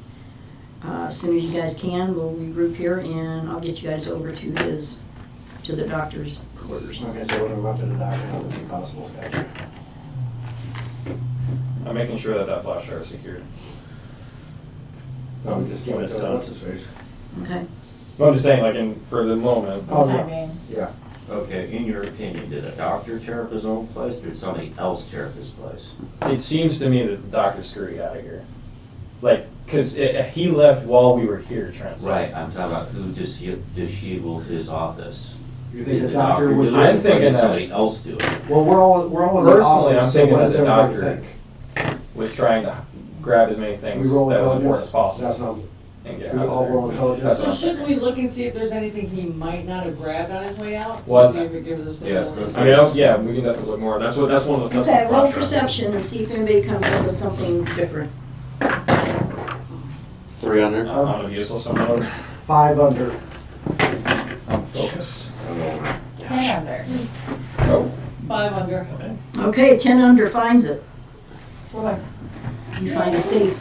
as soon as you guys can, we'll regroup here, and I'll get you guys over to the doctor's quarters. Okay, so when I'm after the doctor, how would be possible statute? I'm making sure that that flash drive is secured. I'm just giving it When it's to done. what's his face. Okay. Well, I'm just saying, like, for the moment, Oh, I yeah, mean, yeah. Okay, in your opinion, did a doctor tear up his own place, or did somebody else tear up his place? it seems to me that the doctor scurried out of here. Like, because he left while we were here, Trent. so- Right, I'm talking about who disabled his office. You think Did the doctor was do I'm it, or just, thinking did that- somebody else do it? well, we're all in the Personally, office, I'm so thinking what that does the everybody doctor think? was trying to grab as many Should things we roll that was important as intelligence? possible. That's not, And get should we out of all there. roll intelligence? That's So what I'm shouldn't we look and see if there's anything he might not have grabbed on his way out? Well, See if it gives us yes, some that's- I mean, yeah, we can definitely look more. That's one of the. That's Okay, what roll flash drive is. perception and see if anybody comes up with something different. 3 under. I'm useless. I'm not. 5 under. I'm focused. 10 under. Oh. 5 under. Okay, 10 under finds it. What? You find a safe.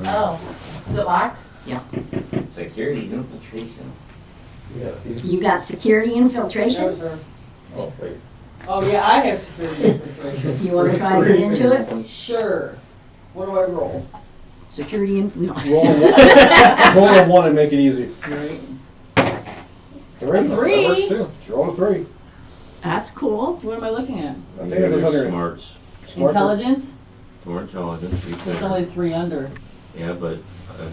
Oh, is it locked? Security infiltration. Yeah, You got security infiltration? No, sir. Oh wait. Oh, yeah, I have security infiltration. You want to try to get into it? Sure. What do I roll? Security no. Roll a 1 and make it easy. Right. 3. That works too. Roll a 3. That's cool. What am I looking at? I think it was under Smarts, Intelligence? more intelligence. It's only 3 under. Yeah, but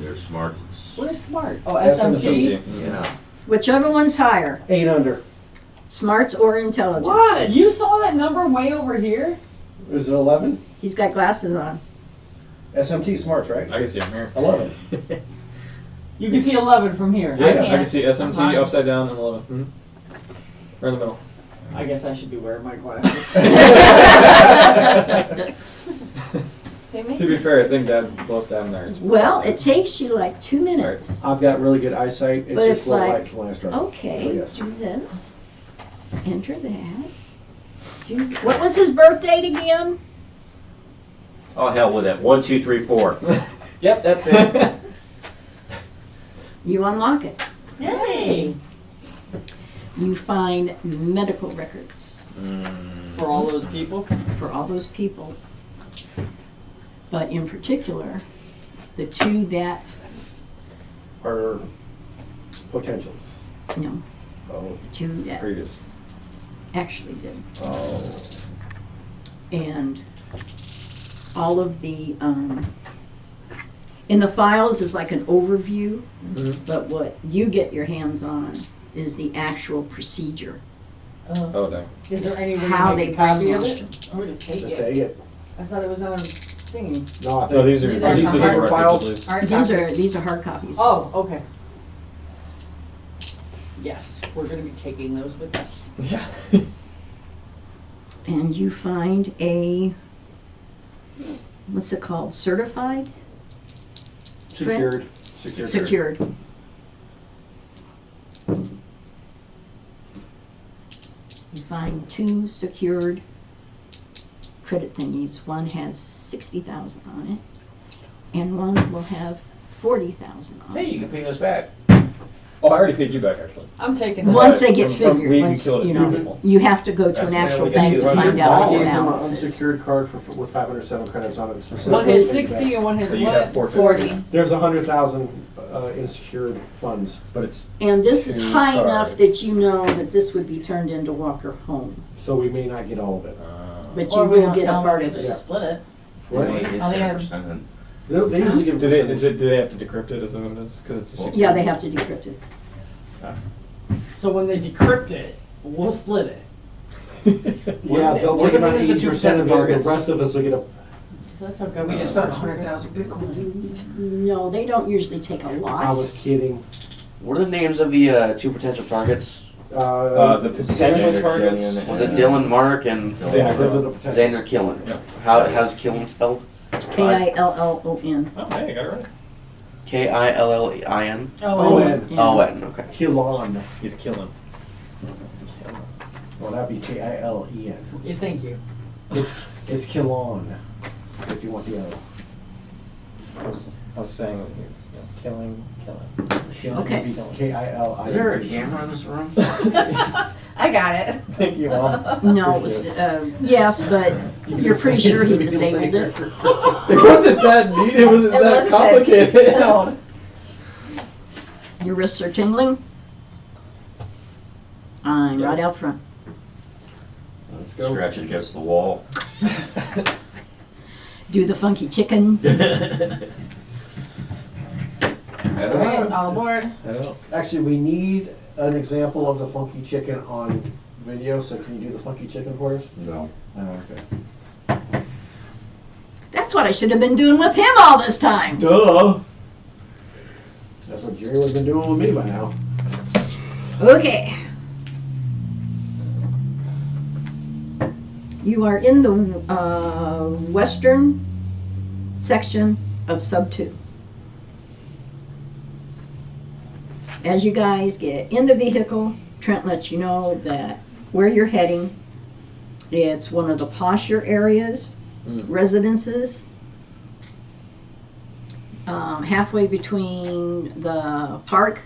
they're smart. Where's smart? Oh, SMT. SMT? Yeah. Whichever one's higher, 8 under. smarts or intelligence. What? You saw that number way over here? Is it 11? He's got glasses on. SMT smarts, right? I can see him here. 11. You can see 11 from here. Yeah, I can't. can see SMT Mine. upside down and 11. Mm-hmm. Right in the middle. I guess I should be wearing my glasses. To be fair, I think that both down there is. Well, it takes you like 2 minutes. I've got really good eyesight. It's But just it's low like, light when I struggle. Okay, So yes. do this. Enter that. What was his birth date again? Oh, hell with it. 1, 2, 3, 4. Yep, that's it. You unlock it. Yay! You find medical records For all those people? for all those people. But in particular, the two that, Or potentials. no, Oh, the two that previous. actually did. Oh. And all of the, in the files is like an overview, but what you get your hands on is the actual procedure. Oh, dang. Is there any way How to they make a copy of brainwash it? them. Or just take Just it? take it. I thought it was on a thingy. No, I think. No, these are These are these are hard records, I files. believe. Hard copy. These are hard copies. Oh, okay. Yes, we're gonna be taking those with us. Yeah. And you find a, what's it called, certified? Secured. Secured. You find two secured credit thingies. One has 60,000 on it, and one will have 40,000 on Hey, it. you can pay us back. Oh, I already paid you back, actually. I'm taking them. Once they get From- figured, we once, kill it you through know, people. you have to go to That's an the way actual we get bank you to the find money. out I what the gave them an balance is. unsecured card with 507 credits on it. One specifically. has 60 and one has So you have what? 450. There's 100,000 in secured funds, But it's And this is Two high enough cards. that you know that this would be turned into Walker Home, so we may not get all of it. but Or you we will don't get a tell part them of to it. Yeah. Split it. What? Only gets Oh, they have- 10%. They usually give do they percentage. do they have to decrypt it? Is that what it is? Because it's a secret. Yeah, they have to decrypt it. So when they decrypt it, we'll split it. Yeah, they'll We're take gonna about use the 80% of 2% it, the targets. rest of us will get a. That's okay. We just found 100,000 Bitcoin. No, they don't usually take a I lot. was kidding. What are the names of the two potential targets? The potential Xander targets. Killian Was it Dylan, Mark, and Yeah, those are the potentials. Xander Killen? Yeah. How's Killen spelled? Killon. Oh, hey, you got it right. Killin. O-N. O-N, okay. Kilon. He's killing. Well, that'd be K-I-L-E-N. Yeah, thank you. It's Kilon, if you want the other. I was saying, killing. Okay. K-I-L-I-N. Is there a camera in this room? I got it. Thank you, Mom. No, it was, yes, but you're pretty sure he disabled it. It wasn't that neat. It wasn't It that wasn't complicated. No. Your wrists are tingling? I'm right out front. Let's go. Scratch it against the wall. Do the funky chicken. All right, all aboard. Actually, we need an example of the funky chicken on video, so can you do the funky chicken for us? No. Okay. That's what I should have been doing with him all this time. Duh! That's what Jerry would have been doing with me by now. Okay. You are in the western section of Sub 2. As you guys get in the vehicle, Trent lets you know that where you're heading, it's one of the posher areas, residences, halfway between the park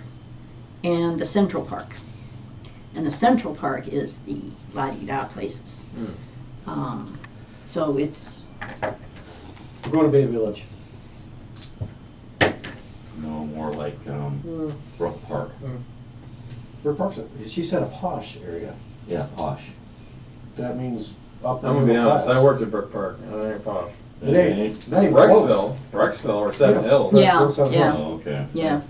and the Central Park. And the Central Park is the la-di-da places. So it's, We're going to Bay Village. No, more like Brook Park. Where Park's it? She said a posh area. Yeah, posh. That means up I'm gonna be middle honest. class. I worked at Brook Park. I ain't posh. It ain't. Not even close. Rexville, or Seven Yeah. Hills. Yeah, Close up yeah. close. Oh, okay. yeah.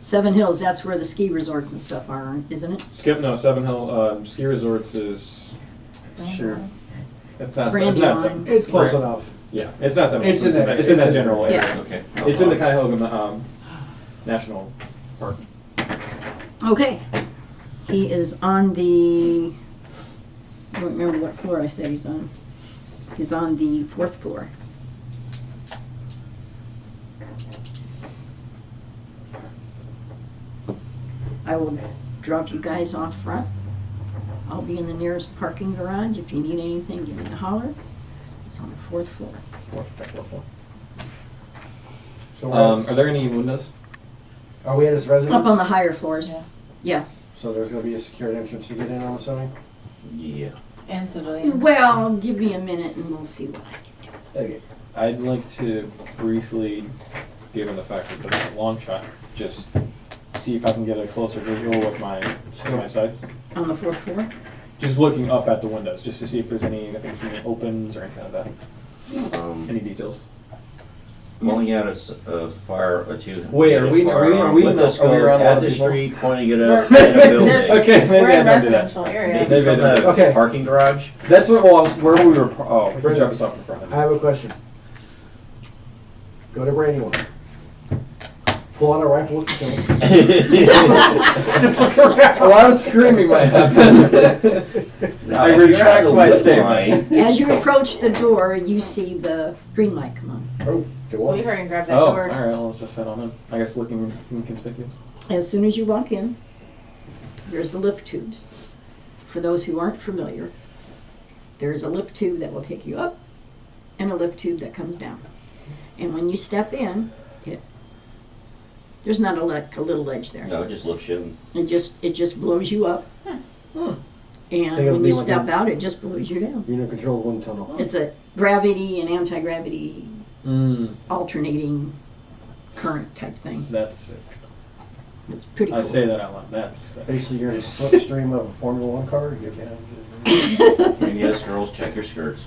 Seven Hills, that's where the ski resorts and stuff are, isn't it? Seven Hill Ski Resorts is sure. It's not. It's Brandywine. not. It's close enough. Yeah, it's not Seven It's Hills. in that- It's in that it's in general there. area. Okay. It's in the Cuyahoga National Park. Okay. He is on the, I don't remember what floor I said he's on. He's on the 4th floor. I will drop you guys off front. I'll be in the nearest parking garage. If you need anything, give me a holler. It's on the 4th floor. So Are there any windows? Are we at his residence? Up on the higher floors. Yeah. So there's gonna be a secured entrance to get in, I'm assuming? Yeah. And civilians. Well, give me a minute and we'll see what I Okay. I'd like to briefly, given the fact that this is a long shot, just see if I can get a closer visual with my sights. can. On the fourth floor? Just looking up at the windows, just to see if there's anything opens or anything like that. Any details? Pulling out a fire, Wait, are we with us are we around a lot at of the people? street, pointing it up We're- in a building? Okay, maybe We're I in a don't do that. residential area. Maybe Maybe from I the do. Okay. parking garage. That's what. Well, where we were. Oh, we can jump us up in front of I have a question. Go to Brandywine. Pull out a rifle with the gun. A lot of screaming might happen. I retract my statement. As you approach the door, you see the green light come on. Oh, go We on. hurry and grab that Oh, door. alright, well, let's just head on in. I guess looking inconspicuous. As soon as you walk in, there's the lift tubes. For those who aren't familiar, there is a lift tube that will take you up and a lift tube that comes down. And when you step in, there's not a little ledge there. No, just lift you. It just blows you up. And it'll when be you like step a- out, it just blows you down. Unit control wind tunnel. It's a gravity and anti-gravity alternating current type thing. That's sick. It's pretty cool. I say that out loud. That's sick. Basically, you're in a slipstream of a Formula One car. You And yes, girls, check your skirts.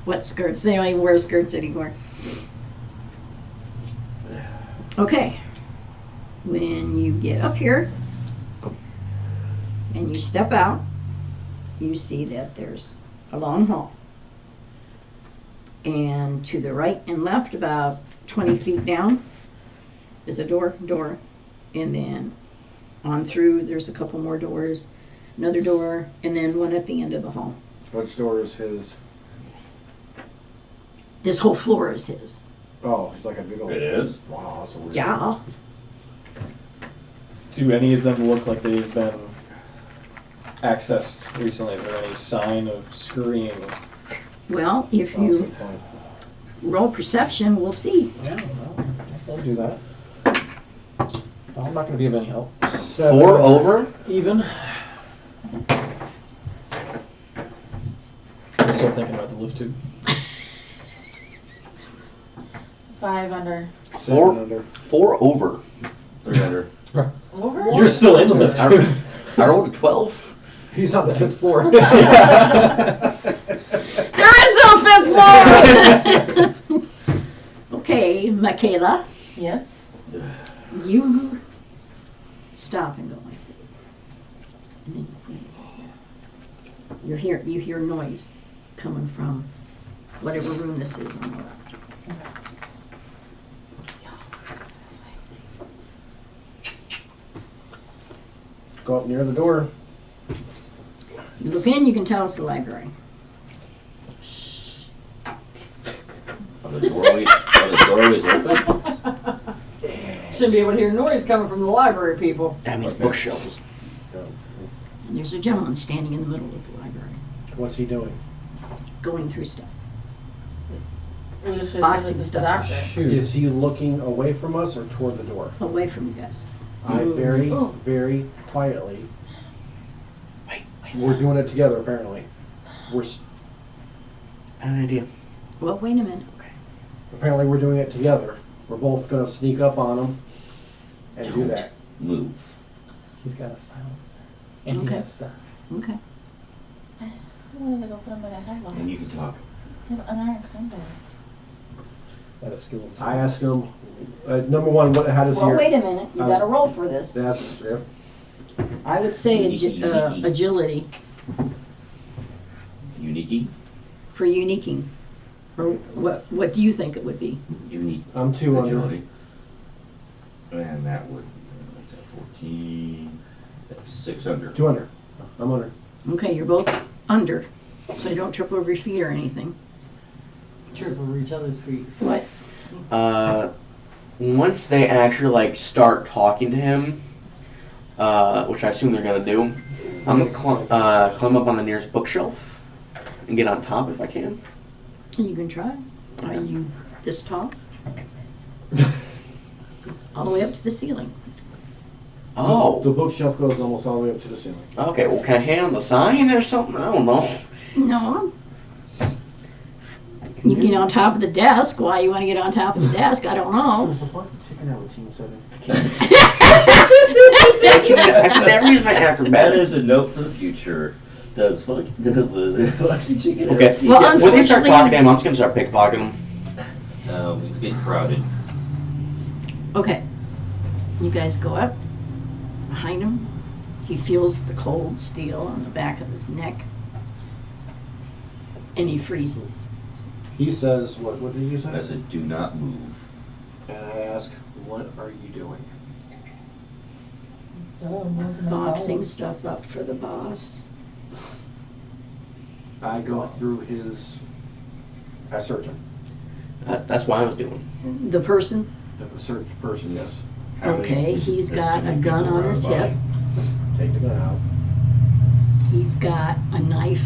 What skirts? They don't even wear skirts anymore. Okay. When you get up here and you step out, you see that there's a long hall. And to the right and left, about 20 feet down, is a door, and then on through, there's a couple more doors, another door, and then one at the end of the hall. Which door is his? This whole floor is his. Oh, it's like a big old. It is? Wow, that's a weird. Yeah. Do any of them look like they've been accessed recently? Is there any sign of scurrying? Well, if That's a you good point. roll perception, we'll see. Yeah, well, I'll do that. Well, I'm not going to be of any help. 7. 4 over? Even. I'm still thinking about the lift tube. 5 under. 7 under. 4 over. 3 under. Over? You're still in the lift tube. I rolled a 12. He's on the 5th floor. There is no 5th floor! Okay, Michaela, Yes. you stop and go like this. And then you hear noise coming from whatever room this is on the left. Go up near the door. You look in, you can tell it's the library. Are the doorways open? Shouldn't be able to hear noise coming from the library people. That means Okay. bookshelves. And there's a gentleman standing in the middle of the library, What's he doing? going through stuff. We should assume Boxing this is the stuff. doctor. Shoot. Is he looking away from us or toward the door? Away from you guys. I very, Oh. very quietly. Wait. We're doing it together, apparently. I have an idea. Well, wait a minute. Apparently, we're doing it together. We're both gonna sneak up on him and do that. Move. He's got a silence. And he Okay. has stuff. Okay. I'm gonna go put him in a headlock. And you can talk. An iron combo. That is skilled. I ask him, number one, how does Well, he? wait a minute. You gotta roll for this. That's yeah. I would say agility Unique. for uniquing. Or what do you think it would be? Unique. I'm 2 under. Agility. And that would, that's at 14. That's 6 under. 2 under. I'm under. Okay, you're both under, so you don't trip over your feet or anything. Trip over each other's feet. What? Once they actually start talking to him, which I assume they're gonna do, I'm gonna climb up on the nearest bookshelf and get on top if I can. You can try. Are you this tall? all the way up to the ceiling. Oh. The bookshelf goes almost all the way up to the ceiling. Okay, well, can I hand him the sign or something? I don't know. No. You get on top of the desk. Why you want to get on top of the desk? I don't know. Where's the fucking chicken out with Team 7? I can never use my That acrobat. is a note for the future. Does lucky chicken Okay. empty? Well, When they start unfortunately- talking to him, I'm just gonna start pickpocketing him. It's getting crowded. Okay. You guys go up behind him. He feels the cold steel on the back of his neck. And he freezes. He says, what did you say? I said, do not move. And I ask, what are you doing? Boxing stuff up for the boss. I go through I search him. That's what I was doing. The person, The search person, yes. okay, he's got a gun on his hip. Take the gun out. He's got a knife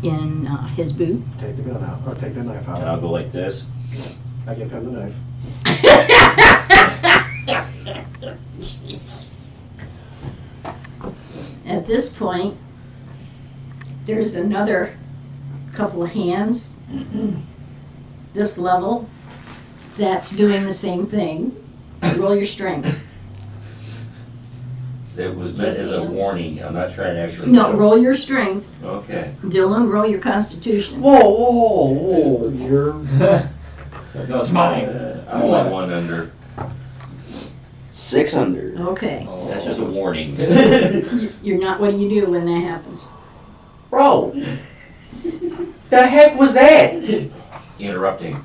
in his boot. Take the gun out. Or take the knife And I'll out. go like this. I give him the knife. At this point, there's another couple of hands, this level, that's doing the same thing. Roll your strength. It was meant as a warning. I'm not trying to actually. No, roll your strength. Okay. Dylan, roll your constitution. Whoa. You're No, it's mine. I'm only one under. 6 under. Okay. That's just a warning. You're not, what do you do when that happens? Bro. The heck was that? Interrupting.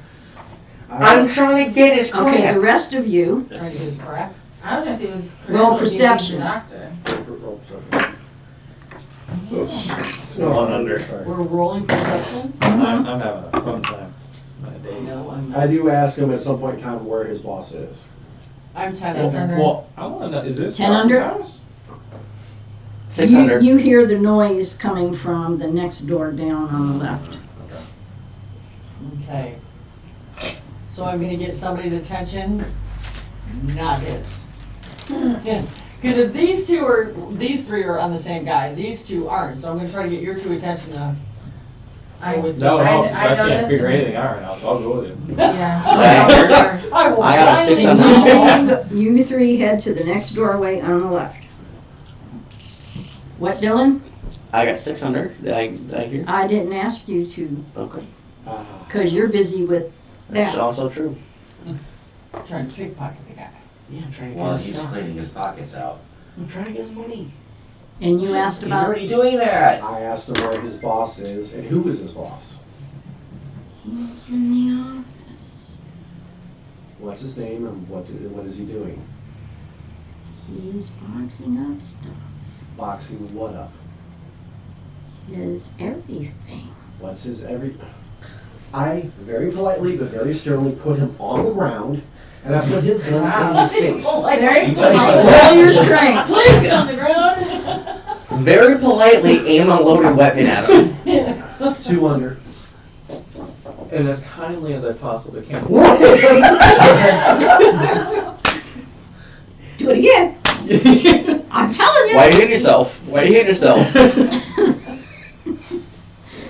I'm trying to get his crap. Okay, the rest of you, Trying to get his crap. I was gonna say it was Roll critical to use perception. the doctor. One under. We're rolling perception. I'm having a fun time. My day. No, I'm I do ask him at some point in time where his boss is. I'm 10 Six under. under. Well, I want to know, is this 10 Dr. under? Thomas? 6 you, under. you hear the noise coming from the next door down on the left. Okay. So I'm gonna get somebody's attention, not his. Because if these three are on the same guy, these two aren't. So I'm gonna try to get your two attention to. I go with No, you. no, I I can't noticed- figure anything out right now, so I'll go with you. Yeah. I will I got a 6 blindly under. know. You three head to the next doorway on the left. What, Dylan? I got 6 under. Did I hear? I didn't ask you to, Okay. because you're busy with That's that. also true. Trying to pickpocket the guy. Yeah, I'm trying to get While his he's stuff. cleaning his pockets out. I'm trying to get his money. And you asked He's about, already doing that. I asked him where his boss is and who is his boss. he's in the office. What's his name and what is he doing? He's boxing up stuff. Boxing what up? His everything. What's his I very politely but very sternly put him on the ground and I put his gun in his face. Very Roll your strength. Please get on the ground. Very politely aim a loaded weapon at him. 2 under. And as kindly as I possibly can. Do it again. I'm telling you. Why are you hitting yourself? Why are you hitting yourself?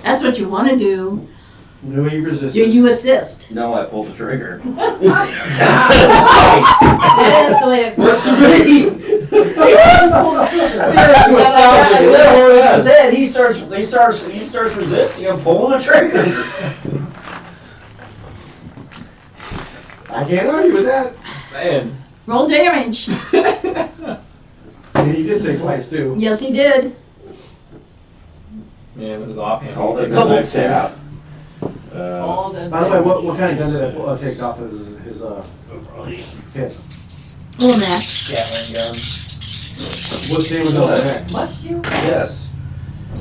That's what you want to do. No, he resisted. Do you assist? No, I pulled the trigger. It escalated. I said he starts resisting. I'm pulling the trigger. I can't argue with that. Man, Roll damage. And he did say twice too. Yes, he did. man, with his offhand. Called it he a takes double knife tap. All the By the way, what kind of gun did I take off his hip? Pull him that. Gatling gun. What's the name of the neck? Must you? Yes.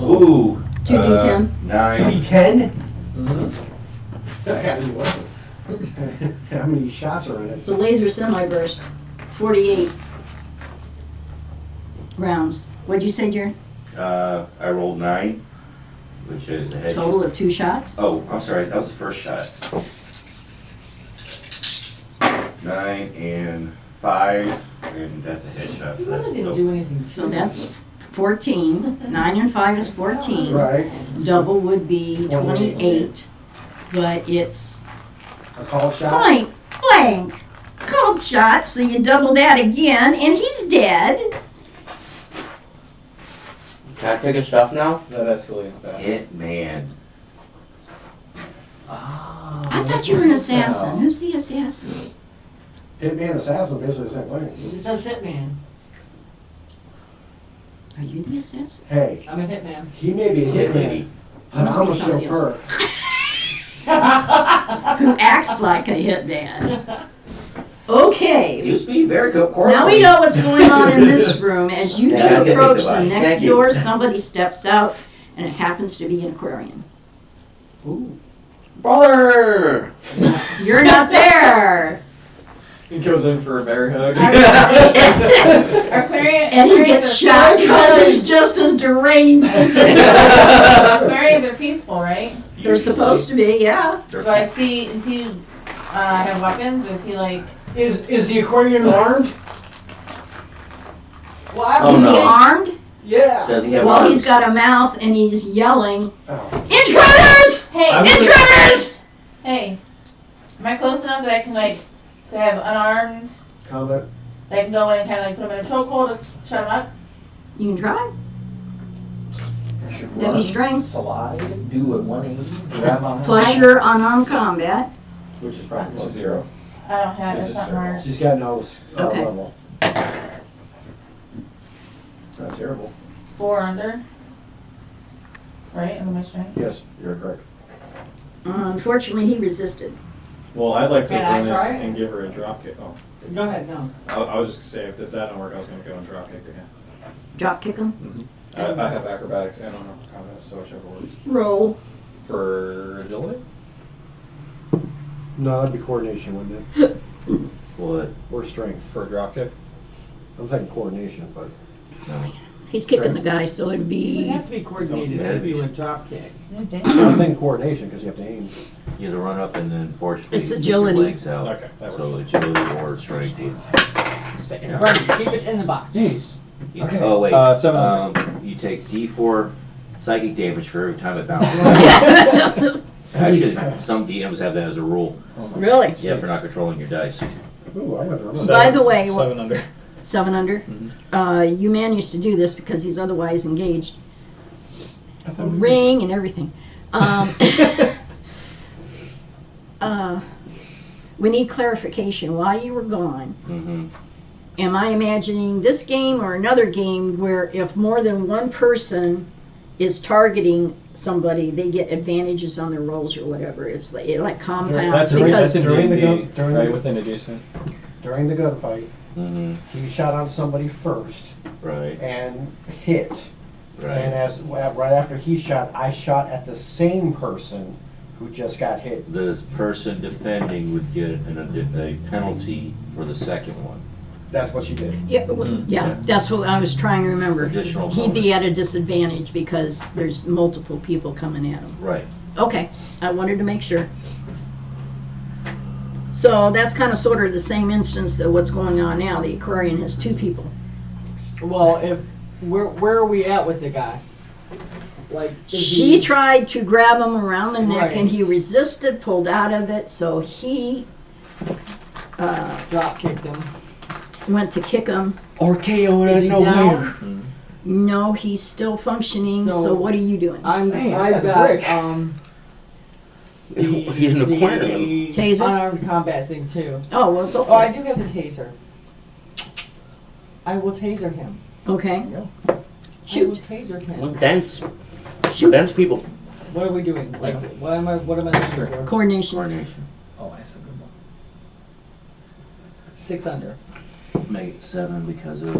Ooh. 2d10. 9. 10? Mm-hmm. How many shots are in it? It's a laser semi-burst. 48 rounds. What'd you say, Jared? I rolled 9, which is the head. Total of 2 shots? Oh, I'm sorry. That was the first shot. 9 and 5, and that's a headshot. So You that's really didn't dope. do anything. So that's 14. 9 and 5 is 14. Right. Double would be 28. 28. But it's A call shot. point blank. Cold shot, so you double that again, and he's dead. Can I take his stuff now? That escalated bad. Hitman. I thought you were an assassin. Who's the assassin? Hitman assassin, basically the same thing. It says hitman. Are you the assassin? Hey, I'm a hitman. he may be a hitman, but Must I'm be a somebody chauffeur. Who acts like a hitman? Okay. Used to be very good. Now we know what's going on in this room. As you Yeah, I two get approach it, the Divine. next Thank you. door, somebody steps out, and it happens to be an Aquarian. Brother! You're not there! He goes in for a bear hug. Aquarian, And he gets shot because he's just as deranged as this guy. Aquarians are peaceful, right? They're supposed to be, yeah. Do I see? Is he have weapons? Or is he like? Is the Aquarian armed? Well, I Oh, Is he no. armed? Yeah. Does he have Well, arms? he's got a mouth and he's yelling, Oh. Intruders! Hey, Intruders! hey, am I close enough that I can like to have unarmed? Comment. That I can go in and kind of like put him in a chokehold and shut him up? You can try. Should That'd be run, strength. Slide, do a 180, grab on Plus your unarmed combat. which is probably Plus 0. I don't have. This It's is not terrible. marked. She's got no Okay. level. Not terrible. 4 under. Right? Am I strength? Yes, you're correct. Unfortunately, he resisted. Well, I'd like to Can I run try it it? and give her a drop kick. Oh, Go ahead, no. I was just gonna say if that don't work, I was gonna go and drop kick her. Drop kick him. I have acrobatics. I don't know combat, so whichever works. Roll. For agility? No, that'd be coordination, wouldn't it? What? Or strength. For a drop kick? I'm thinking coordination, but No. He's kicking the guy, so it'd It would be. have to be coordinated Yeah, to do a drop kick. I'm thinking coordination because you have to aim. You have to run up and then forcefully It's kick agility. your legs out. Okay, that So works. agility or strength. Yeah. Right, keep it in the box. Jeez. Okay. Oh wait. 700. You take D4 psychic damage for every time it bounces. Actually, some DMs have that as a rule. Really? Yeah, for not controlling your dice. Ooh, I'm gonna remember. By the way, 7 under. 7 under. You man used to do this because he's otherwise engaged. I thought we- Ring and everything. We need clarification. While you were gone, Mm-hmm. am I imagining this game or another game where if more than one person is targeting somebody, they get advantages on their rolls or whatever? It's like compound That's because in during the D&D, gun- during right the- within a decent. During the gunfight, Mm-hmm. he shot on somebody first Right. and hit. And Right. as right after he shot, I shot at the same person who just got hit. This person defending would get a penalty for the second one. That's what she did. yeah, Yeah. that's what I was trying to remember. Additional He'd be bonus. at a disadvantage because there's multiple people coming at him. Right. Okay, I wanted to make sure. So that's kind of sort of the same instance of what's going on now. The Aquarian has 2 people. Well, if where are we at with the guy? Like is She he- tried to grab him around the neck Right. and he resisted, pulled out of it, so he drop kicked him. went to kick him. Or KO Is out of he nowhere. down? No, he's still functioning, so, So- what are you doing? I've that's a got brick. He's an aquarium. the Taser? unarmed combat thing too. Oh, well, go Oh, for I it. do have the taser. I will taser him. Okay, I will shoot. taser him. We're dense. Shoot. Dense people. What are we doing? Like, what am I looking for? Coordination. Coordination. Oh, that's a good one. 6 under. Make it 7 because of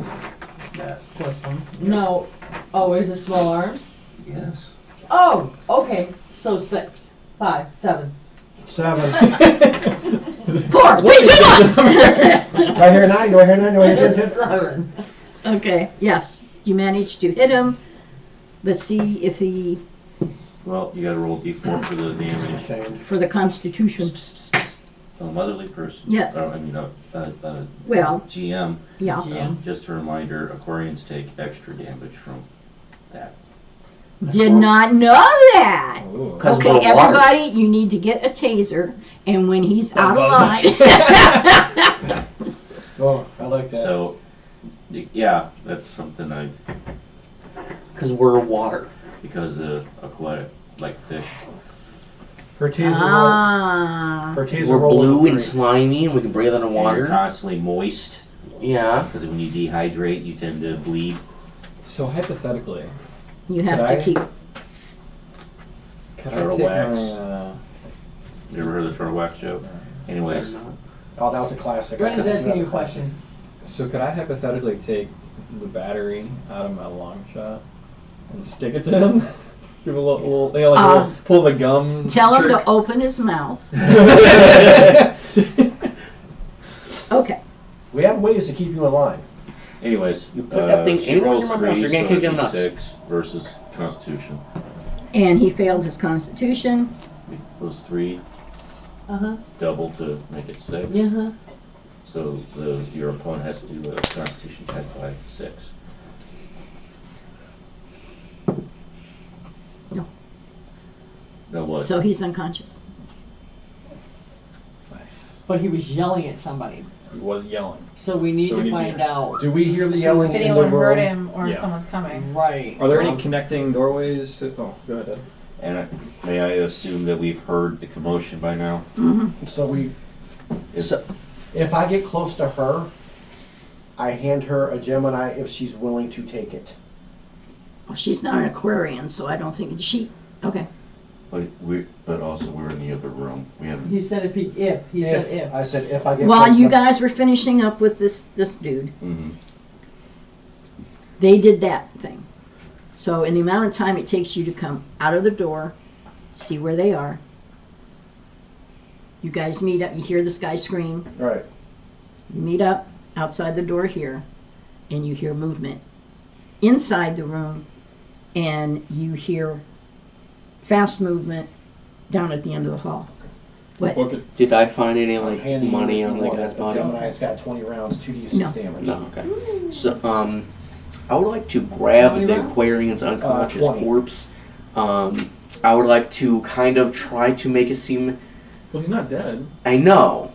that. Plus 1. No. Oh, is it small arms? Yes. Oh, okay. So 6, 5, 7. 7. 4, 3, 2, 1! Do I hear 9? Do I hear 9? Do I hear 10? 7. Okay, yes, you managed to hit him. Let's see if he, Well, you gotta roll D4 for the damage. Change. for the Constitution. a motherly person. Yes. I mean, Well, GM. yeah. GM. Just a reminder, Aquarians take extra damage from that. Did not know that. Ooh. 'Cause Okay, we're water. everybody, you need to get a taser, and when he's out of line. Oh, I like that. So, yeah, that's something Because we're water. because aquatic, like fish. Her taser roll. Ah. Her taser We're roll was a blue and 3. slimy, and we can breathe And you're underwater. constantly moist, Yeah. because when you dehydrate, you tend to bleed. So hypothetically, You have Could to I- keep. could Turtle I take wax. my, You ever heard of the turtle wax joke? Anyways, Oh, that was a classic. Brendan's asking you a question. so could I hypothetically take the battery out of my long shot and stick it to him? Give a little you know, like a little, pull the gum. Tell him trick? to open his mouth. Okay. We have ways to keep you in line. anyways. You put that thing she anywhere in rolled your mouth, 3, you're gonna so kick him nuts. 6 versus Constitution. And he failed his constitution. Those 3 Uh-huh. double to make it 6. Yeah. So your opponent has to do a Constitution check by 6. No. No what? So he's unconscious. But he was yelling at somebody. He was yelling. So we need So we to need to find out. Do we hear the yelling If in the anyone room? heard him or Yeah. someone's coming. Right. Are there any connecting doorways to? Oh, go ahead. And may I assume that we've heard the commotion by now? So we, So, if I get close to her, I hand her a Gemini if she's willing to take it. Well, she's not an Aquarian, so I don't think she. Okay. But also we're in the other room. We haven't. He said he said if. I said if I get While close you enough- guys were finishing up with this dude, Mm-hmm. they did that thing. So in the amount of time it takes you to come out of the door, see where they are. You guys meet up. You hear this guy scream. Right. You meet up outside the door here, and you hear movement inside the room, and you hear fast movement down at the end of the hall. What? Book it. did I find any I'm like handing you money the on the one, guy's the body? Gemini, it's got 20 rounds, 2d6 No. damage. No. Okay. So I would like to grab How many the rounds? Aquarian's unconscious 20. corpse. I would like to kind of try to make it seem. Well, he's not dead. I know,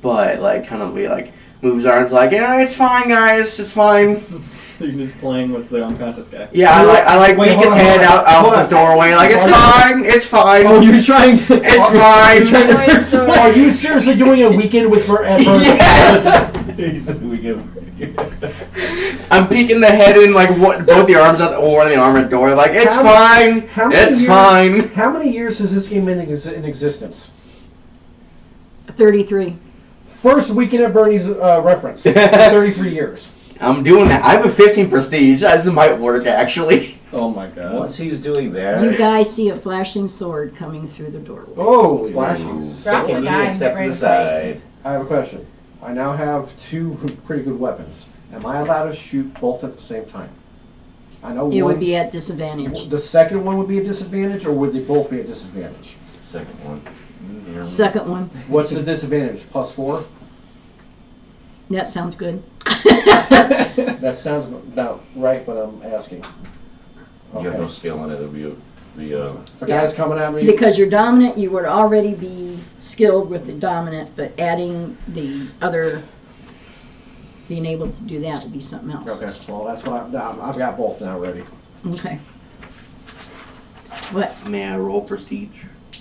but like kind of be like move his arms like, yeah, it's fine, guys, it's fine. So you're just playing with the unconscious guy. Yeah, I like Wait, peek hold his on, head hold on, out hold the on. doorway like it's Hold on. fine, it's fine. Oh, you're trying to. It's fine. Wait, so Are you seriously doing a weekend with her at Yes. I'm peeking the head in like both the arms out or one of the arm at the door. Like it's How- fine, how many it's years- fine. How many years has this game been in existence? 33. First weekend at Bernie's reference. 33 years. I'm doing that. I have a 15 prestige. This might work actually. Oh my god. Once he's doing You that, guys see a flashing sword coming through the doorway. Holy Flashing. Drop the guy and get ready to fight. I have a question. I now have 2 pretty good weapons. Am I allowed to shoot both at the same time? I know It one, would be at disadvantage. the second one would be a disadvantage, or would they both be a disadvantage? second one. Second one. What's the disadvantage? +4? That sounds good. That sounds about right, but I'm asking. You have no Okay. skill in it. It'll be If a guy's coming at me, Because you're dominant, you would already be skilled with the dominant, but adding the other, being able to do that would be something else. okay, well that's what I've got both now ready. Okay. What? May I roll prestige?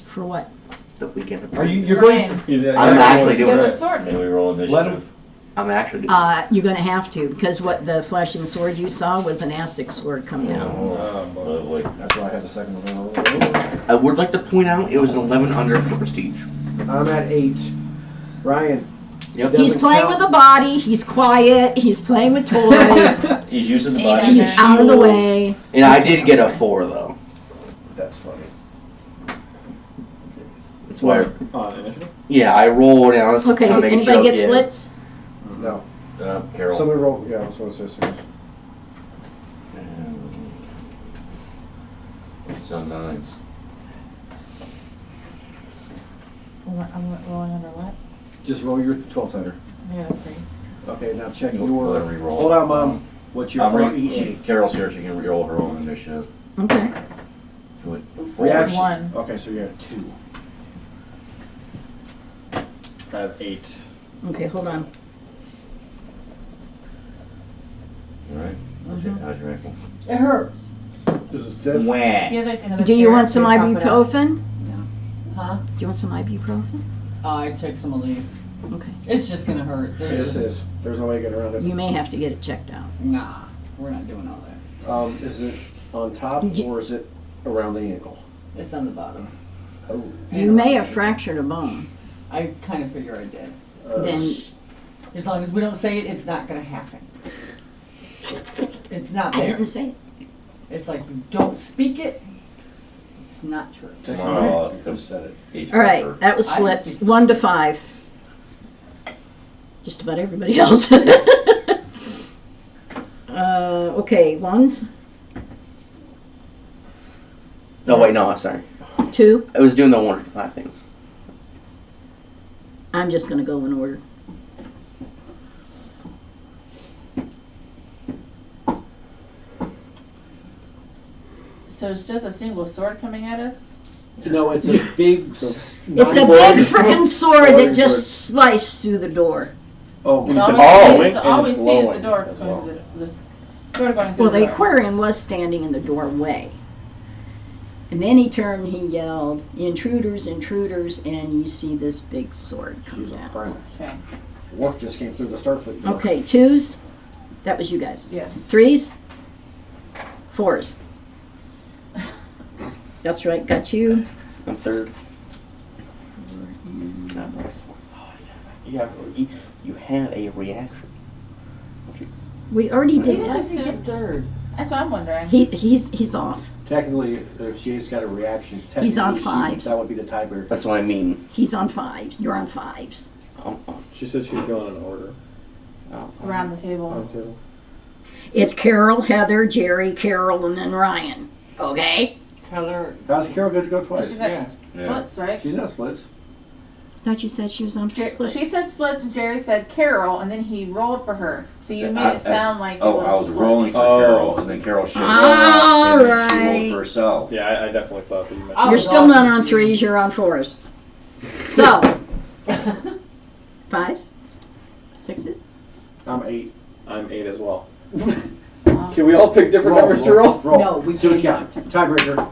For what? The weekend. Are you? You're going? Ryan, I'm actually give doing a it. sword. and we roll Let initiative. him. I'm actually doing You're gonna have to, because what the flashing sword you saw was an Aztec sword coming out. Oh, boy. Lovely. That's why I had the second one. it. I would like to point out it was an 11 under for prestige. I'm at 8. Ryan. Yep. He's playing with a body, he's quiet, he's playing with toys, He's using the Amen. body. he's as out of the fuel. way. And I did get a 4 though. That's funny. That's why. Initiative? Yeah, I rolled and I was Okay, kinda making anybody sure- get yeah. splits? No. Carol. Somebody roll. Yeah, that's what it says. It's on 9s. I'm rolling under what? Just roll your 12-sider. Yeah, okay. Okay, now check Go your. ahead and re-roll. Hold on, Mom. What's your Carol's here, she can re-roll her own initiative. Okay. Do it. reaction? One. Okay, so you're at 2. I have 8. Okay, hold on. Alright? How's your ankle? It hurts. Is it stiff? Wah. You have like another Do you chair want some to prop it up. ibuprofen? Huh? Do you want some ibuprofen? I took some Aleve. Okay. It's just gonna hurt. This is. There's no way to get around it. You may have to get it checked out. Nah, we're not doing all that. Is it on top or is it around the ankle? It's on the bottom. Oh. You may have fractured a bone. I kind of figure I did. Then As long as we don't say it, it's not gonna happen. It's not I there. didn't say it. It's like you don't speak it. It's not true. Tomorrow, Just said it. All right, that was I splits. see. 1 to 5. Just about everybody else. Okay, 1s, No, wait, no, sorry. 2. I was doing the 1 to 5 things. I'm just gonna go in order. So it's just a single sword coming at us? No, it's a big. It's a big frickin' sword that just sliced through the door. Oh, You my said God. wink All we and see is the blowing door as going well. through the sword going through Well, the the door. Aquarian was standing in the doorway. And then he turned, he yelled, "Intruders, intruders," and you see this big sword come She's a down. primer. Okay. Worf just came through the Starfleet door. Okay, 2s. That was you guys. Yes. 3s. 4s. That's right, got you. I'm third. Not my fourth. You have a reaction. We already did Why that. does it say Third. That's what I'm wondering. He's off. Technically, if she's got a reaction, He's on technically 5s. that would be the tiebreaker. That's what I mean. He's on 5s. You're on 5s. She said she was going in order. Around the table. On table. It's Carol, Heather, Jerry, Carol, and then Ryan. Okay? Color. How's Carol good to go She's twice? got Yeah. splits, right? She's not splits. Thought you said she was on splits. She said splits and Jerry said Carol, and then he rolled for her. So you made it sound like Oh, it I was splits. rolling for Oh. Carol, and then Carol showed All up, and then she right. rolled for herself. Yeah, I definitely thought that you meant. I You're was still all not on confused. 3s, you're on 4s. So, 5s? 6s? I'm 8. I'm 8 as well. Wow. Can we all pick different numbers to roll? No, we See what you can't. got. Tiebreaker.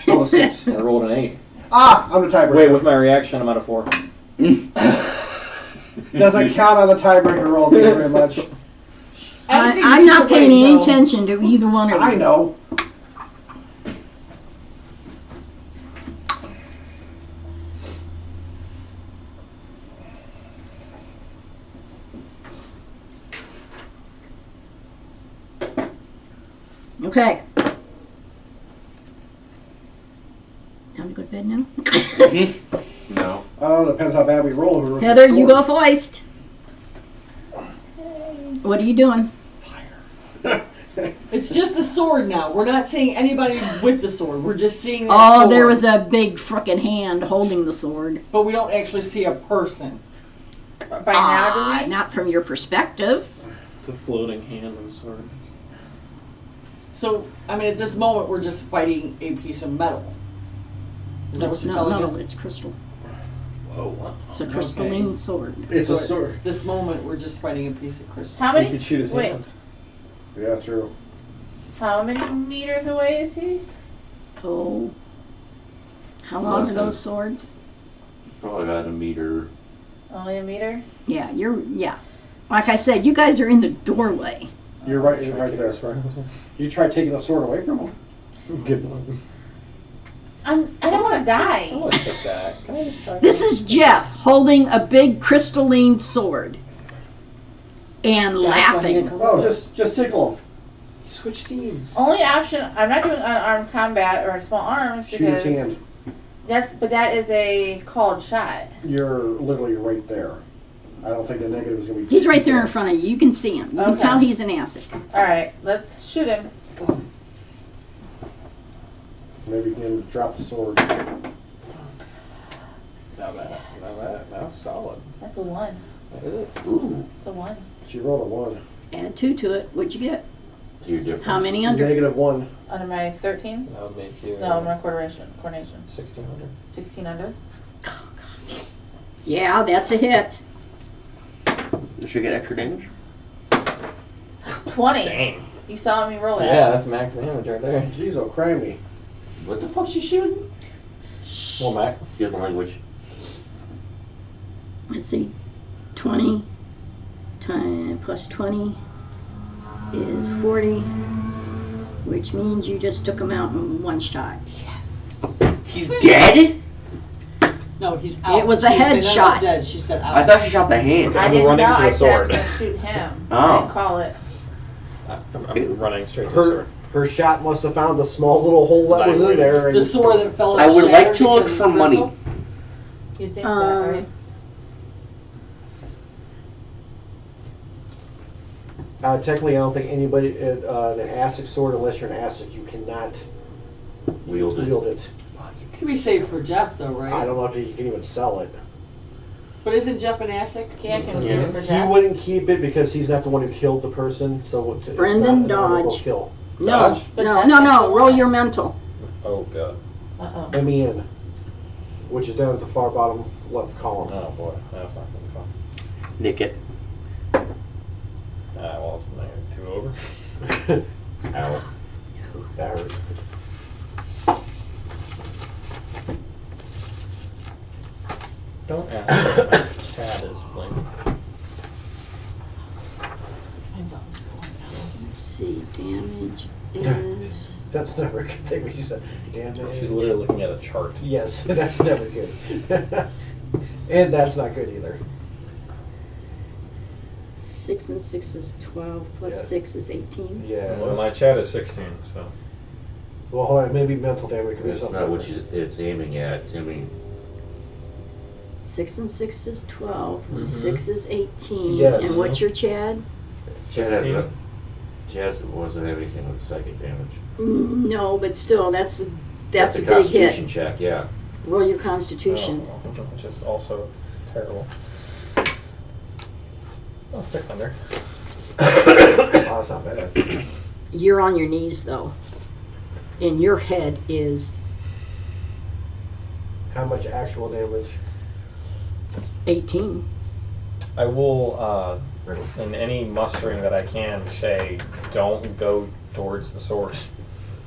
Roll a 6. I rolled an 8. Ah, I'm the tiebreaker. Wait, with my reaction, I'm at a 4. Doesn't count on the tiebreaker roll. Thank you very much. I'm not paying any attention to either one of you. I know. Okay. Time to go to bed now? No. Oh, depends how bad we roll. Heather, you go first. What are you doing? It's just the sword now. We're not seeing anybody with the sword. We're just seeing that Oh, sword. there was a big frickin' hand holding the sword. But we don't actually see a person. By now, do we? Not from your perspective. It's a floating hand and sword. So, I mean, at this moment, we're just fighting a piece of metal. Is that what It's you're not telling metal, us? it's crystal. Whoa, what? It's a crystalline Okay. sword. It's a So sword. at this moment, we're just fighting a piece of crystal. How You many? could shoot his Wait. hand. Yeah, true. How many meters away is he? Oh. How long are Listen. those swords? Probably about a meter. Only a meter. Yeah, Like I said, you guys are in the doorway. You're right. You're right there. You tried taking the sword away from him. Good one. I don't want to I die. want to take that. Can I just try? This is Jeff holding a big crystalline sword. And laughing. Oh, just tickle him. Switch teams. Only option. I'm not doing unarmed combat or small arms Shoot his because hand. that is a called shot. You're literally right there. I don't think the negative is going to be. He's right there in front of you. You can see him. You can Okay. tell he's an acid. All right, let's shoot him. Maybe you can drop the sword. Now that's solid. That's a 1. It is. Ooh. It's a 1. She rolled a 1. Add 2 to it. What'd you get? To your difference. How many under? -1. Under my 13? That would make you No, my coordination. 1600. 16 under. Yeah, that's a hit. Did she get extra damage? 20. Dang. You saw me roll that. Yeah, that's max damage right there. Jeez, oh, crimey. What the fuck's she shooting? Well, Mac. Excuse my language. Let's see. 20 plus 20 is 40, which means you just took him out in one shot. He's dead? No, he's out. It was a She didn't say headshot. not dead. She said out. I thought she shot the hand. I I'm didn't know. running to the I said sword. I'm going to shoot him. Oh. I didn't call it. I'm running straight to the Her, sword. her shot must have found the small little hole that was in there. The sword that fell. I would shattered like to look because for it's money. crystal? You'd think that, right? Technically, I don't think anybody, an ASIC sword, unless you're an ASIC, you cannot Wield it. wield it. Could be saved for Jeff though, right? I don't know if you can even sell it. But isn't Jeff an ASIC? Can't consider it for He Jeff. wouldn't keep it because he's not the one who killed the person, so it's Brendan not an honorable Dodge. kill. No, Dodge? no. Roll your mental. Oh, God. Uh-oh. MEN, which is down at the far bottom left column. Oh, boy. That's not going to be fun. Nick it. Well, it's -2 over. Ow. That hurt. Don't ask what my cat is playing. Let's see. Damage is. That's never a good thing when you said, damn it. She's literally looking at a chart. Yes, that's never good. And that's not good either. 6 and 6 is 12, plus Yeah. 6 is 18. Yeah. Well, my chat is 16, so. Well, hold on, maybe mental damage could be It's something not what different. it's aiming at. It's aiming. 6 and 6 is 12, and Mhm. 6 is 18. Yes. And what's your Chad? Chad has a. Chad wasn't anything with psychic damage. No, but still, that's a big Constitution hit. check, yeah. Roll your Constitution. Oh, which is also terrible. Oh, 6 under. Oh, that's not bad. You're on your knees, though. And your head is How much actual damage? 18. I will, in any mustering that I can, say, don't go towards the sword.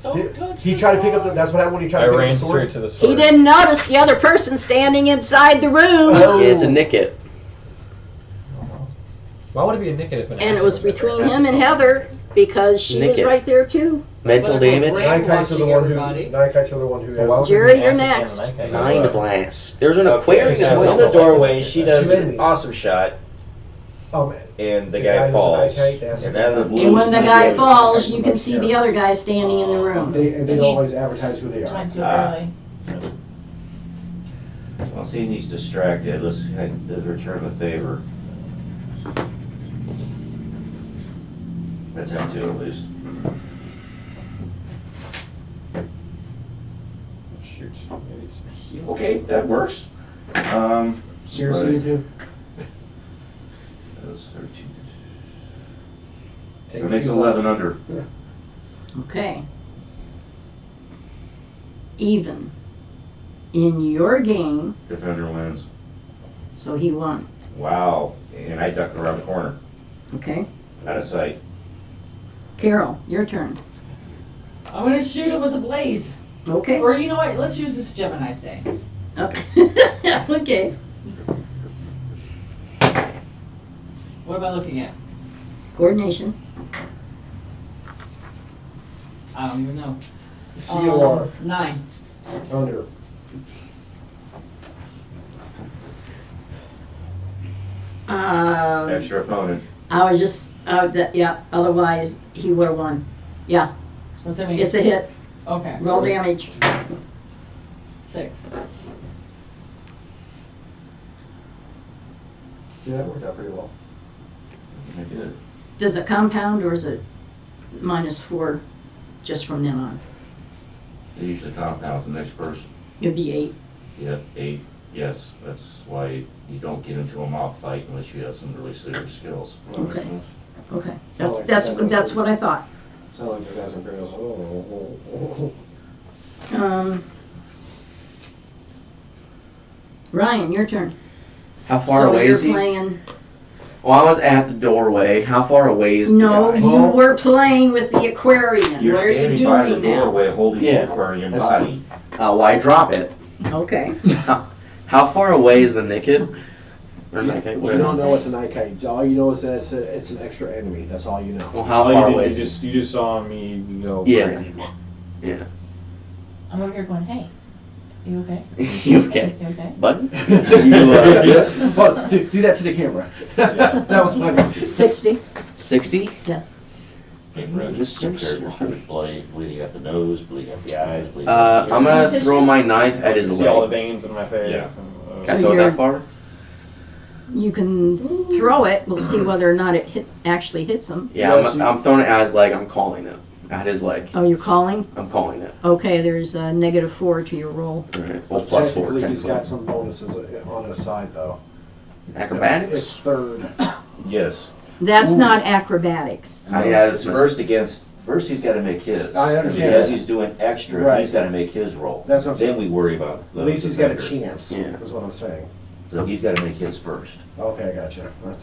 Don't touch He the tried to pick up sword. the, that's what happened when he tried I to pick ran up the sword. straight to the sword. He didn't notice the other person standing inside the room. Oh. Yeah, it's a nick it. Why would it be a nick if an And it was accident between there? him and Heather, because she Nick was it. right there, too. Mental But if damage. we're Nine kites are the watching one everybody. who. Nine kites are the one who. Well, why would Jerry, there be you're an accident next. and a night Mind guy? blast. There's an Okay, aquarium. so as in well. the doorway, she does an Enemies. awesome shot, Oh man. and the The guy guy who's falls. an eye kite, that's And it. then the blue. And when the guy falls, you can see the other guy standing in the room. They don't always advertise who they are. Went too Ah. early. Well, seeing he's distracted, let's return the favor. That's how two at least. Shoot. Maybe it's heal. Okay, that works. Seriously, you two? That was 13. Take It makes shoes 11 off. under. Okay. Even. In your game, Defender wins. so he won. Wow. And I duck around the corner. Okay. Out of sight. Carol, your turn. I'm gonna shoot him with a blaze. Okay. Or you know what? Let's use this Gemini thing. Okay. Okay. What am I looking at? Coordination. I don't even know. COR. 9. Under. Extra opponent. I was just, yeah, otherwise he would have won. Yeah, What's that mean? it's a hit. Okay. Roll damage. 6. Yeah, that worked out pretty well. I did. Does it compound or is it -4 just from then on? They usually compounds the next person. It'd be 8. Yep, 8. Yes, that's why you don't get into a mob fight unless you have some really serious skills. Okay. Okay. Oh, like That's what I thought. Sound like the guys and girls. Oh. Ryan, your turn. How far so away you're is he? playing. Well, I was at the doorway. How far away is No, the guy? you were playing with the aquarium. You're what are you standing by the doing now? doorway holding Yeah. the aquarium That's- body. Why drop it? Okay. How far away is the naked? Or naked? You Whatever. don't know it's a night kite. All you know is that it's an extra enemy. That's all you know. Well, how All far you away did, is you just saw me go Yeah. crazy. Yeah. I'm over here going, hey, you okay? You okay? You okay? Bud? But do that to the camera. That was funny. 60? 60? Yes. This is so slow. Bleeding at the nose, bleeding at the eyes, bleeding I'm gonna throw my knife at his See all the leg. veins in my face. Yeah. And, Can I So throw it you're- that far? You can throw it. We'll see whether or not it actually hits him. Yeah, Yes, I'm throwing it at his leg. I'm calling it. At his leg. Oh, you're calling? I'm calling it. Okay, there's a -4 to your roll. Alright. Well, plus 4. Technically, 10 he's got some bonuses on his side, though. It's Acrobatics? third. Yes. That's not acrobatics. It's first he's got to make his. I understand Because that. he's doing extra, Right. he's got to make his roll. That's what I'm Then saying. we worry about the At least he's got a defender. chance, Yeah. is what I'm saying. So he's got to make his first. Okay, I gotcha. I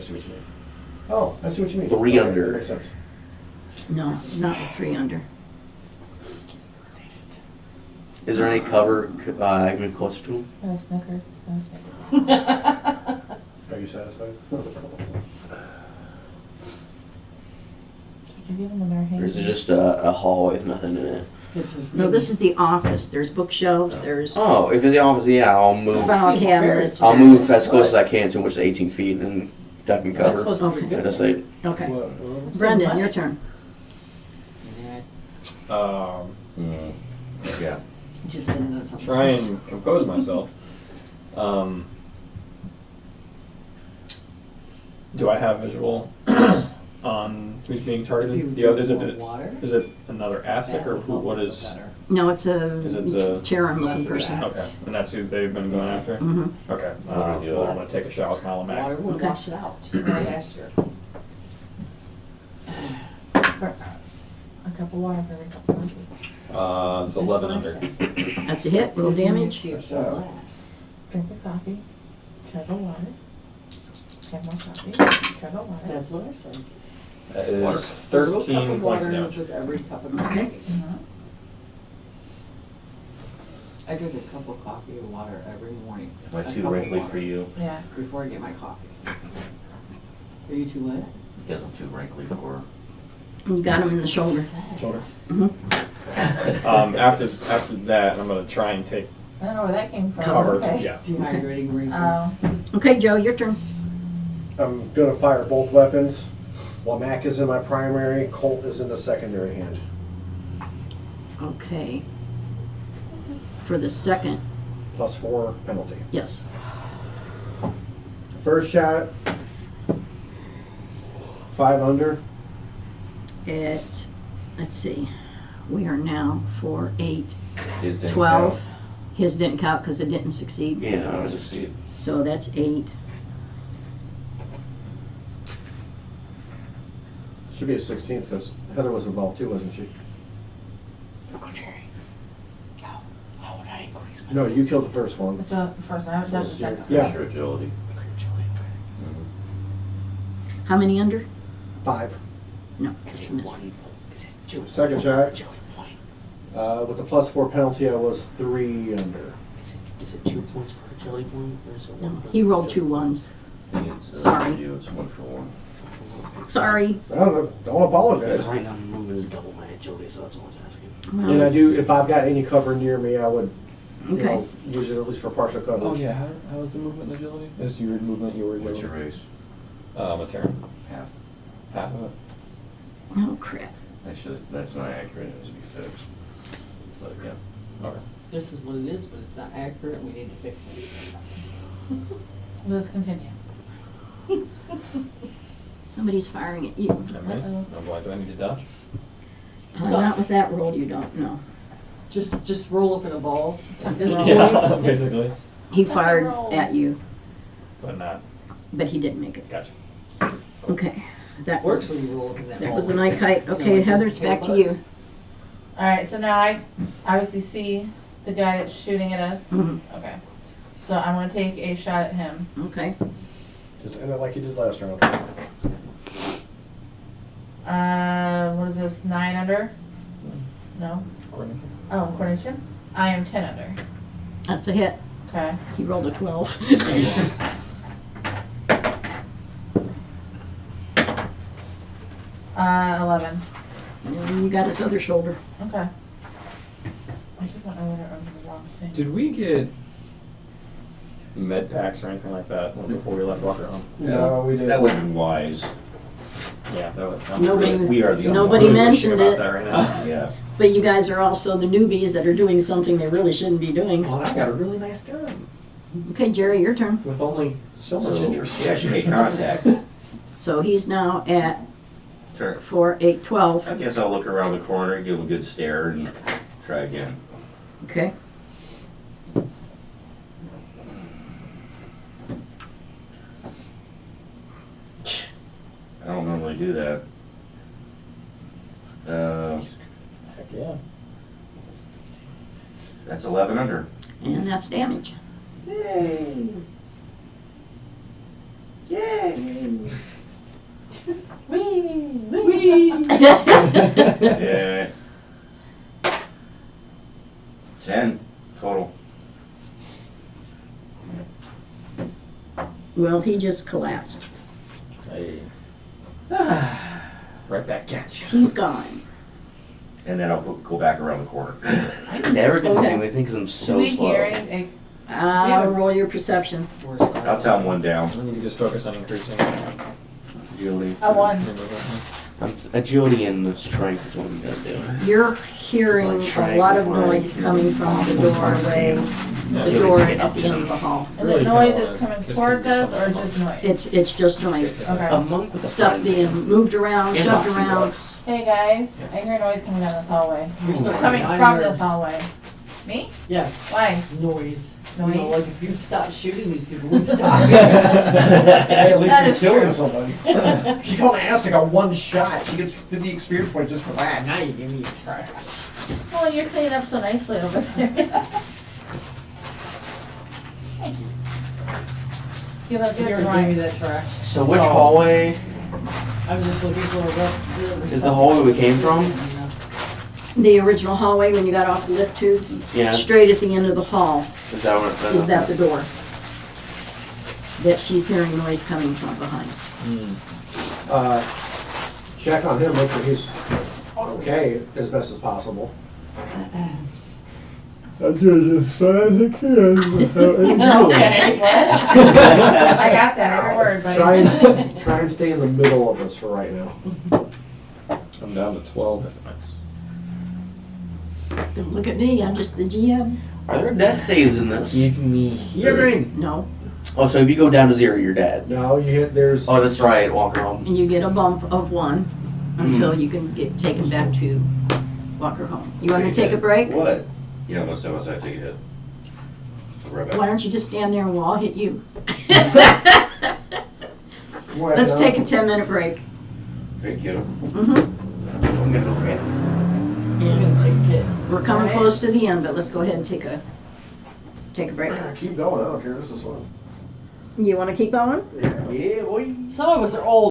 see what you mean. Oh, I see what you mean. 3 Okay, under. that makes sense. No, not with 3 under. Is there any cover I can be closer to him? Snickers. Snickers. Are you satisfied? Did you give him a bare hand? Or is it just a hallway with nothing in it? No, this is the office. There's bookshelves, there's Oh, if it's the office, yeah, I'll move. file cabinets. I'll move as close as I can to him, which is 18 feet, and duck and That's cover. supposed to be Okay. good. I just say, Okay. What? Brendan, your turn. Yeah. Just saying that's something try else. and compose myself. Do I have visual on who's being targeted? Yeah, is it another Aztec or who? What is? No, it's Is it the- a Terran looking person. Okay, and that's who they've been going after. hmm Okay, well, I'm gonna take a shot with my Water Malamac. will Okay. wash it out. I asked her. A cup of water for every cup of coffee. It's 11 under. That's a hit. Roll damage. Drink his coffee. Chug a water. Have more coffee. Chug a water. That's what I said. That A is little cup 13 of points water of damage. with every cup of Okay. coffee. Mhm. I drink a cup of coffee or water every morning. Am I A too cup of wrinkly water for you? Yeah. Before I get my coffee. Are you too what? Because I'm too wrinkly for. And you got him in the shoulder. Shoulder. Mhm. After that, I'm gonna try and take I don't know where that came from. cover. Okay. Yeah. Dehydrating wrinkles. Okay, Joe, your turn. I'm gonna fire both weapons. While Mac is in my primary, Colt is in the secondary hand. Okay. For the second, +4 penalty. yes. First shot, 5 under. Let's see. We are now 4, 8, His didn't 12. count. His didn't count because it didn't succeed. yeah, I just. So that's 8. Should be a 16th because Heather was involved too, wasn't she? No, you killed the first one. That's the first one. I was just the second. Yeah. Extra agility. How many under? 5. No, it's a miss. Second shot. With the +4 penalty, I was 3 under. Is it 2 points per agility point, or is it No, 1? he rolled 2 1s. Sorry. It's 1 for 1. Sorry. I don't apologize. Right now, the movement is double my agility, so that's all I was asking. Well, And I it's- do, if I've got any cover near me, I would, you Okay. know, use it at least for partial coverage. Oh yeah, how is the movement and agility? Is your movement your What's agility? your race? A Terran. Half. Half of it. Oh, crap. Actually, that's not accurate. It has to be fixed. But yeah. Okay. This is what it is, but it's not accurate and we need to fix it. Let's continue. Somebody's firing at you. Not me. Uh-oh. No, why do I need to dodge? Not with that roll, you don't know. Just roll up in a ball. Tuck this Yeah, roll. basically. He fired at you, but not. but he didn't make it. Gotcha. Okay, that Works was, when you roll up in that that was an hallway. eye kite. You know, Okay, like Heather, those it's back to you. bugs. Alright, so now I obviously see the guy that's shooting at us. Mhm. Okay. So I'm gonna take a shot at him. Okay, Just end it like you did last round. What is this, 9 under? No? According Oh, coordination? I am 10 under. that's a hit. Okay. He rolled a 12. 11. And you got his other shoulder. Okay. I just went over the wrong thing. Did we get med packs or anything like that before we left Walker home? No, we did. That would have been wise. Yeah, that was. Nobody- We are the only nobody ones mentioned about it. that right now. Yeah. But you guys are also the newbies that are doing something they really shouldn't be doing. Well, I got a really nice gun Okay, Jerry, your turn. with only so much So, interest. yeah, she made contact. So he's now at Sure. 4, 8, 12. I guess I'll look around the corner, give him a good stare, and try again. Okay. I don't normally do that. Heck yeah. That's 11 under. And that's damage. Yay! Yay! Yeah. 10 total. Well, he just collapsed. Hey. Right back at you. He's gone. And then I'll go back around the corner. I never can do Okay. anything because I'm Do so we slow. hear anything? Roll your perception. Worst of I'll tell him one down. And you can just focus on increasing. Agility. A 1. Agility and strength is what I'm gonna do. You're hearing It's like a lot of triangles, noise like, coming from the doorway, the door at the end of the hall. And Really the noise kinda is wanna coming just towards keep it us or somewhere. just noise? It's just noise. Okay. A monk with a Stuff friend. being moved around, And shoved boxing around. gloves. Hey guys, I hear noise coming down this hallway. You're still Coming my from nerves. this hallway. Me? Yes. Why? Noise. Noise? You know, like if you'd stop shooting these people, we'd stop. Hey, at least That you're is killing true. somebody. She only has like a one shot. She gets 50 experience points just for that. Now you give me a try. Well, you're cleaning up so nicely over there. Thank you. Give us Here, your give me drawing. that trash. So which hallway I'm just looking for a rough. is the hallway we came from? The original hallway when you got off the lift tubes, Yeah. straight at the end of the hall, Is that what? is that the door that she's hearing noise coming from behind. Check on him, make sure he's okay as best as possible. I did as fast as I can without any Okay. I got that, every word, buddy. Try and stay in the middle of us for right now. I'm down to 12 hit points. Don't look at me, I'm just the GM. Are there death saves in this? Give me hearing. No, Oh, so if you go down to 0, you're dead. No, you hit, there's, Oh, that's right. Walker home. and you get a bump of 1 until you can get taken back to Walker home. You want to take a break? What? Yeah, most of us have to take a hit. I'll be right back. Why don't you just stand there and we'll all hit you? What, Let's no? take a 10-minute break. Okay, kiddo. Mm-hmm. I'm gonna go get He's gonna take it. We're coming close to the end, but let's go ahead and take a break. Keep going, I don't care, this is fun. You want to keep going? Yeah, boy. Some of us are old.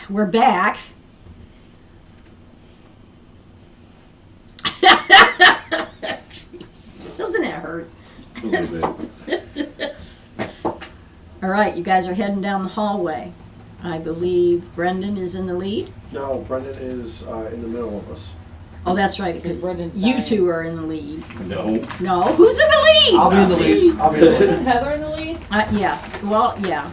We're back. Doesn't that hurt? A little bit. All right, you guys are heading down the hallway. I believe Brendan is in the lead. No, Brendan is in the middle of us. Oh, that's right, because Because Brendan's you dying. two are in the lead. No. No, who's in the lead? I'll be in the lead. I'll be in the lead. Isn't Heather in the lead? Yeah, well, yeah.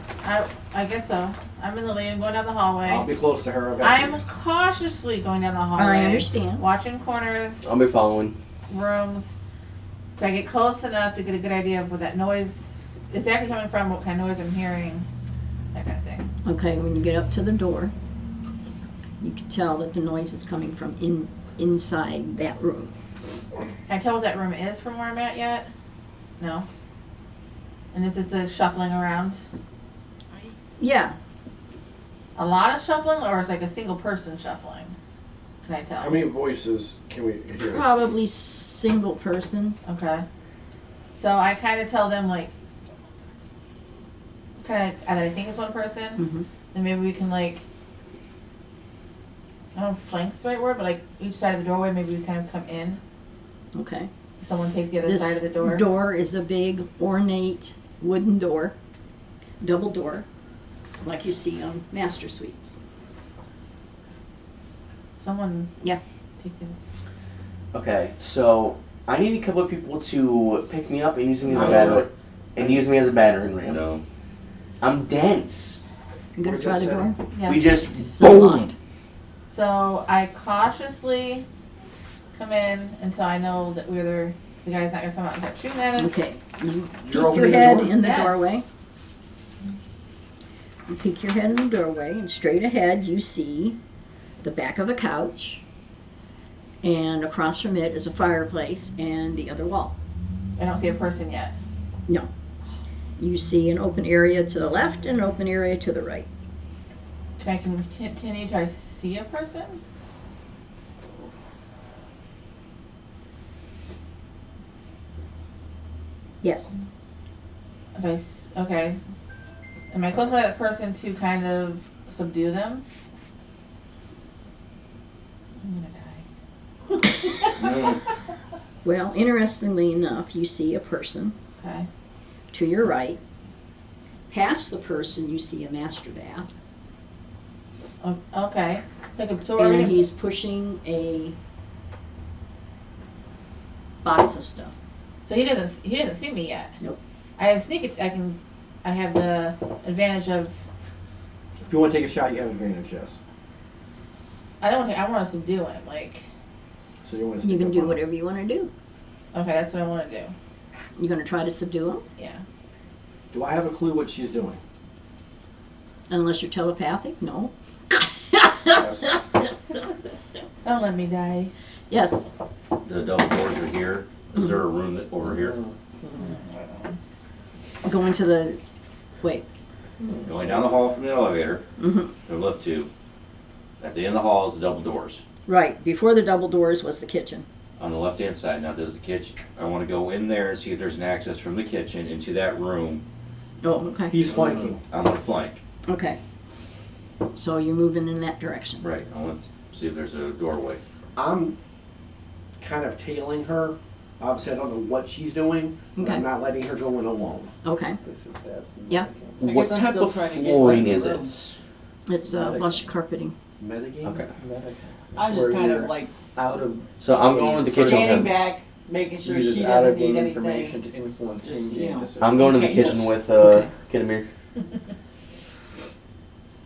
I guess so. I'm in the lead and going down the hallway. I'll be close to her. I'm cautiously going down the hallway. I understand. Watching corners. I'll be following. rooms. So I get close enough to get a good idea of what that noise is actually coming from, what kind of noise I'm hearing, that kind of thing. Okay, when you get up to the door, you can tell that the noise is coming from inside that room. Can I tell what that room is from where I'm at yet? No. And is it a shuffling around? Yeah, A lot of shuffling, or is it like a single person shuffling? Can I tell? How many voices can we hear? probably single person. Okay. So I kind of tell them like, kind of that I think it's one person. Mhm. Then maybe we can like, I don't know if flank's the right word, but like each side of the doorway, maybe we kind of come in. Okay. Someone take the other This side of the door. door is a big ornate wooden door, double door, like you see on master suites. Someone. Yeah. Take the. Okay, so I need a couple of people to pick me up and use me as a No. battering, battering ram. No. I'm dense. You gonna Where's try that the door? Yes. We just So boom. locked. So I cautiously come in until I know that the guy's not gonna come out and start shooting at us. Okay, you peek opening your the head door? in the Yes. doorway. You peek your head in the doorway, and straight ahead you see the back of a couch, and across from it is a fireplace and the other wall. I don't see a person yet. No. You see an open area to the left and an open area to the right. Can I continue till I see a person? Yes. Okay. Am I close enough to that person to kind of subdue them? I'm gonna die. Well, interestingly enough, you see a person Okay. to your right. Past the person, you see a master bath, Okay. So we're and gonna, he's pushing a box of stuff. so he doesn't see me yet. Nope. I have I have the advantage of If you want to take a shot, you have advantage, yes. I want to subdue him. Like, So you want to You sneak can up do on him. whatever you want to do. okay, that's what I want to do. You're going to try to subdue him, Yeah. Do I have a clue what she's doing? unless you're telepathic. No. Yes. Don't let me die. Yes. The double doors are here. Is there a room over here? Going to the. Wait. Going down the hall from the elevator, Hmm. to the lift tube. At the end of the hall is the double doors. Right. Before the double doors was the kitchen. On the left-hand side, now there's the kitchen. I want to go in there and see if there's an access from the kitchen into that room. Oh, okay. He's flanking. I'm on the flank. Okay. So you're moving in that direction. Right, I want to see if there's a doorway. I'm kind of tailing her. Obviously, I don't know what she's doing. But Okay. I'm not letting her go in alone. Okay. This is that. Yeah. What guess I'm type still of trying to get flooring back in is the it? room. It's lush carpeting. Metagame? Okay. I'm just kind of like Out of So I'm going to the kitchen. standing with him. back, making sure use she out doesn't of need game information anything. to influence Just, in-game you know. decisions. I'm going to the Okay. kitchen with Okay. Kidamir.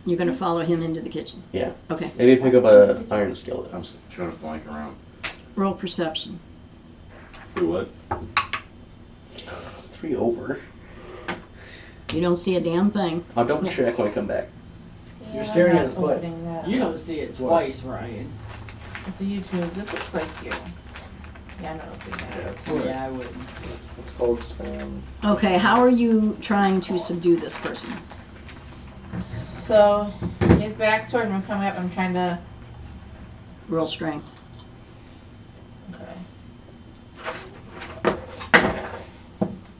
You're going to follow him into the kitchen. Yeah. Okay. Maybe pick up a iron skillet. I'm trying to flank around. Roll perception. Do what? 3 over. You don't see a damn thing. I'll double check when I come back. You're staring I'm at not his butt. opening that. You don't see it twice, Ryan. It's a YouTube. This looks like you. Yeah, I'm not opening that. Yeah, it's, Yeah, I wouldn't. it's called spam. Okay, how are you trying to subdue this person? So his back's toward me. I'm coming up. I'm trying to. Roll strength. Okay.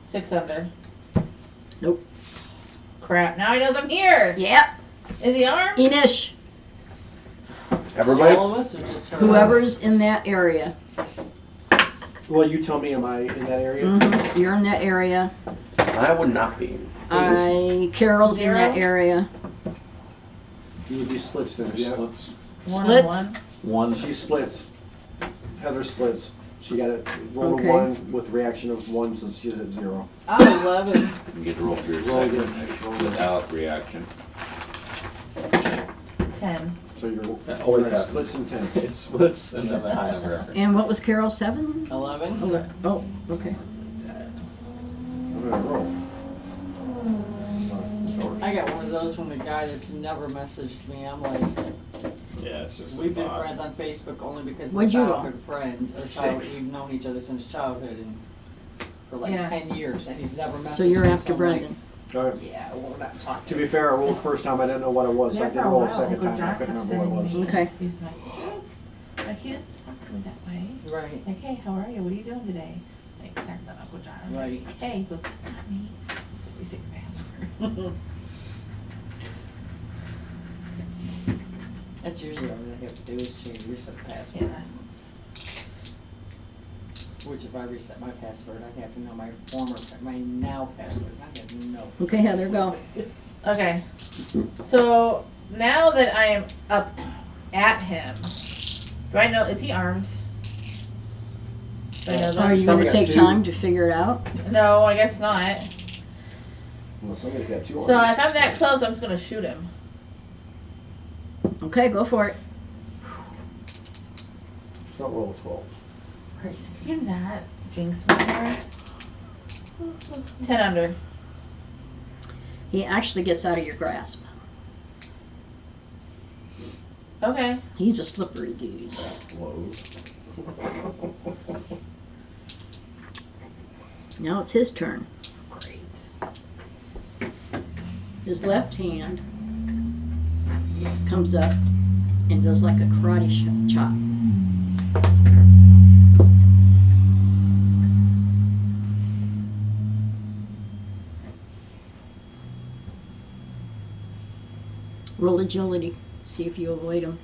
6 under. Nope. Crap. Now he knows I'm here. Yep. Is he armed? Enish, Everybody's. All of us or just her? whoever's in that area. Well, you tell me, am I in that area? Hmm. You're in that area. I would not be. Carol's in that Zero? area. You would be splits then, yeah? Splits. Splits? 1-on-1. One. She splits. Heather splits. She got it. Roll Okay. a 1 with reaction of 1 since she's at 0. I'm 11. You get to roll for your Roll second again. without reaction. 10. So you're That always right, happens. splits in 10. It splits and then the high number after. And what was Carol, 7? 11. Oh, okay. I'm gonna roll. I got one of those from the guy that's never messaged me. I'm like, Yeah, it's just we've been a lot. friends on Facebook only because we're What'd you roll? childhood friend. We've known each other since childhood and for like Yeah. 10 years, and he's never messaged So you're me. after I'm like, Brendan. Alright. yeah, we're not talking. To be fair, I rolled the first time. I didn't know what it was. So I There did for a roll a while, second Uncle time. I John couldn't kept remember what it sending was. me Okay. these messages. But he doesn't talk to me that way. Right. Like, hey, how are you? What are you doing today? Like, text on Uncle John. I'm Right. Like, hey, he goes, that's not me. So reset your password. That's usually all they have to do is change reset the password. Yeah. Which if I reset my password, I have to know my my now password. I have to know. Okay, Heather, go. Okay. So now that I am up at him, do I know, is he armed? Do I know Are that? you Probably gonna got take 2. time to figure it out? No, I guess not. Well, somebody's got 2 on So it. if I'm that close, I'm just gonna shoot him. Okay, go for it. Don't roll a 12. Right. You're not jinx me here. 10 under. He actually gets out of your grasp. Okay. He's a slippery dude. Blows. Now it's his turn. Great. His left hand comes up and does like a karate chop. Roll agility to see if you avoid him.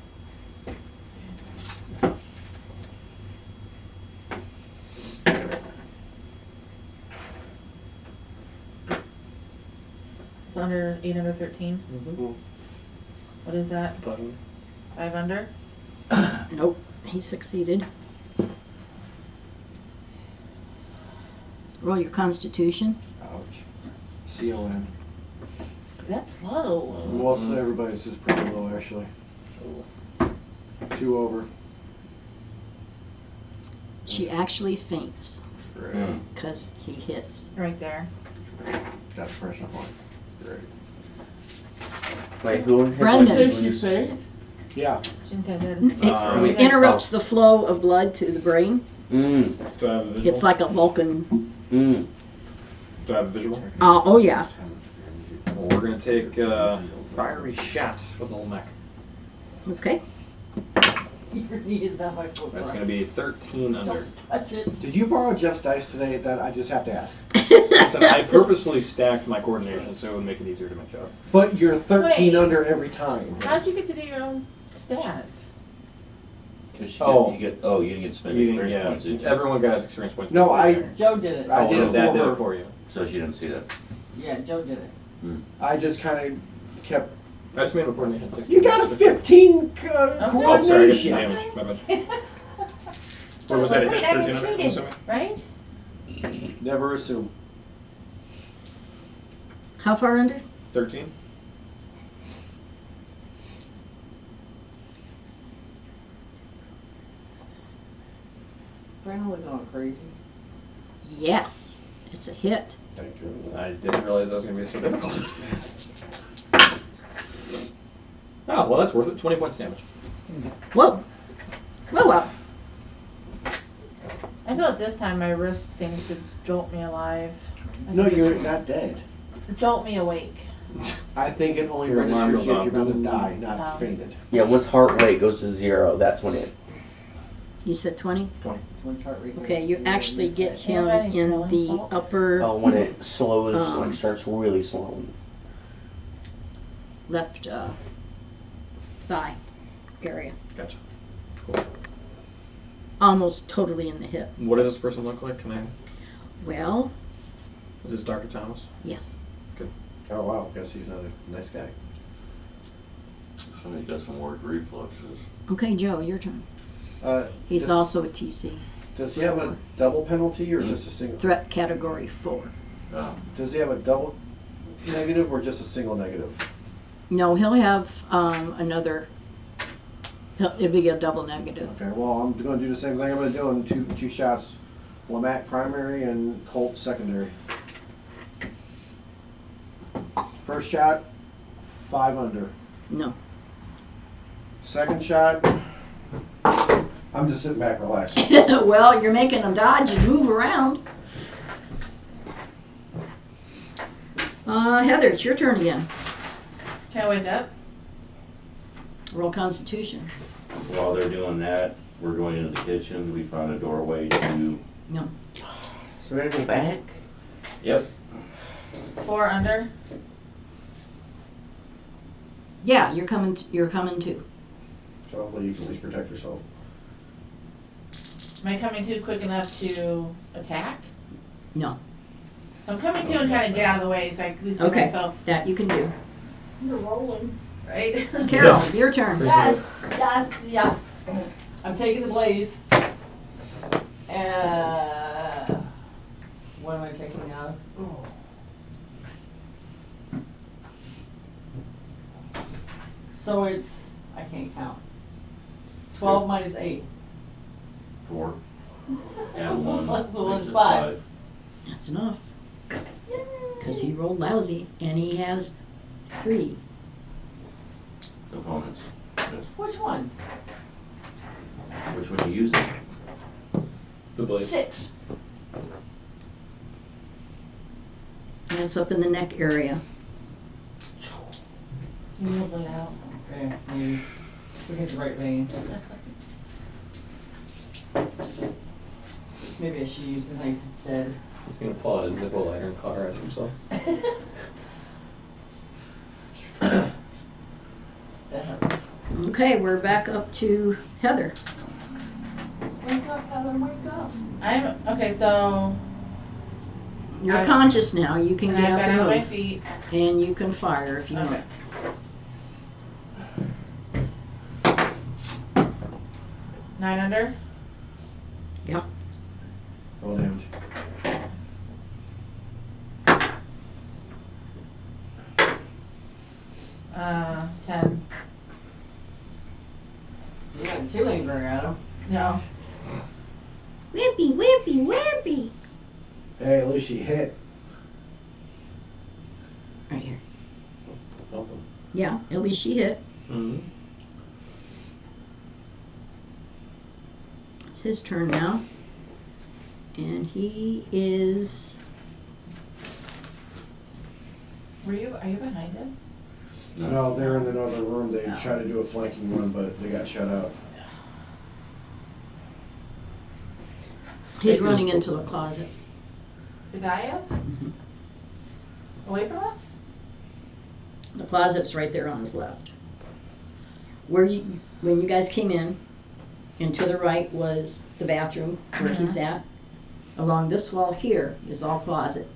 It's under 8 under 13. Mhm. What is that? 5 under? Nope, he succeeded. Roll your constitution. Ouch. CON. That's low. Most everybody's is pretty low, actually. 2 over. She actually faints Great. because he hits. Right there. Got a pressure point. Great. Wait, who? Brendan. Yeah. She didn't say I did. It interrupts the flow of blood to the brain. Mm. Do I have a visual? It's like a Vulcan. Mm. Do I have a visual? Oh yeah. Well, we're gonna take fiery shot with the little neck. Okay. Your knee is not my foot. That's gonna be 13 under. Don't touch it. Did you borrow Jeff's dice today? That I just have to ask. Listen, I purposely stacked my coordination so it would make it easier to make shots. But you're 13 Wait. under every time. How'd you get to do your own stats? Because Oh. you didn't get to spend You experience didn't, points, did you? everyone got experience points. No, I- Joe did it. I Oh, did no, it Dad for did her. it for you. So she didn't see that. Yeah, Joe did it. I just kind of kept. I just made my coordination 16. You got a 15 Oh, sorry, I get coordination. damage. My bad. Or was that a hit? I haven't 13 under? I'm cheated, assuming? right? Never assume. How far under? 13? Brandon was going crazy. Yes. It's a hit. Thank you. I didn't realize that was going to be so difficult. Oh, well, that's worth it. 20 points damage. Whoa. Whoa, whoa. I feel like this time my wrist thing should jolt me alive. No, you're not dead. Jolt me awake. I think it only Your alarm registers you goes if you're off. going to die, not Oh. fainted. Yeah, once heart rate goes to 0, that's when it. You said 20? Once heart rate goes Okay, to you 0, actually you're get dead. him Everybody's in smelling the salt. upper Oh, when it slows, Um, like starts really slowing. left thigh area. Gotcha. Cool. Almost totally in the hip. What does this person look like? Can I? Well, Is this Dr. Thomas? yes. Oh, wow. Guess he's not a nice guy. Somebody got some word refluxes. Okay, Joe, your turn. He's does, also a TC. Does he have a double penalty or just a single? Threat category 4. Oh. Does he have a double negative or just a single negative? No, he'll have another It'd be a double negative. Okay, well, I'm gonna do the same thing I'm gonna do in two shots. Womack primary and Colt secondary. First shot, 5 under. No. Second shot, I'm just sitting back relaxed. Well, you're making them dodge and move around. Heather, it's your turn again. Can I wake up? Roll Constitution. While they're doing that, we're going into the kitchen. We found a doorway to. No. So we're gonna go back? Yep. 4 under. Yeah, you're coming too. So hopefully you can at least protect yourself. Am I coming too quick enough to attack? No. So I'm coming to and trying to get out of the way so I at least get Okay, myself that you can do. You're rolling. right. Carol, your turn. Yes, yes, yes. I'm taking the blaze. What am I taking out? So it's, I can't count. 12 minus 8. 4. And 1. Plus the makes one's it 5. That's enough. Because he rolled lousy, and he has 3. Components. Yes. Which one? Which one you using? The blade. 6. And it's up in the neck area. Can you hold it out? Okay, maybe. We hit the right vein. Maybe I should use the knife instead. He's gonna pull out his Zippo lighter and cauterize himself. That hurt. Okay, we're back up to Heather. Wake up, Heather, wake up. I'm okay. So You're I'm- conscious now. You can and get I've up got and out of my move. feet. And you can fire if you Okay. want. Nine under. Yeah. Roll damage. Uh, 10. You're not too angry at him. No. Wimpy, wimpy, wimpy. Hey, at least she hit. Right here. Nothing. Yeah, at least she hit. Mm-hmm. It's his turn now. And he is. Are you behind him? No, they're in another room. They No. tried to do a flanking run, but they got shut out. He's running into the closet. The guy is? Away from us? The closet's right there on his left. When you guys came in, and to the right was the bathroom where he's at. Along this wall here is all closet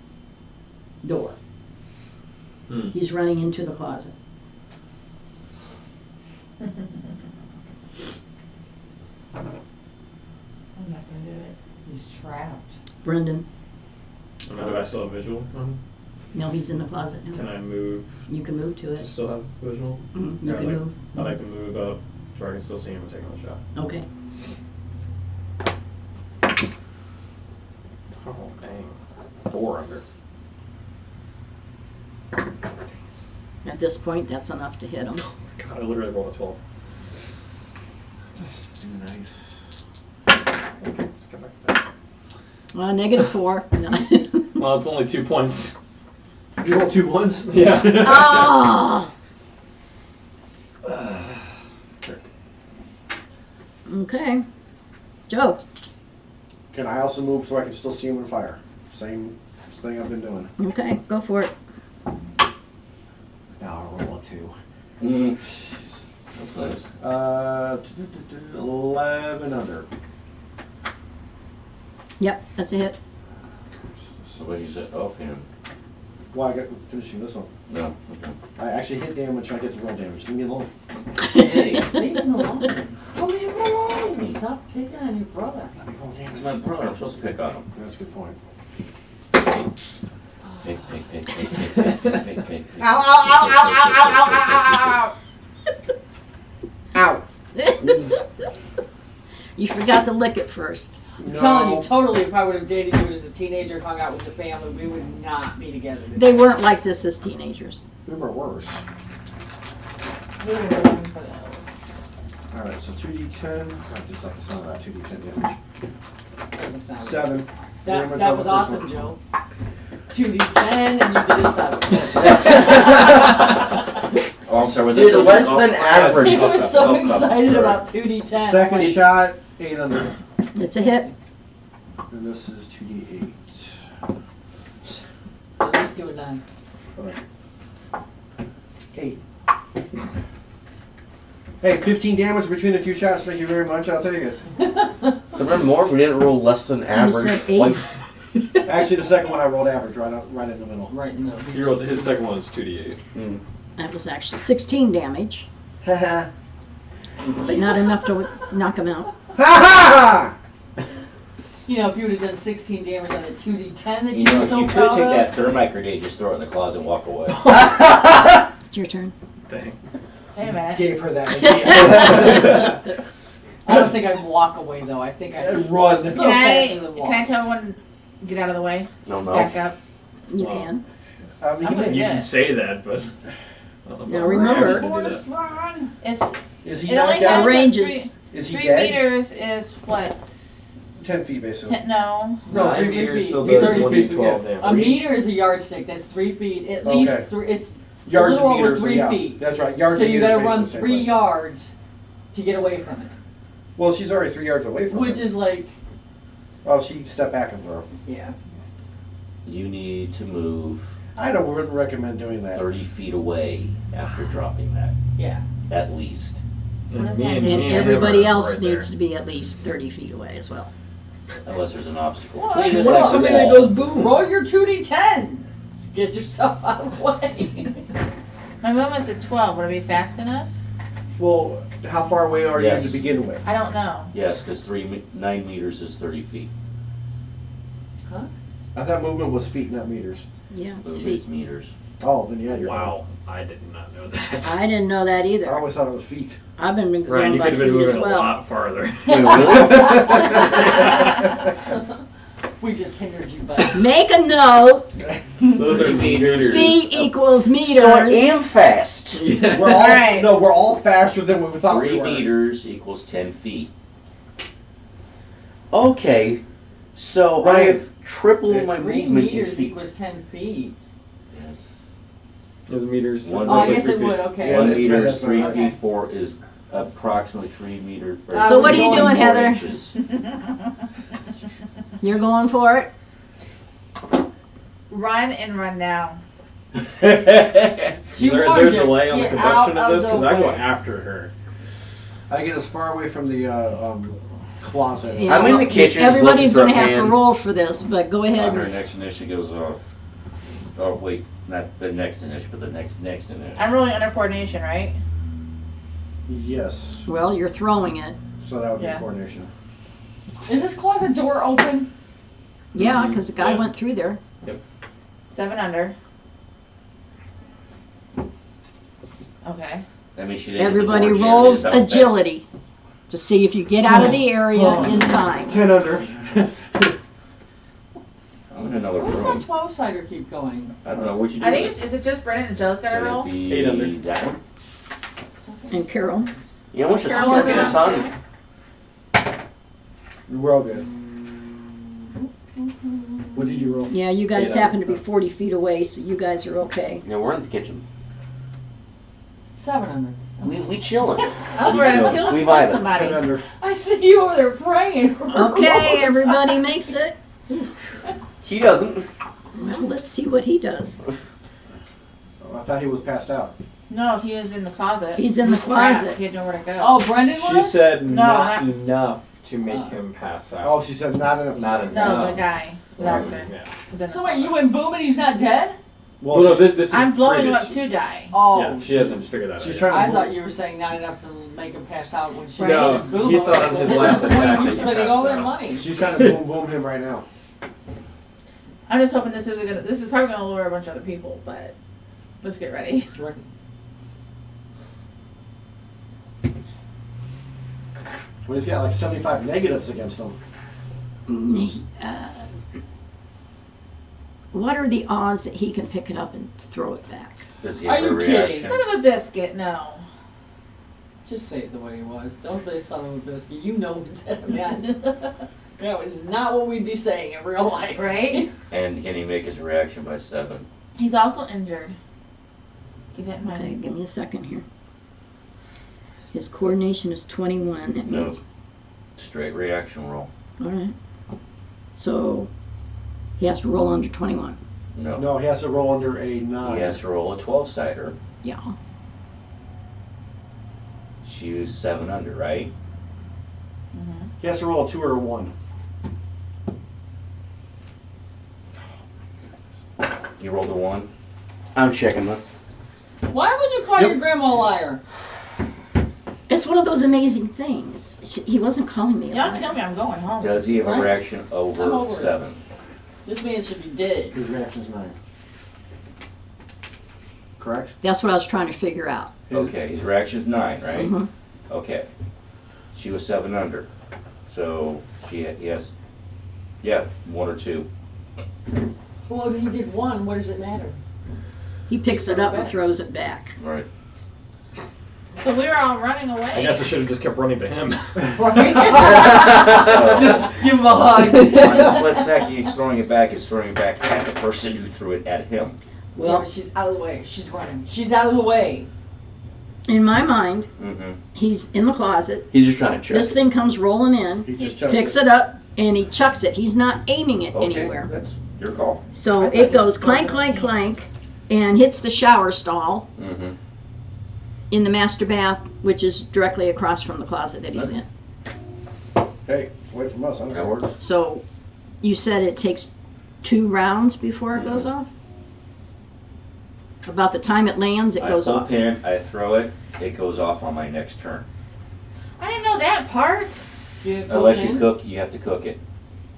door. Hmm. He's running into the closet. I'm not gonna do it. He's trapped. Brendan, Do I still have visual on? no, he's in the closet Can now. I move You can move to to it. still have visual? Mhm, You Yeah, can I'd move. I'd like to move up so I can still see him and take another shot. Okay. Oh, dang. 4 under. At this point, that's enough to hit him. God, I literally rolled a 12. Nice. Let's go back to that. -4. No. Well, it's only 2 points. Did you roll 2 ones? Yeah. Ah! Okay. Joe. Can I also move so I can still see him and fire? Same thing I've been doing. Okay, go for it. Now I'll roll a 2. Mm. That's nice. 11 under. Yep, that's a hit. So what is it offhand? Well, I got finishing this one. No. Okay. I actually hit damage. I get to roll damage. Leave me alone. Hey, leave him alone. Don't leave him alone. Stop picking on your brother. It's my brother. I'm supposed to pick on him. That's a good point. Hey. Ow, ow, ow, ow, ow, ow, ow, ow, ow, ow. Ow! You forgot to lick it first. I'm telling you, totally, if I would have dated you as a teenager and hung out with your family, we would not be together. They weren't like this as teenagers. We were worse. We were looking for those. Alright, so 2d10. I just like the sound of that 2d10 damage. Doesn't sound good. 7. Very That, much that on was the first awesome, one. Joe. 2d10 and you did a 7. Oh, I'm sorry, was Dude, that less than average. He was so Oh, excited sorry. about 2d10. Second Like, shot, 8 under. It's a hit. And this is 2d8. Let's do a 9. 8. Hey, 15 damage between the two shots. Thank you very much. I'll take it. Remember more if we didn't roll less than average. said 8. Like, Actually, the second one I rolled average, right in the middle. Right in the middle. His second one is 2d8. mm. That was actually 16 damage, Ha but not enough to knock him out. ha! You know, if you would have done 16 damage on the 2d10 that You you know, were if so you could proud take of. that thermite grenade, just throw it in the closet and walk away. It's your turn. Wait a minute. Gave her that idea. I don't think I'd walk away though. I think I'd Run. go Can I, faster than can walk. I tell one, get out of the way? No, Back no. up? You Wow. can. You I'm can gonna make- You Yeah. can say that, but I don't know if Now I'm remember- actually gonna do Forest run. It's, Is he it only knocked has out? a Ranges. three- Is he 3 dead? meters is what? 10 feet, basically. No. No, 3 3 meters feet. still Meters does is 1d12 yeah. damage. A meter is a yardstick. That's 3 feet. At least Okay. three. It's Yards a little and over meters. 3 yeah. feet. That's right. Yards So and you meters got to run basically 3 the same way. yards to get away from it, Well, she's already 3 yards away from which it. is like, Oh, she can step back and throw. yeah. You need to move Wouldn't recommend doing that. 30 feet away after dropping that, Yeah. at least. What Me is And me everybody Deborah are else right needs there. to be at least 30 feet away as well. Unless there's an obstacle. Well, Between what us, about that's a somebody that wall. goes boom? Roll your 2d10. Get yourself out of the way. My movement's at 12. Would it be fast enough? Well, how far away are Yes. you to begin with? I don't know. Yes, because 9 meters is 30 feet. I thought movement was feet, not meters. Yeah, it's Movement's feet. meters. Oh, then yeah, you're Wow, I did not know that. I didn't know that fine. I either. always thought it was feet. I've been Ryan, going you by could have been feet as moving a well. lot farther. Wait, really? We just hindered you, buddy. Make a note. Those are 3 meters. Feet equals So I meters. am fast. Yeah. We're all Alright. no, we're all faster than we thought 3 we were. meters equals 10 feet. Okay, so I Right. have triple my 3 movement in meters feet. equals 10 feet. Yes. The meters. One Oh, I meter, guess it 3 would, feet. okay. Yeah, 1 that's meter right, is that's 3 right. feet, Okay. 4 is approximately 3 meters. or So what are you 3 doing, more Heather? inches. You're going for it? Run and run down. She Is there warned a you. delay on the Get combustion out of this? the Because I go way. after her. I get as far away from the closet. Yeah, I'm in the well, kitchen, just Everybody's looking going for to a have to pan. roll for this, but go ahead. Her and- next initiative goes off. Oh, wait, not the next initiative, but the next initiative. I'm rolling under coordination, right? Yes. Well, you're throwing it. So that would Yeah. be coordination. Is this closet door open? Yeah, because the guy Yeah. went through there. 7 under. Okay. I mean, she didn't hit the Everybody door, she had to rolls bounce back. agility to see if you get out of the area in time. 10 under. I'm in another Where's room. that 12 sider keep going? I don't know what you do. I think with it's, is it just Brennan and Joe's got to Could it roll? be 8 under. that one? And Carol. You know, it's just Carol's fucking around sun. We're all good. What did you roll? Yeah, you guys Yeah. happen to be 40 feet away, so you guys are okay. Yeah, we're in the kitchen. 7 under. We chilling. Oh, we're going to kill We vibe it. somebody. 10 under. I see you over there praying. Okay, everybody makes it. He doesn't. Well, let's see what he does. Oh, I thought he was passed out. No, he was in the closet. He's in the trapped. closet. He had nowhere to go. Oh, Brendan She was? said No, not not- enough to make him pass Oh, out. she said not enough. Not No, enough. the guy. The doctor. Yeah. was in the So wait, you closet. went boom and he's not dead? Well, no, this is I'm blowing him previous. up to die. Oh. Yeah, she hasn't figured that out. She's yet. trying to I move. thought you were saying not enough to make him pass out when she No, said boom. he thought on his last attack that You're he spending all passed that out. money. She's trying to boom boom him right now. I'm just hoping this isn't gonna. This is probably gonna lure a bunch of other people, but let's get ready. Well, he's got like 75 negatives against him. What are the odds that he can pick it up and throw it back? Does he Are have a you kidding? reaction? Son of a biscuit, no. Just say it the way it was. Don't say son of a biscuit. You know what that meant. That was not what we'd be saying in real life. Right? And can he make his reaction by 7? He's also injured. Keep that in mind. Okay, give me a second here. His coordination is 21. That No. means, Straight reaction roll. all right. So he has to roll under 21. No. No, he has to roll under a 9. He has to roll a 12-sider. Yeah. She was 7 under, right? Mhm. He has to roll a 2 or a 1. You rolled a 1. I'm checking this. Why would you call Yep. your grandma a liar? It's one of those amazing things. He wasn't calling me a Y'all liar. tell me I'm going home. Does he have a Huh? reaction I'm over over it. 7? This man should be dead. His reaction's 9. Correct? That's what I was trying to figure out. Okay, his reaction's 9, right? Mhm. Okay. She was 7 under. So he has, yeah, 1 or 2. Well, if he did one, what does it matter? He picks it up and throws it back. Right. So we were all running away. I guess I should have just kept running to him. Right? Just give him a hug. On the split second, he's throwing it back at the person who threw it at him. Yeah, Well, but she's out of the way. She's running. She's out of the way. in my mind, Mm-hmm. he's in the closet. He's just trying to check. This thing comes rolling in, He just chucks picks it up, and he chucks it. He's not aiming it Okay, anywhere. that's your call. So it goes clank, clank, clank, and hits the shower stall Mm-hmm. in the master bath, which is directly across from the closet that he's in. Hey, it's away from us. I don't That know. works. So you said it takes 2 rounds before it goes Mm-hmm. off? About the time it lands, it I goes pull off. pin, I throw it, it goes off on my next turn. I didn't know that part. Unless you cook, you have to cook it.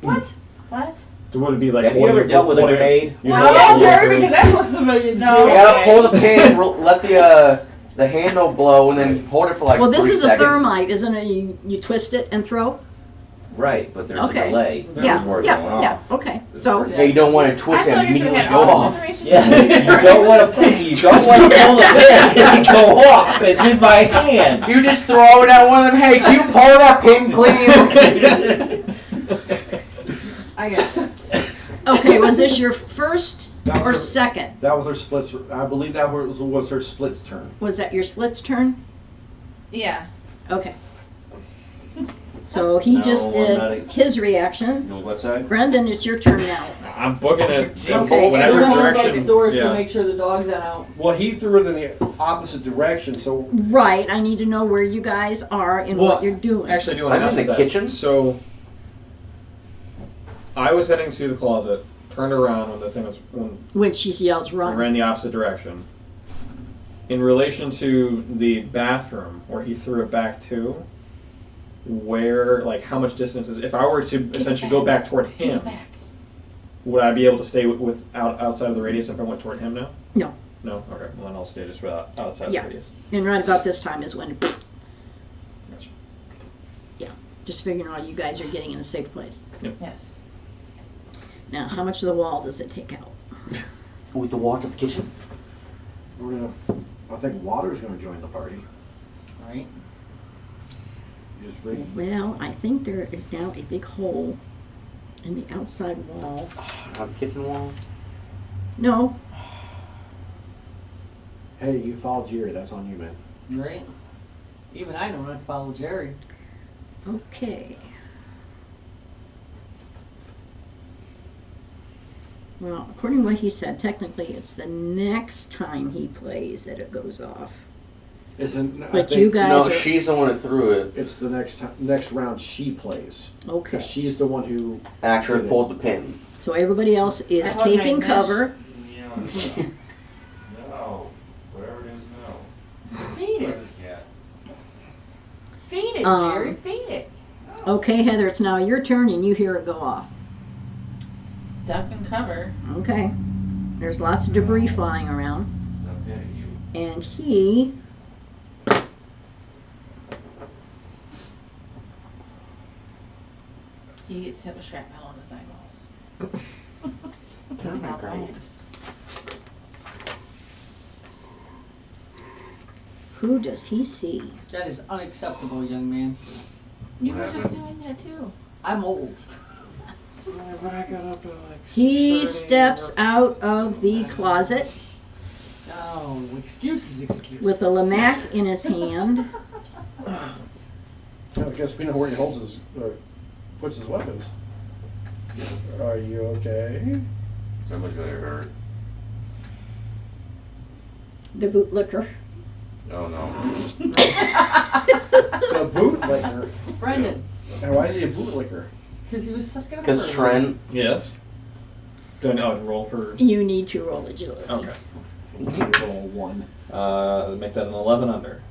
What? What? So would it be like? Have you ever dealt with a grenade? You Well, hold yeah, it Jerry, through- because that's what civilians No. do. You gotta pull the pin, let the handle blow, and then hold it for like Well, this 3 is a seconds. thermite, isn't it? You twist it and throw? Right, but there's Okay. a delay Yeah, before it going yeah, off. okay. So, Yeah, you don't want to I twist it thought and you immediately had go all off. the information. Yeah, you don't want to pull the pin and go off. It's in my hand. You just throw it at one of them. Hey, can you pull that pin, please? I got it. okay, was this your first That was or her- second? That was her splits. I believe that was her splits turn. Was that your split's turn? Yeah. Okay. So he No, just I'm did not a- his reaction. You know what side? Brendan, it's your turn now. I'm booking it. Okay, whatever Everyone else direction. next doors yeah. to make sure the dog's out. Well, he threw it in the opposite direction, so Right, I need to know where you guys are and Well, what you're doing. Actually, I do want I'm to in ask the that. kitchen. So I was heading to the closet, turned around when the thing was when when she yells I run. ran the opposite direction. In relation to the bathroom where he threw it back to, where like how much distance is? If I were to essentially go back toward Get him, it back. would I be able to stay outside of the radius if I went toward him now? No. No. Okay. Well, then I'll stay just outside Yeah. the radius. And right about this time is when, Gotcha. just figuring out you guys are getting in a safe place. Yes. Now, how much of the wall does it take out? With the wall to the kitchen? we're gonna. I think water's gonna join the party. Right? You just bring. Well, I think there is now a big hole in the outside wall. On the kitchen wall? No, Hey, you followed Jerry. That's on you, man. Right? Even I don't have to follow Jerry. okay. Well, according to what he said, technically it's the next time he plays that it goes off. Isn't? I But think you guys No, are she's the one that threw it. It's the next round she plays. okay. Because she's the one who. Actually pulled the pin. So everybody else is I wasn't taking like this. cover. No. Whatever it is, no. Feed it. cat. Feed it, Um, Jerry. Feed it. Okay, Heather, it's now your turn and you hear it go off. Duck and cover. Okay. There's lots of debris flying around. Okay, you. And he He gets hit with shrapnel on his eyeballs. They're not great. Who does he see? That is unacceptable, young man. You were just doing that too. I'm old. But I got up at like He 6:30. steps out of the closet Oh, excuses. with a Lamac in his hand. I guess we know where he holds his, puts his weapons. Are you okay? Somebody's gonna get hurt. The bootlicker. Oh no. A bootlicker. Brendan, And why is he a bootlicker? because he was sucking up. Because Trent, Yes. Do I know how to roll for? You need to roll agility. Okay. Roll 1. Make that an 11 under.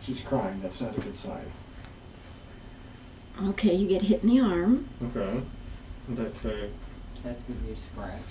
She's crying. That's not a good sign. Okay, you get hit in the arm. Okay. That's gonna be a scratch.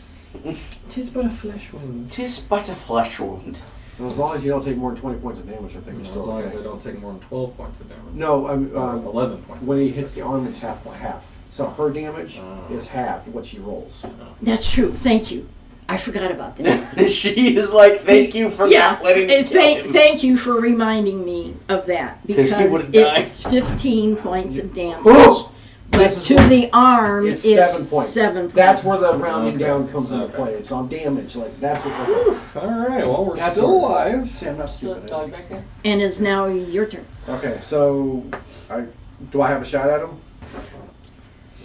Tis but a flesh wound. tis but a flesh wound. And as long as you don't take more than 20 points of damage, I think it's As still long okay. as I don't take more than 12 points of damage. No, 11 points. when he hits the arm, it's half by half. So her damage Oh. is half what she rolls. That's true. Thank you. I forgot about that. She is like, thank you for Yeah, not letting me kill him. thank you for reminding me of that 'Cause he because would've died. it's 15 points of damage. Whoa! But This is to what- the arm, It's it's 7 points. 7 points. That's where the rounding Okay. down comes into Okay. play. It's on damage. Like that's what. Alright, well, we're That's still all alive. See, I'm not Still stupid. dog back there? And it's now your turn. Okay, so do I have a shot at him,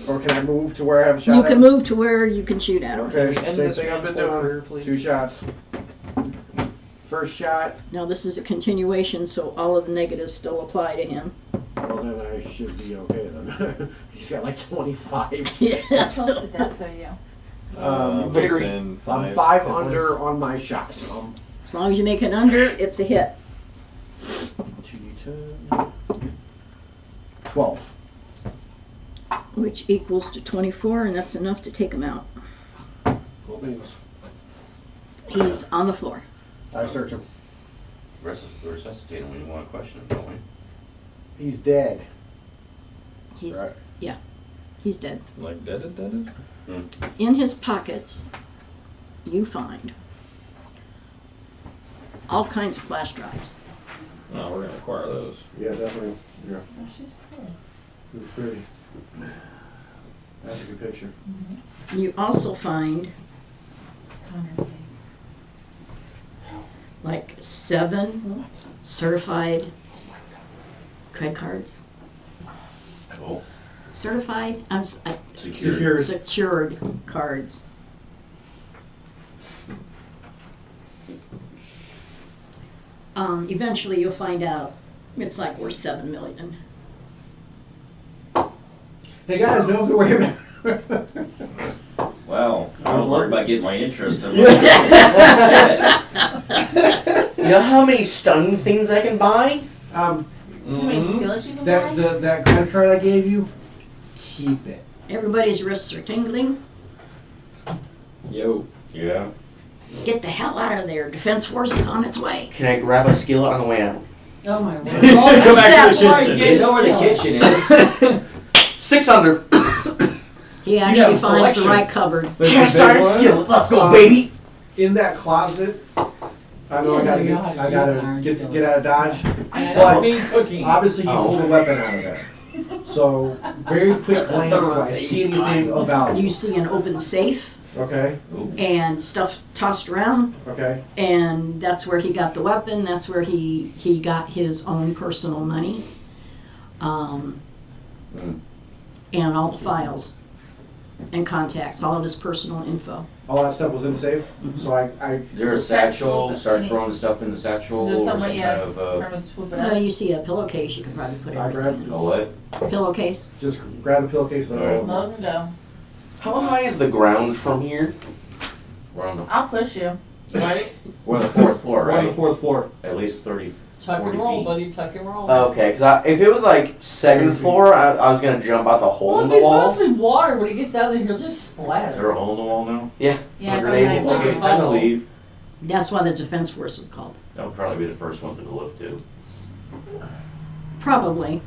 or can I move to where I have a shot? You at can him? move to where you can shoot at him. Okay, End same this thing I've been man's whole doing. career, please. 2 shots. First shot. Now this is a continuation, so all of the negatives still apply to him. Well, then I should be okay then. He's got like 25. How close to death are you? Very- within I'm 5 hit points. under on my shot. As long as you make it under, it's a hit. 2d10. 12. Which equals to 24, and that's enough to take him out. Cool beans. He's on the floor. I search him. Resuscitate him when you want to question him, don't we? He's dead. He's Right. yeah, he's dead. Like dead? In his pockets, you find all kinds of flash drives. No, we're gonna acquire those. Yeah, definitely. Yeah, Oh, she's pretty. it's pretty. That's a good picture. You also find Connor's name. like 7 certified credit cards. Oh. Certified, Secured. secured cards. Eventually you'll find out it's like worth $7 million. Hey guys, no have to worry about. Well, I don't worry about getting my interest. In You know how many stunning things I can buy? How many skills you can buy? That credit card I gave you, keep it. Everybody's wrists are tingling. Yo. Yeah. Get the hell out of there. Defense Force is on its way. Can I grab a skillet on the way out? Oh my word. Go back to the Sorry, kitchen. get You know where the still. kitchen is. 6 under. He have actually a finds the selection. right cupboard. Cast iron skillet. Let's go, baby. In that closet, I know I gotta You know how to use an gotta iron get skillet. out of Dodge. And I But don't mean cooking. obviously you Oh. pulled a weapon out of there. So very quick glance, do I see anything of value? You see an open safe Okay, and stuff tossed around, okay. and that's where he got the weapon. That's where he got his own personal money, and all the files and contacts, all of his personal info. All that stuff was in the safe, so I Is there a satchel? Start throwing the stuff in the satchel There's or some somebody kind else of from a swoop it up. You see a pillowcase. You could probably put I grabbed everything a what? in. Pillowcase. just grab the pillowcase and Alright. Load and go. How high is the ground from here? We're on the I'll push you. Right? we're on the 4th floor, We're on the right? 4th floor. At least 30, Tuck 40 and roll, feet. buddy. Tuck and roll. Okay, because if it was like 2nd floor, I was gonna jump out the hole Well, in if the it's wall. mostly water, when he gets down there, he'll just Is there splatter. a hole in the wall now? Yeah, For go grenades. ahead. Okay, time to leave. That's why the Defense Force was called. That would probably be the first one to the lift too. Probably.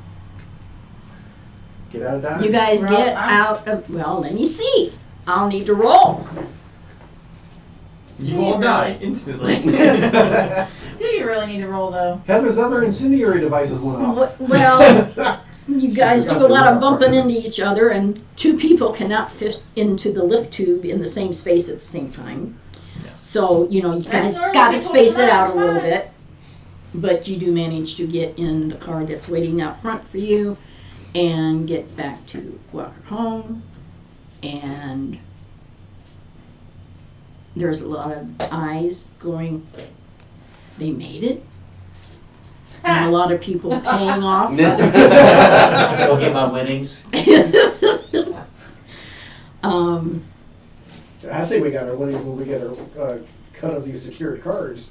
Get out of Dodge. You guys Well, get out of, well, let me see. I'll need to roll. You will die instantly. Do you really need to roll though? Heather's other incendiary devices went off. Well, you guys do a lot of bumping into each other, and two people cannot fit into the lift tube in the same space at the same time. So, you know, you guys That's got to normally space it out a what little I- bit. But you do manage to get in the car that's waiting out front for you and get back to Walker home. And there's a lot of eyes going, they made it. And a lot of people paying off. Go get my winnings. I think we got our winnings when we get our cut of these secured cards.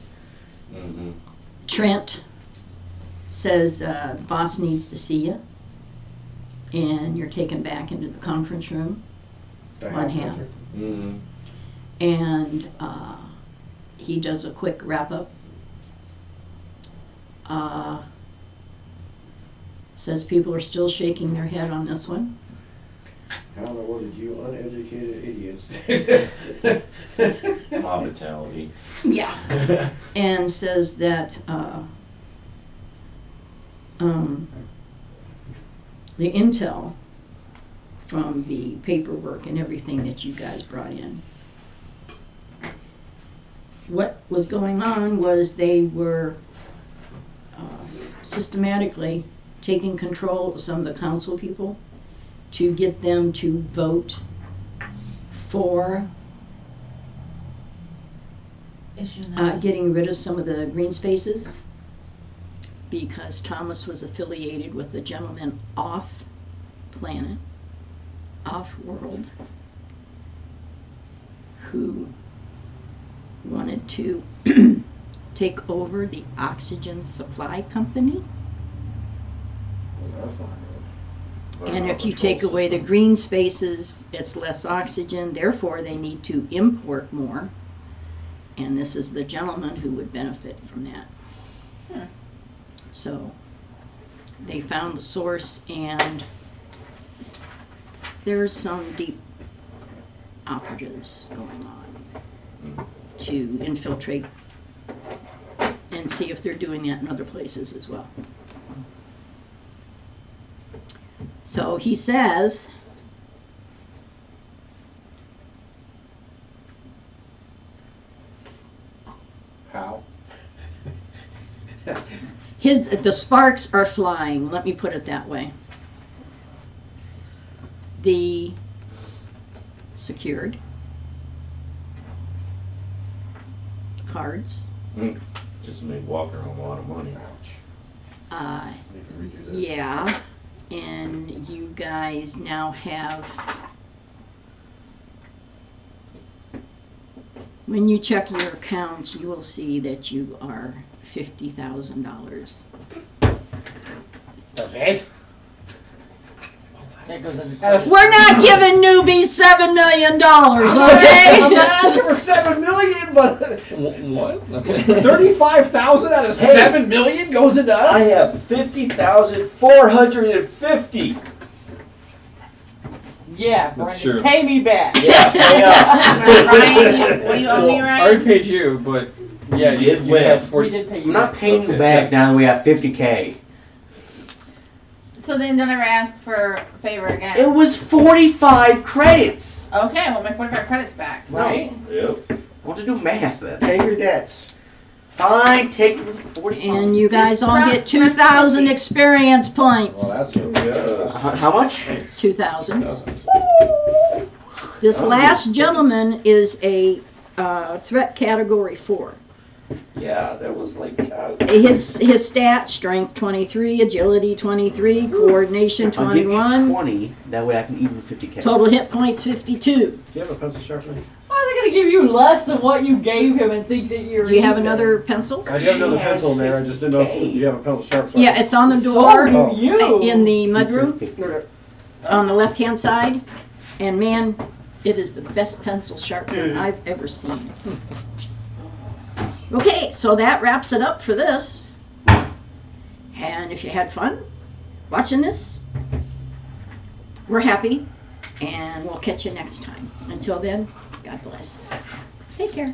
Mm-hmm. Trent says the boss needs to see you, and you're taken back into the conference room, on hand. Mm-hmm. And he does a quick wrap up. Says people are still shaking their head on this one. How in the world did you uneducated idiots? Mob mentality. Yeah. And says that the intel from the paperwork and everything that you guys brought in, what was going on was they were systematically taking control of some of the council people to get them to vote for getting rid of some of the green spaces, because Thomas was affiliated with the gentleman off planet, off world, who wanted to take over the oxygen supply company. And if you take away the green spaces, it's less oxygen, therefore they need to import more. And this is the gentleman who would benefit from that. So they found the source, and there's some deep operatives going on to infiltrate and see if they're doing that in other places as well. So he says, How? the sparks are flying, let me put it that way. The secured cards, Just made Walker home a lot of money. yeah, and you guys now have, when you check your accounts, you will see that you are $50,000. That's it? That goes into We're not giving newbies $7 million, I'm okay? not asking for $7 million, but What? Okay. 35,000 out of Hey. $7 million goes into us. I have 50,450. Yeah, That's Brandon, true. pay me back. Yeah, pay up. Ryan, what do you owe me, I Ryan? already paid you, but yeah, You did you win. have We 40. did pay you I'm not back. paying you Okay, back yeah. now that we have 50K. So then don't ever ask for a favor again. It was 45 credits. Okay, I want my 45 credits back. Right? Yep. I want to do math then. Pay your debts. Fine, take 45. And you guys all Just get 2,000 experience points. Well, that's good. How much? 2,000. This last gentleman is a threat category 4. Yeah, that was like. His stat, strength 23, agility 23, coordination I'll give you 21, 20. That way I can even 50K. total hit points 52. Do you have a pencil sharpener? Why are they gonna give you less than what you gave him and think that you're Do you have even? another pencil? I do have another She has pencil in there. I just didn't know if you have a pencil sharpener. Yeah, it's on the So door do you. in the mudroom 50. on the left-hand side. And man, it is the best pencil sharpener I've ever seen. Okay, so that wraps it up for this. And if you had fun watching this, we're happy. And we'll catch you next time. Until then, God bless. Take care.